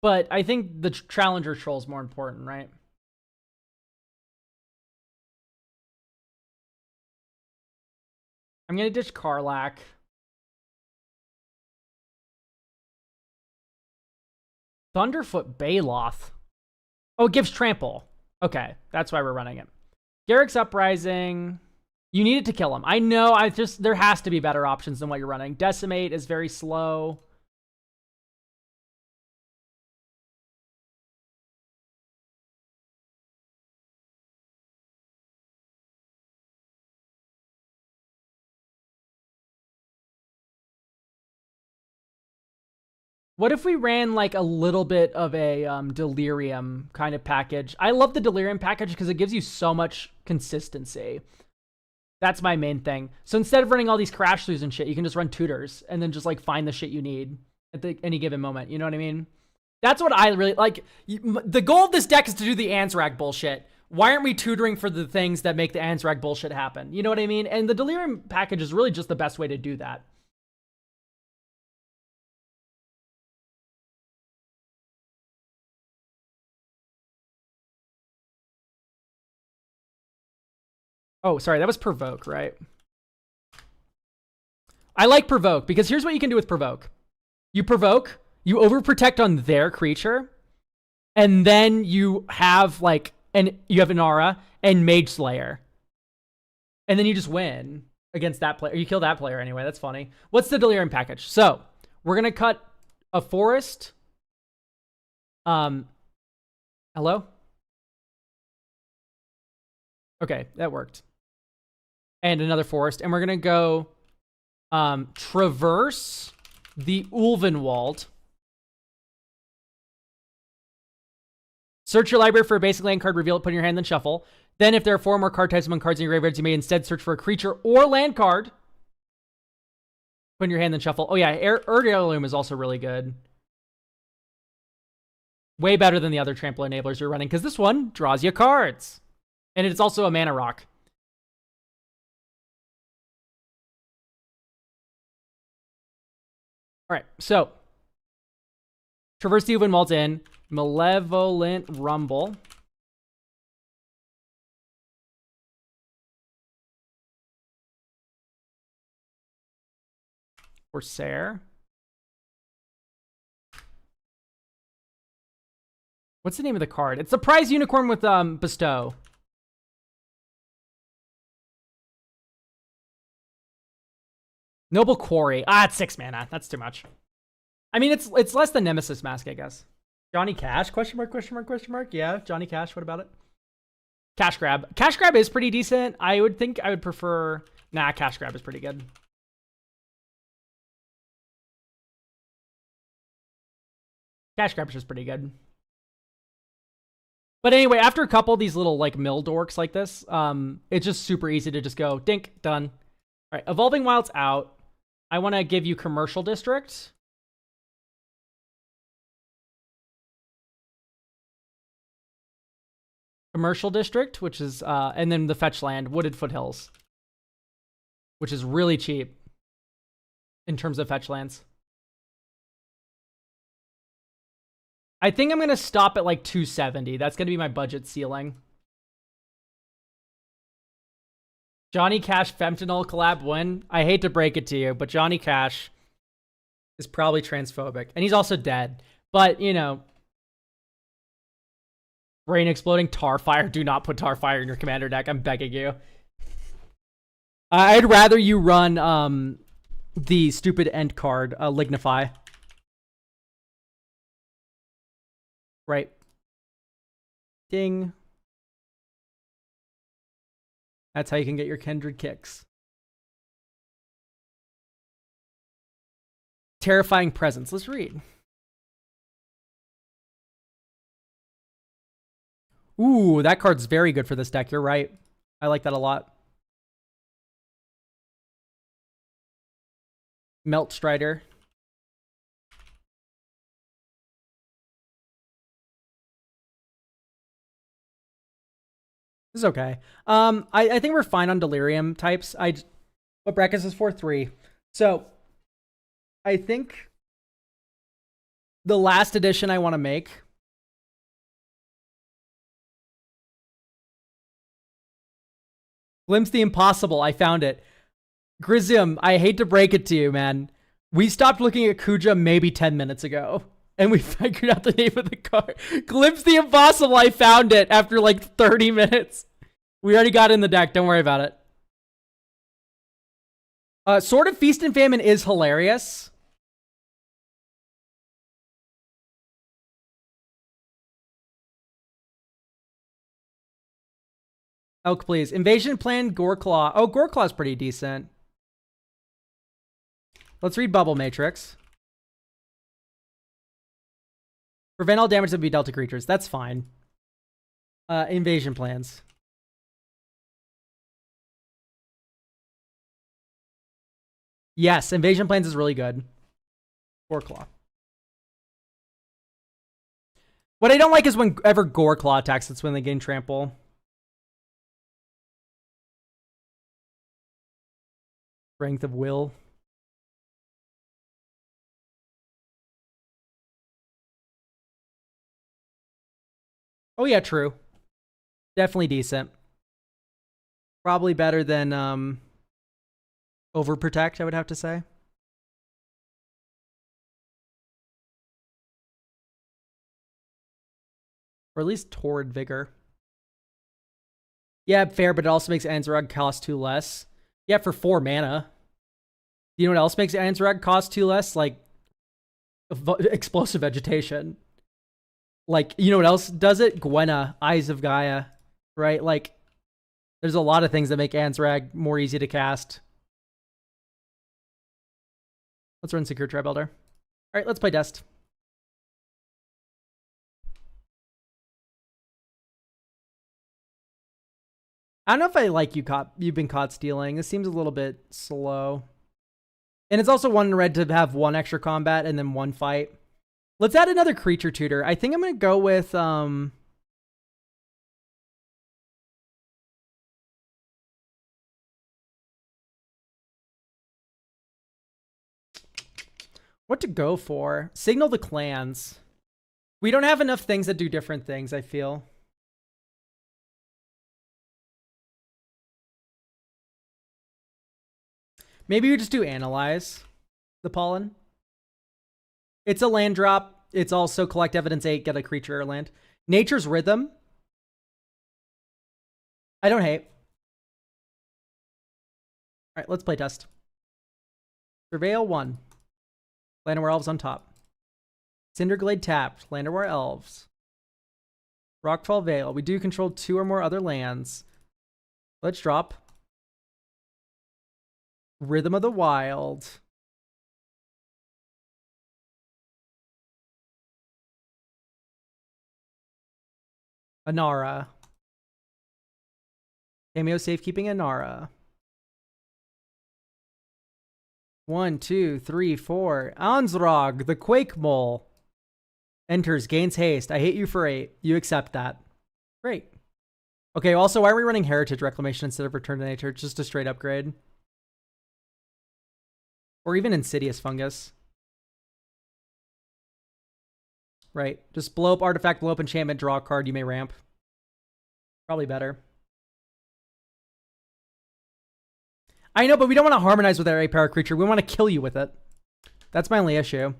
But I think the Challenger Troll is more important, right? I'm going to ditch Karlak. Thunderfoot Baloth. Oh, it gives trample. Okay, that's why we're running it. Garrick's Uprising. You need it to kill him. I know, there has to be better options than what you're running. Decimate is very slow. What if we ran like a little bit of a Delirium kind of package? I love the Delirium package because it gives you so much consistency. That's my main thing. So instead of running all these crash throughs and shit, you can just run tutors and then just like find the shit you need at any given moment. You know what I mean? That's what I really like. The goal of this deck is to do the Ansrag bullshit. Why aren't we tutoring for the things that make the Ansrag bullshit happen? You know what I mean? And the Delirium package is really just the best way to do that. Oh, sorry, that was Provoke, right? I like Provoke because here's what you can do with Provoke. You provoke, you overprotect on their creature, and then you have like you have an aura and Mage Slayer. And then you just win against that player. You kill that player anyway. That's funny. What's the Delirium package? So we're gonna cut a forest. Hello? Okay, that worked. And another forest. And we're gonna go traverse the Ulvenwald. Search your library for a basic land card, reveal it, put it in your hand, then shuffle. Then if there are 4 more card types among cards in your graveyards, you may instead search for a creature or land card. Put in your hand, then shuffle. Oh yeah, Heirloom is also really good. Way better than the other trample enablers you're running, because this one draws you cards. And it's also a mana rock. All right, so Traverse the Ulvenwald in, Malevolent Rumble. Corsair. What's the name of the card? It's the Prize Unicorn with Bestow. Noble Quarry. Ah, it's 6 mana. That's too much. I mean, it's less than Nemesis Mask, I guess. Johnny Cash? Question mark, question mark, question mark. Yeah, Johnny Cash. What about it? Cash Grab. Cash Grab is pretty decent. I would think I would prefer... Nah, Cash Grab is pretty good. Cash Grab is just pretty good. But anyway, after a couple of these little like mill dorks like this, it's just super easy to just go, dink, done. All right, Evolving Wild's out. I want to give you Commercial District. Commercial District, which is, and then the fetch land, Wooded Foothills, which is really cheap in terms of fetch lands. I think I'm going to stop at like 270. That's going to be my budget ceiling. Johnny Cash Fentanyl collab win. I hate to break it to you, but Johnny Cash is probably transphobic. And he's also dead. But, you know, Brain Exploding, Tarfire. Do not put Tarfire in your commander deck. I'm begging you. I'd rather you run the stupid end card, Lignify. Right. Ding. That's how you can get your Kindred kicks. Terrifying Presence. Let's read. Ooh, that card's very good for this deck. You're right. I like that a lot. Melt Strider. This is okay. I think we're fine on Delirium types. What brackets is 4-3. So I think The last edition I want to make. Glimpse the Impossible. I found it. Grizzum, I hate to break it to you, man. We stopped looking at Kuja maybe 10 minutes ago. And we figured out the name of the card. Glimpse the Impossible. I found it after like 30 minutes. We already got it in the deck. Don't worry about it. Sword of Feast and Famine is hilarious. Elk, please. Invasion Plan, Goreclaw. Oh, Goreclaw's pretty decent. Let's read Bubble Matrix. Prevent all damage that would be dealt to creatures. That's fine. Invasion Plans. Yes, Invasion Plans is really good. Goreclaw. What I don't like is whenever Goreclaw attacks, that's when they gain trample. Strength of Will. Oh yeah, true. Definitely decent. Probably better than Overprotect, I would have to say. Or at least Torrid Vigor. Yeah, fair, but it also makes Anzarug cost 2 less. Yeah, for 4 mana. You know what else makes Anzarug cost 2 less? Like, Explosive Vegetation. Like, you know what else does it? Gwenna, Eyes of Gaia. Right? Like, there's a lot of things that make Anzarug more easy to cast. Let's run Secure Tribe Elder. Alright, let's play Dest. I don't know if I like you've been caught stealing. This seems a little bit slow. And it's also 1 red to have 1 extra combat and then 1 fight. Let's add another creature tutor. I think I'm going to go with... what to go for? Signal the Clans. We don't have enough things that do different things, I feel. Maybe we just do Analyze the Pollen. It's a land drop. It's also collect evidence 8, get a creature or land. Nature's Rhythm. I don't hate. All right, let's play test. Surveil 1. Llanowar Elves on top. Cinderglade tapped. Llanowar Elves. Rockfall Vale. We do control 2 or more other lands. Let's drop. Rhythm of the Wild. Anara. Cameo Safekeeping Anara. 1, 2, 3, 4. Ansrog, the Quake Mole. Enters, gains haste. I hate you for 8. You accept that. Great. Okay, also, why are we running Heritage Reclamation instead of Return to Nature? Just a straight upgrade. Or even Insidious Fungus. Right. Just blow up artifact, blow up enchantment, draw a card, you may ramp. Probably better. I know, but we don't want to harmonize with our 8-power creature. We want to kill you with it. That's my only issue.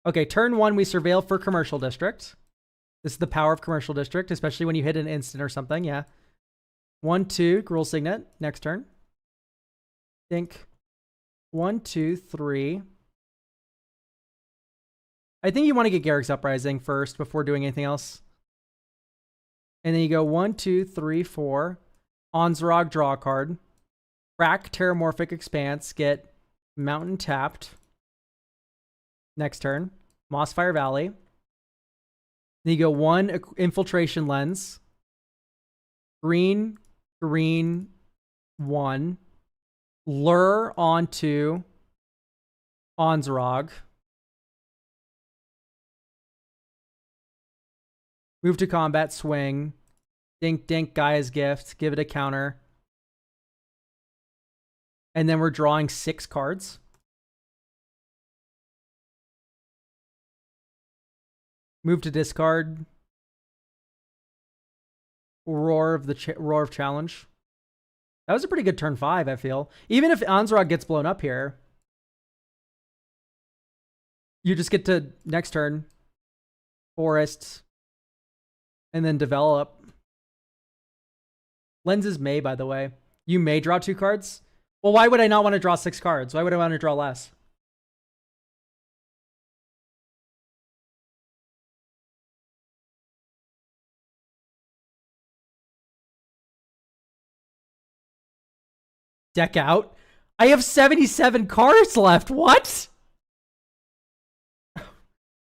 Okay, turn 1, we surveil for Commercial District. This is the power of Commercial District, especially when you hit an instant or something, yeah. 1, 2, Gruul Signet, next turn. Think 1, 2, 3. I think you want to get Garrick's Uprising first before doing anything else. And then you go 1, 2, 3, 4. Ansrog, draw a card. Crack Terramorphic Expanse, get Mountain tapped. Next turn. Mossfire Valley. Then you go 1 Infiltration Lens. Green, green, 1. Lure onto Ansrog. Move to combat, swing. Dink, dink, Gaia's Gift. Give it a counter. And then we're drawing 6 cards. Move to discard. Roar of Challenge. That was a pretty good turn 5, I feel. Even if Ansrog gets blown up here, you just get to next turn Forest and then develop. Lenses may, by the way. You may draw 2 cards. Well, why would I not want to draw 6 cards? Why would I want to draw less? Deck out. I have 77 cards left. What?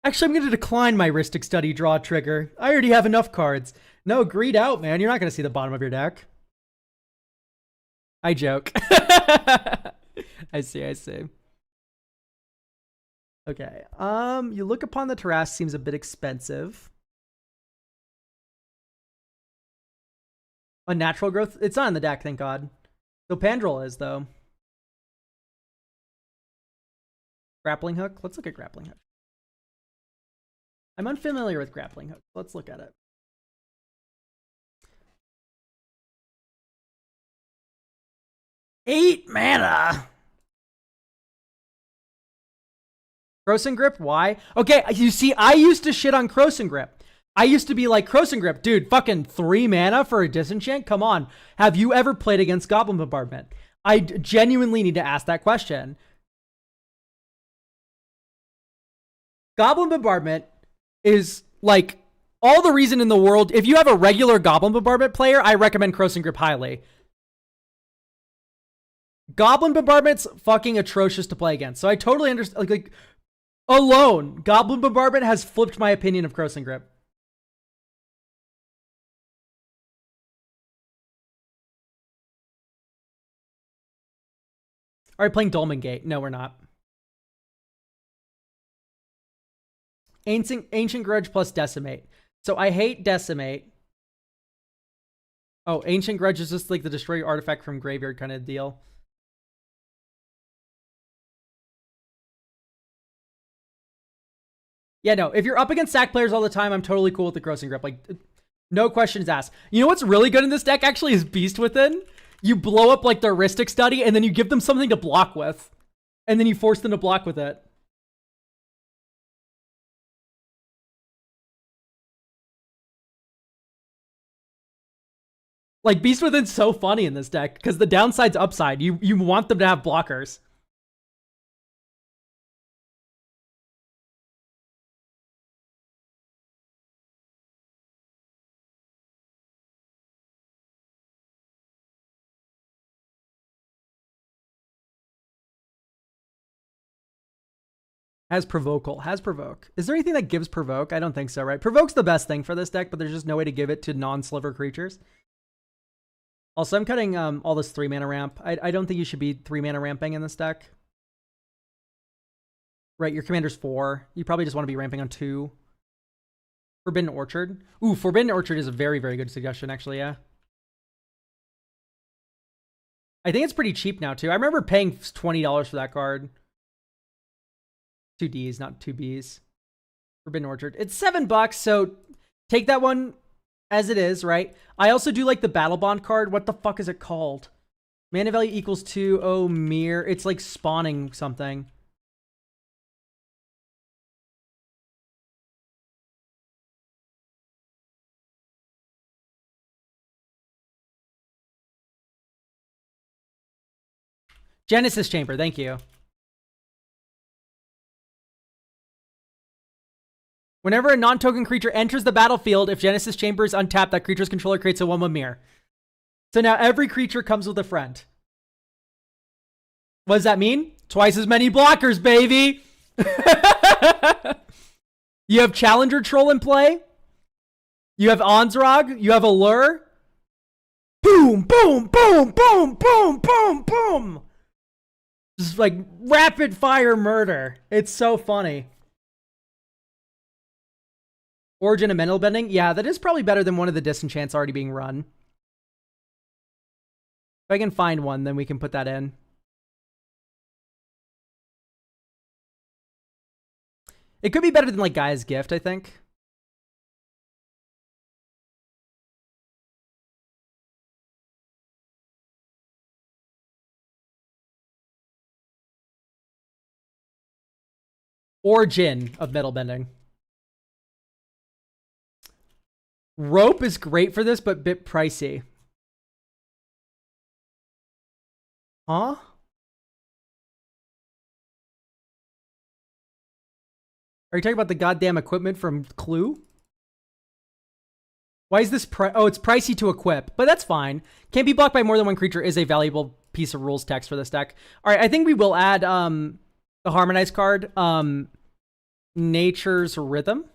Actually, I'm going to decline my Rhystic Study draw trigger. I already have enough cards. No, greed out, man. You're not going to see the bottom of your deck. I joke. I see. Okay. You look upon the terrace seems a bit expensive. Unnatural growth. It's not in the deck, thank God. So Pandrel is, though. Grappling hook. Let's look at grappling hook. I'm unfamiliar with grappling hook. Let's look at it. Eight mana. Croson Grip, why? Okay, you see, I used to shit on Croson Grip. I used to be like, Croson Grip, dude, fucking 3 mana for a disenchant? Come on. Have you ever played against Goblin Bombardment? I genuinely need to ask that question. Goblin Bombardment is like all the reason in the world. If you have a regular Goblin Bombardment player, I recommend Croson Grip highly. Goblin Bombardment's fucking atrocious to play against. So I totally understand. Like alone, Goblin Bombardment has flipped my opinion of Croson Grip. All right, playing Dolmen Gate. No, we're not. Ancient Grudge plus Decimate. So I hate Decimate. Oh, Ancient Grudge is just like the destroy artifact from graveyard kind of deal. Yeah, no. If you're up against sack players all the time, I'm totally cool with the Croson Grip. Like, no questions asked. You know what's really good in this deck actually is Beast Within. You blow up like their Rhystic Study, and then you give them something to block with. And then you force them to block with it. Like, Beast Within's so funny in this deck, because the downside's upside. You want them to have blockers. Has Provoke. Has Provoke. Is there anything that gives Provoke? I don't think so, right? Provoke's the best thing for this deck, but there's just no way to give it to non-sliver creatures. Also, I'm cutting all this 3 mana ramp. I don't think you should be 3 mana ramping in this deck. Right, your commander's 4. You probably just want to be ramping on 2. Forbidden Orchard. Ooh, Forbidden Orchard is a very, very good suggestion, actually, yeah. I think it's pretty cheap now, too. I remember paying $20 for that card. 2 Ds, not 2 Bs. Forbidden Orchard. It's $7, so take that one as it is, right? I also do like the Battle Bond card. What the fuck is it called? Mana value equals 2. Oh, mirror. It's like spawning something. Genesis Chamber, thank you. Whenever a non-token creature enters the battlefield, if Genesis Chamber is untapped, that creature's controller creates a 1/1 mirror. So now every creature comes with a friend. What does that mean? Twice as many blockers, baby! You have Challenger Troll in play. You have Ansrog. You have Allure. Boom, boom, boom, boom, boom, boom, boom! Just like rapid fire murder. It's so funny. Origin of Mental Bending? Yeah, that is probably better than one of the disenchants already being run. If I can find one, then we can put that in. It could be better than like Gaia's Gift, I think. Origin of metal bending. Rope is great for this, but a bit pricey. Huh? Are you talking about the goddamn equipment from Clue? Why is this oh, it's pricey to equip, but that's fine. Can't be blocked by more than one creature is a valuable piece of rules text for this deck. All right, I think we will add the Harmonized card, Nature's Rhythm.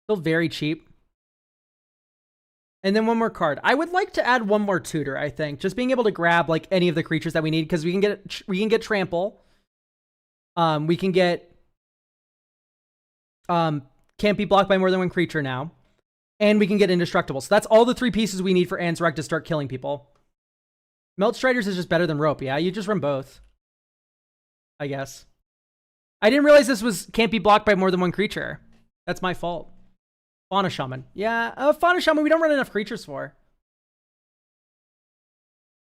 Still very cheap. And then one more card. I would like to add one more tutor, I think. Just being able to grab like any of the creatures that we need, because we can get trample. We can get can't be blocked by more than one creature now. And we can get indestructible. So that's all the 3 pieces we need for Ansrek to start killing people. Meld-Striders is just better than Rope. Yeah, you just run both, I guess. I didn't realize this was can't be blocked by more than one creature. That's my fault. Fauna Shaman. Yeah, Fauna Shaman we don't run enough creatures for.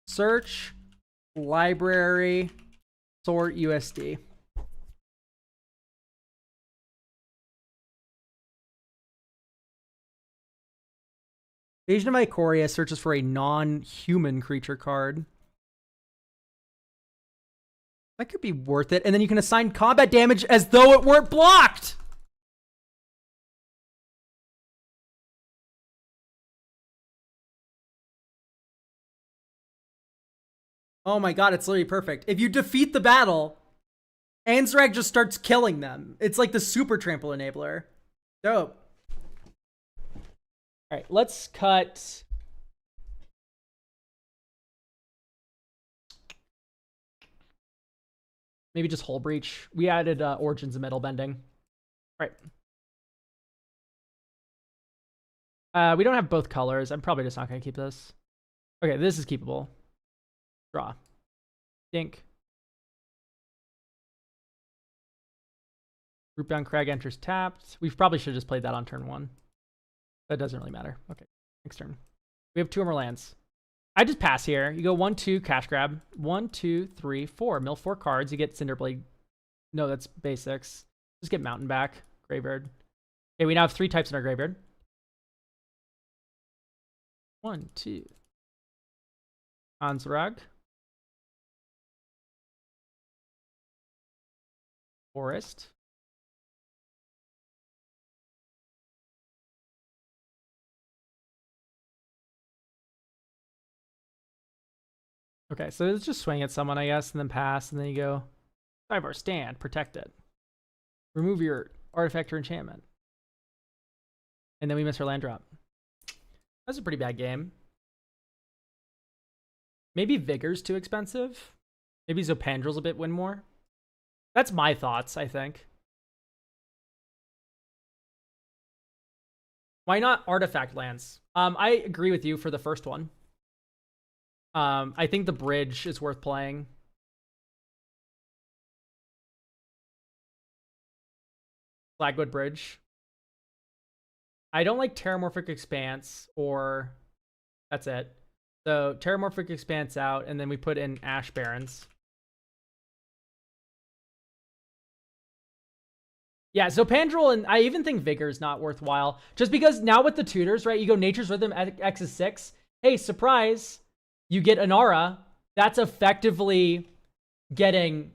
Search, library, sort USD. Invasion of Ikoria searches for a non-human creature card. That could be worth it. And then you can assign combat damage as though it weren't blocked. Oh my god, it's literally perfect. If you defeat the battle, Ansrek just starts killing them. It's like the super trample enabler. Dope. All right, let's cut. Maybe just Hull Breach. We added Origins of Metal Bending. All right. We don't have both colors. I'm probably just not going to keep this. Okay, this is keepable. Draw. Dink. Rootbound Crag enters tapped. We probably should have just played that on turn 1. That doesn't really matter. Okay, next turn. We have 2 more lands. I just pass here. You go 1, 2, cash grab. 1, 2, 3, 4. Mill 4 cards. You get Cinderblade. No, that's basics. Just get Mountain back. Graveyard. Okay, we now have 3 types in our graveyard. 1, 2. Ansrag. Forest. Okay, so it's just swing at someone, I guess, and then pass, and then you go Dive stand, protect it. Remove your artifact or enchantment. And then we miss our land drop. That's a pretty bad game. Maybe Vigor's too expensive. Maybe Zopandrel's a bit win more. That's my thoughts, I think. Why not artifact lands? I agree with you for the first one. I think the bridge is worth playing. Flagwood Bridge. I don't like Terramorphic Expanse, or that's it. So Terramorphic Expanse out, and then we put in Ash Barrens. Yeah, so Pandrel, and I even think Vigor is not worthwhile. Just because now with the tutors, right, you go Nature's Rhythm, X is 6. Hey, surprise, you get Anara. That's effectively getting,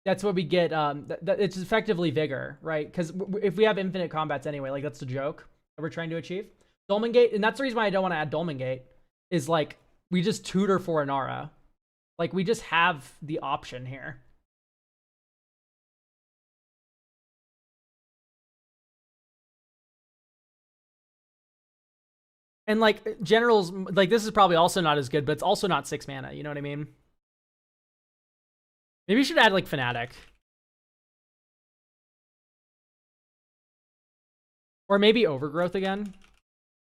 that's what we get, it's effectively Vigor, right? Because if we have infinite combats anyway, like that's the joke that we're trying to achieve. Dolmen Gate, and that's the reason why I don't want to add Dolmen Gate, is like, we just tutor for Anara. Like, we just have the option here. And like generals, like this is probably also not as good, but it's also not 6 mana. You know what I mean? Maybe you should add like Fnatic. Or maybe Overgrowth again.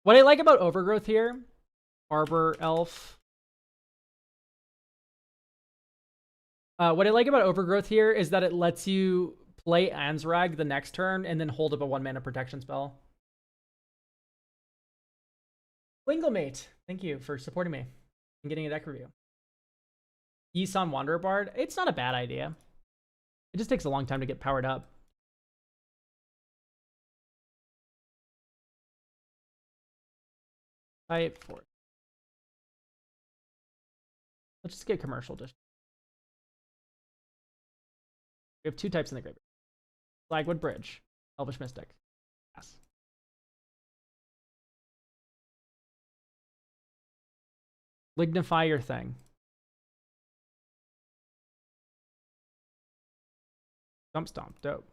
What I like about Overgrowth here, Arbor Elf. What I like about Overgrowth here is that it lets you play Ansrag the next turn and then hold up a 1 mana protection spell. Winglemate, thank you for supporting me and getting a deck review. Yisan Wanderer Bard. It's not a bad idea. It just takes a long time to get powered up. Type 4. Let's just get commercial. Just we have 2 types in the graveyard. Flagwood Bridge, Elvish Mystic. Yes. Lignify your thing. Stomp. Dope.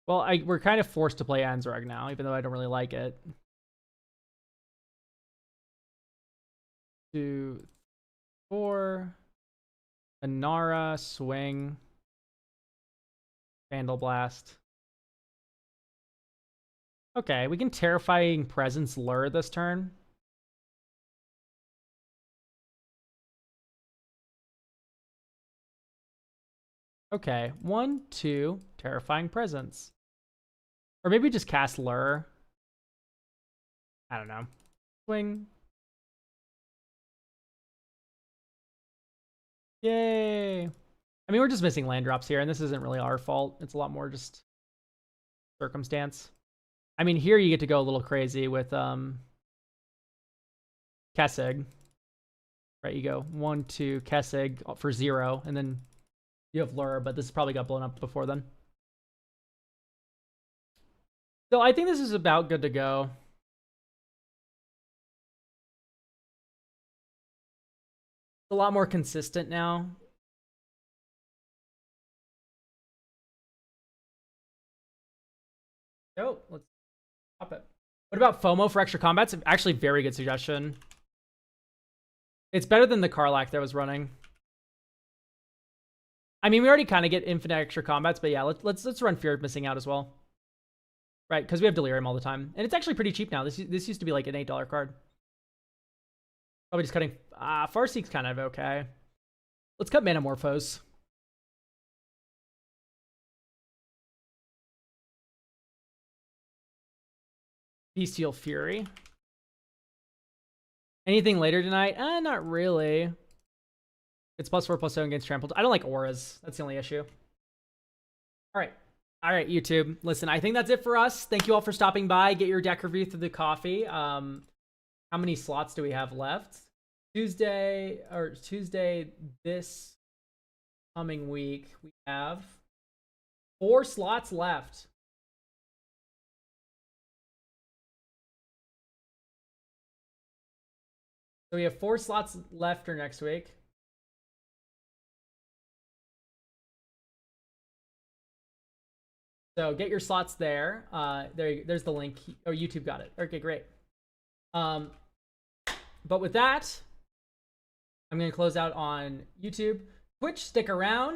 Well, we're kind of forced to play Anzorag now, even though I don't really like it. 2, 4. Anara, swing. Vandal Blast. Okay, we can Terrifying Presence lure this turn. Okay, 1, 2, Terrifying Presence. Or maybe just cast lure. I don't know. Swing. Yay! I mean, we're just missing land drops here, and this isn't really our fault. It's a lot more just circumstance. I mean, here you get to go a little crazy with Kessig. Right, you go 1, 2, Kessig for 0, and then you have lure, but this probably got blown up before then. So I think this is about good to go. It's a lot more consistent now. Oh, let's pop it. What about FOMO for extra combats? Actually, very good suggestion. It's better than the Karlach that was running. I mean, we already kind of get infinite extra combats, but yeah, let's run Fear of Missing Out as well. Right, because we have Delirium all the time. And it's actually pretty cheap now. This used to be like an $8 card. Probably just cutting... Farseek's kind of okay. Let's cut Manamorphose. Bestial Fury. Anything later tonight? Not really. It's +4/+7 against trampled. I don't like auras. That's the only issue. All right, YouTube. Listen, I think that's it for us. Thank you all for stopping by. Get your deck review through the coffee. How many slots do we have left? Tuesday this coming week, we have 4 slots left. So we have 4 slots left for next week. So get your slots there. There's the link. Oh, YouTube got it. Okay, great. But with that, I'm going to close out on YouTube. Twitch, stick around.